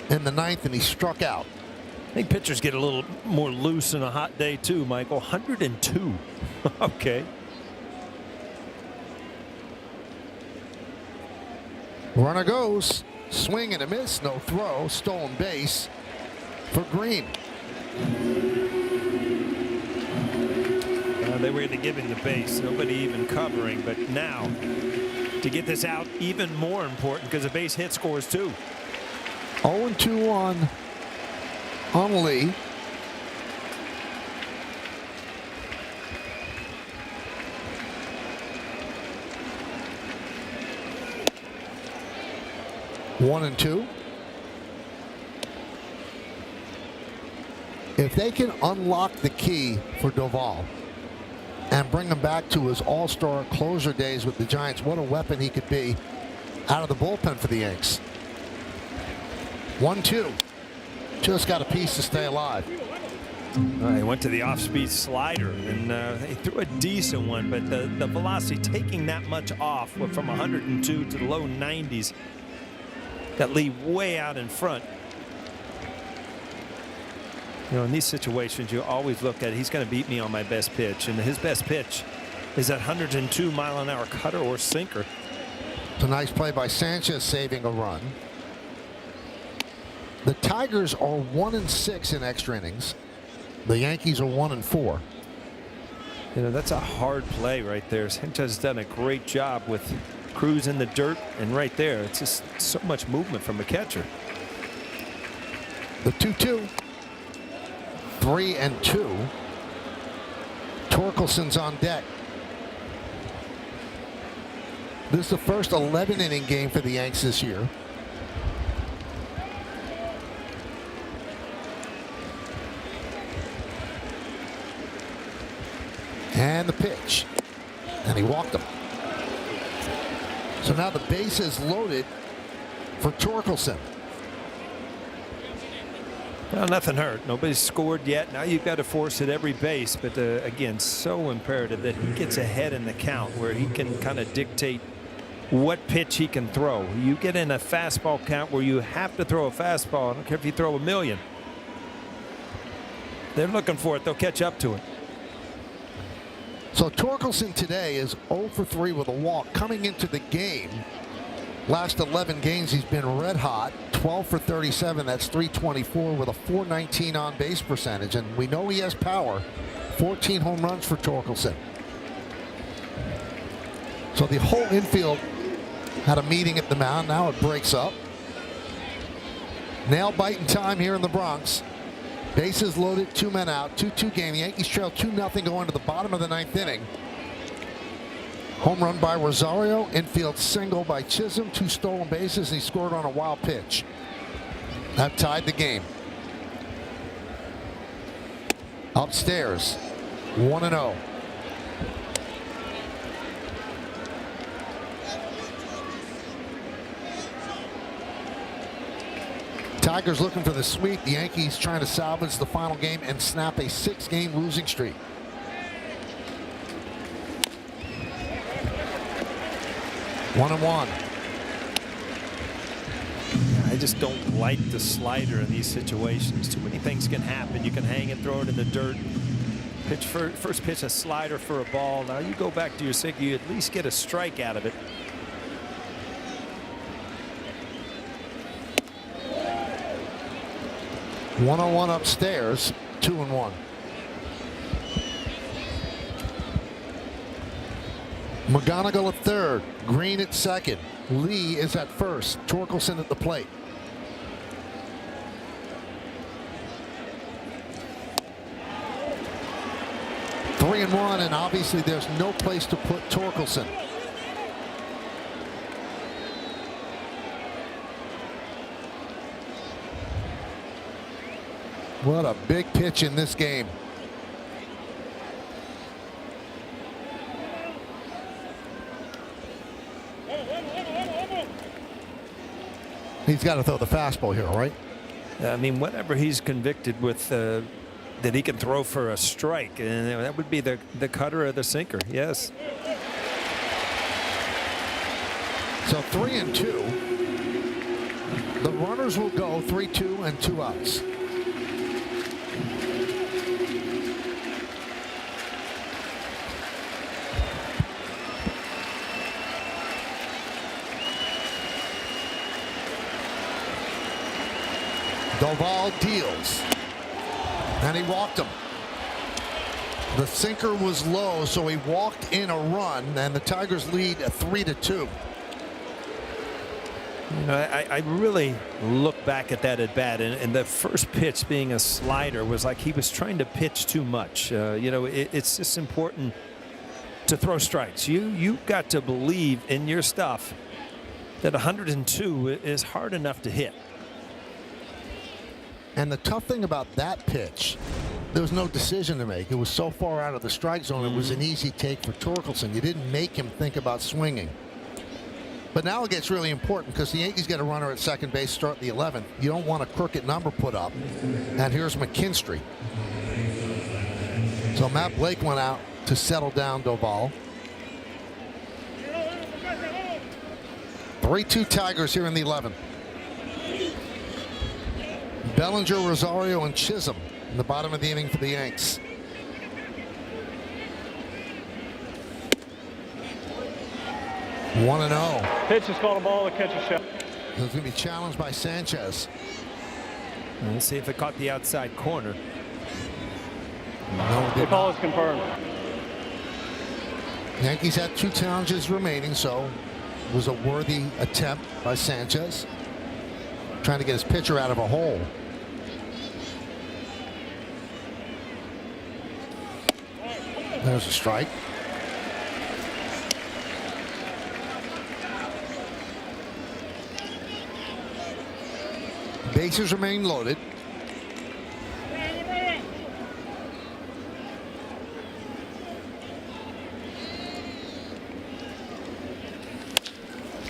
in the 9th, and he struck out. I think pitchers get a little more loose on a hot day too, Michael. 102. Okay. Runner goes. Swing and a miss. No throw. Stolen base for Green. They were going to give him the base. Nobody even covering. But now, to get this out, even more important because a base hit scores too. 0-2 on Lee. One and 2. If they can unlock the key for Doval and bring him back to his all-star closer days with the Giants, what a weapon he could be out of the bullpen for the Yanks. 1-2. Just got a piece to stay alive. He went to the off-speed slider, and he threw a decent one, but the velocity taking that much off from 102 to the low 90s. Got Lee way out in front. You know, in these situations, you always look at, he's going to beat me on my best pitch, and his best pitch is that 102 mile an hour cutter or sinker. It's a nice play by Sanchez, saving a run. The Tigers are 1-6 in extra innings. The Yankees are 1-4. You know, that's a hard play right there. Sanchez has done a great job with Cruz in the dirt, and right there, it's just so much movement from a catcher. The 2-2. 3-2. Torkelson's on deck. This is the first 11-inning game for the Yanks this year. And the pitch. And he walked him. So now the base is loaded for Torkelson. Well, nothing hurt. Nobody's scored yet. Now you've got to force at every base. But again, so imperative that he gets ahead in the count where he can kind of dictate what pitch he can throw. You get in a fastball count where you have to throw a fastball. I don't care if you throw a million. They're looking for it. They'll catch up to it. So Torkelson today is 0 for 3 with a walk. Coming into the game, last 11 games he's been red hot. 12 for 37. That's 324 with a 419 on base percentage. And we know he has power. 14 home runs for Torkelson. So the whole infield had a meeting at the mound. Now it breaks up. Nail biting time here in the Bronx. Bases loaded, 2 men out, 2-2 game. The Yankees trail 2-0 going to the bottom of the 9th inning. Home run by Rosario, infield single by Chisholm, 2 stolen bases, and he scored on a wild pitch. That tied the game. Upstairs, 1-0. Tigers looking for the sweep. The Yankees trying to salvage the final game and snap a 6-game losing streak. One and one. I just don't like the slider in these situations. Too many things can happen. You can hang and throw it in the dirt. Pitch first pitch a slider for a ball. Now you go back to your sinker. You at least get a strike out of it. One-on-one upstairs, 2-1. McGonigal at third, Green at second, Lee is at first, Torkelson at the plate. Three and one, and obviously there's no place to put Torkelson. What a big pitch in this game. He's got to throw the fastball here, right? I mean, whatever he's convicted with that he can throw for a strike, and that would be the cutter or the sinker. Yes. So 3-2. The runners will go 3-2 and 2 outs. Doval deals, and he walked him. The sinker was low, so he walked in a run, and the Tigers lead 3-2. You know, I really look back at that at bat, and the first pitch being a slider was like he was trying to pitch too much. You know, it's just important to throw strikes. You got to believe in your stuff that 102 is hard enough to hit. And the tough thing about that pitch, there was no decision to make. It was so far out of the strike zone, it was an easy take for Torkelson. You didn't make him think about swinging. But now it gets really important because the Yankees get a runner at second base, start the 11th. You don't want a crooked number put up. And here's McKinstry. So Matt Blake went out to settle down Doval. 3-2 Tigers here in the 11th. Bellinger, Rosario, and Chisholm in the bottom of the inning for the Yanks. One and 0. Pitch is called a ball, the catch a shot. It's going to be challenged by Sanchez. Let's see if it caught the outside corner. No, The call is confirmed. Yankees had 2 challenges remaining, so it was a worthy attempt by Sanchez. Trying to get his pitcher out of a hole. There's a strike. Bases remain loaded.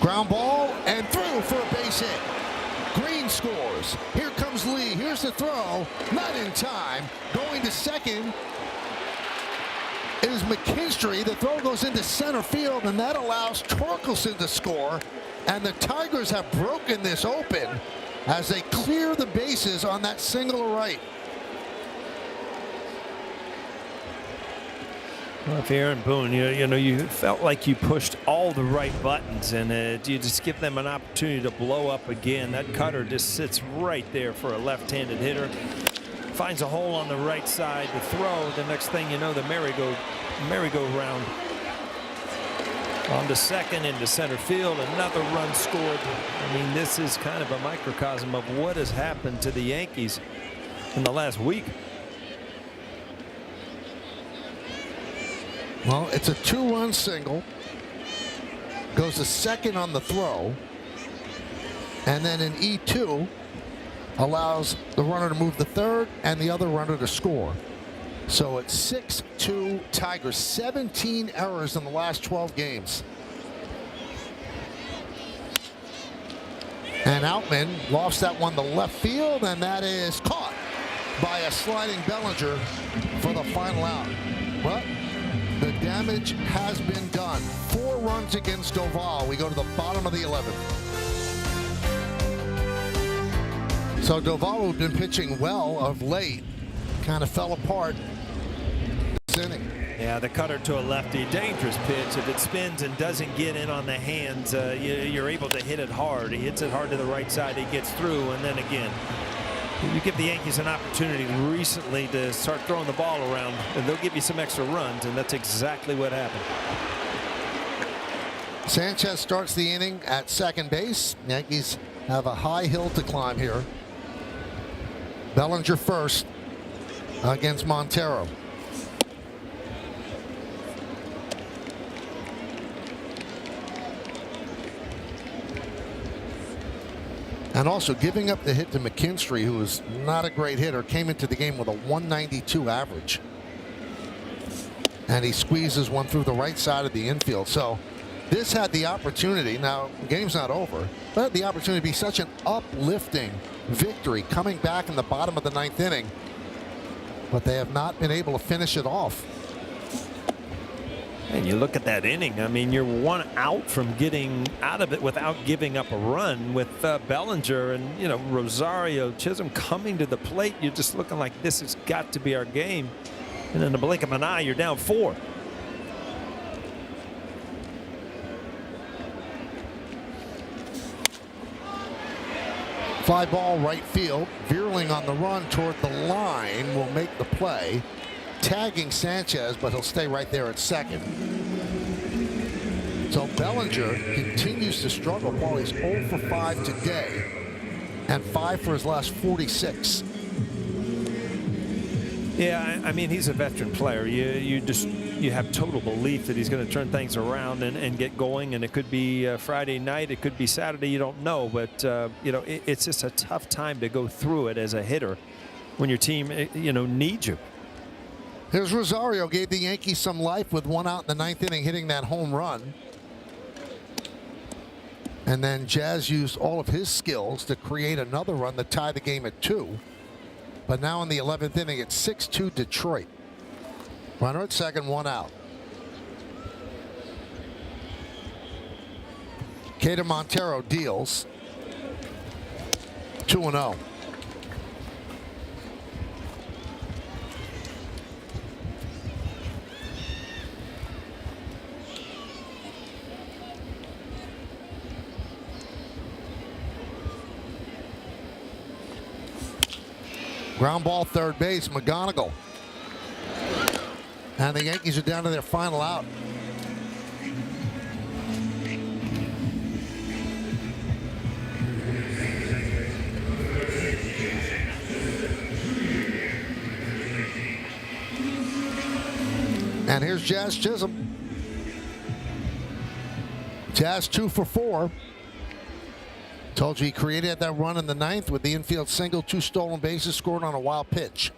Ground ball and through for a base hit. Green scores. Here comes Lee. Here's the throw. Not in time. Going to second is McKinstry. The throw goes into center field, and that allows Torkelson to score. And the Tigers have broken this open as they clear the bases on that single to right. Well, if Aaron Boone, you felt like you pushed all the right buttons, and you just give them an opportunity to blow up again. That cutter just sits right there for a left-handed hitter. Finds a hole on the right side to throw. The next thing you know, the merry-go-round on to second, into center field. Another run scored. I mean, this is kind of a microcosm of what has happened to the Yankees in the last week. Well, it's a 2-run single. Goes to second on the throw. And then an E2 allows the runner to move to third and the other runner to score. So it's 6-2 Tigers. 17 errors in the last 12 games. And Outman lofts that one to left field, and that is caught by a sliding Bellinger for the final out. Well, the damage has been done. 4 runs against Doval. We go to the bottom of the 11th. So Doval, who'd been pitching well of late, kind of fell apart this inning. Yeah, the cutter to a lefty, dangerous pitch. If it spins and doesn't get in on the hands, you're able to hit it hard. He hits it hard to the right side. He gets through, and then again, you give the Yankees an opportunity recently to start throwing the ball around, and they'll give you some extra runs, and that's exactly what happened. Sanchez starts the inning at second base. Yankees have a high hill to climb here. Bellinger first against Montero. And also giving up the hit to McKinstry, who is not a great hitter, came into the game with a 192 average. And he squeezes one through the right side of the infield. So this had the opportunity, now the game's not over, but had the opportunity to be such an uplifting victory coming back in the bottom of the 9th inning. But they have not been able to finish it off. And you look at that inning, I mean, you're 1 out from getting out of it without giving up a run with Bellinger and, Rosario, Chisholm coming to the plate. You're just looking like this has got to be our game. And in the blink of an eye, you're down 4. Fly ball right field. Veerling on the run toward the line will make the play. Tagging Sanchez, but he'll stay right there at second. So Bellinger continues to struggle. Paul, he's 0 for 5 today and 5 for his last 46. Yeah, I mean, he's a veteran player. You have total belief that he's going to turn things around and get going, and it could be Friday night, it could be Saturday, you don't know, but it's just a tough time to go through it as a hitter when your team needs you. Here's Rosario, gave the Yankees some life with 1 out in the 9th inning, hitting that home run. And then Jazz used all of his skills to create another run to tie the game at 2. But now in the 11th inning, it's 6-2 Detroit. Runner at second, 1 out. Caden Montero deals. 2-0. Ground ball third base, McGonigal. And the Yankees are down to their final out. And here's Jazz Chisholm. Jazz 2 for 4. Told you he created that run in the 9th with the infield single, 2 stolen bases, scored on a wild pitch.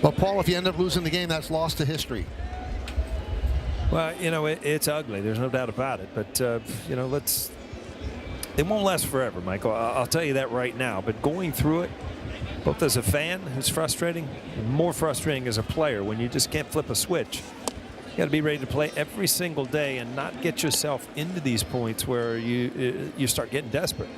But Paul, if you end up losing the game, that's lost to history. Well, you know, it's ugly. There's no doubt about it. But, you know, it won't last forever, Michael. I'll tell you that right now. But going through it, both as a fan, it's frustrating, and more frustrating as a player when you just can't flip a switch. You got to be ready to play every single day and not get yourself into these points where you start getting desperate.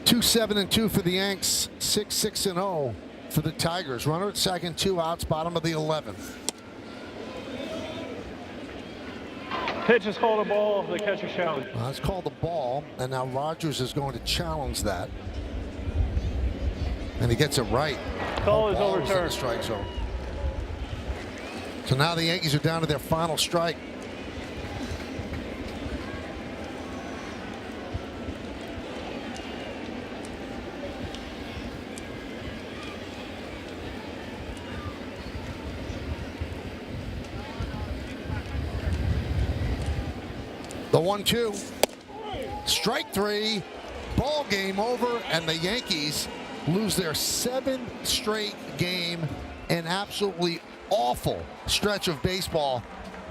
Two 7-2 for the Yanks, 6-6-0 for the Tigers. Runner at second, 2 outs, bottom of the 11th. Pitch is called a ball. The catcher's challenge. Well, it's called a ball, and now Rogers is going to challenge that. And he gets it right. Call is Ball was in the overturned. strike zone. So now the Yankees are down to their final strike. The 1-2. Strike 3. Ball game over, and the Yankees lose their 7th straight game. An absolutely awful stretch of baseball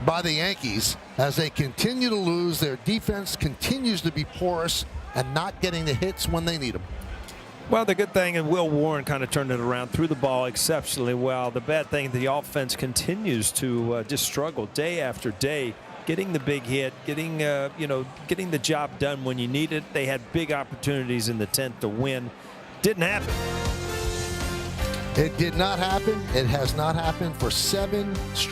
by the Yankees as they continue to lose. Their defense continues to be porous and not getting the hits when they need them. Well, the good thing, and Will Warren kind of turned it around, threw the ball exceptionally well. The bad thing, the offense continues to just struggle day after day. Getting the big hit, getting the job done when you need it. They had big opportunities in the 10th to win. Didn't happen. It did not happen. It has not happened for 7 straight.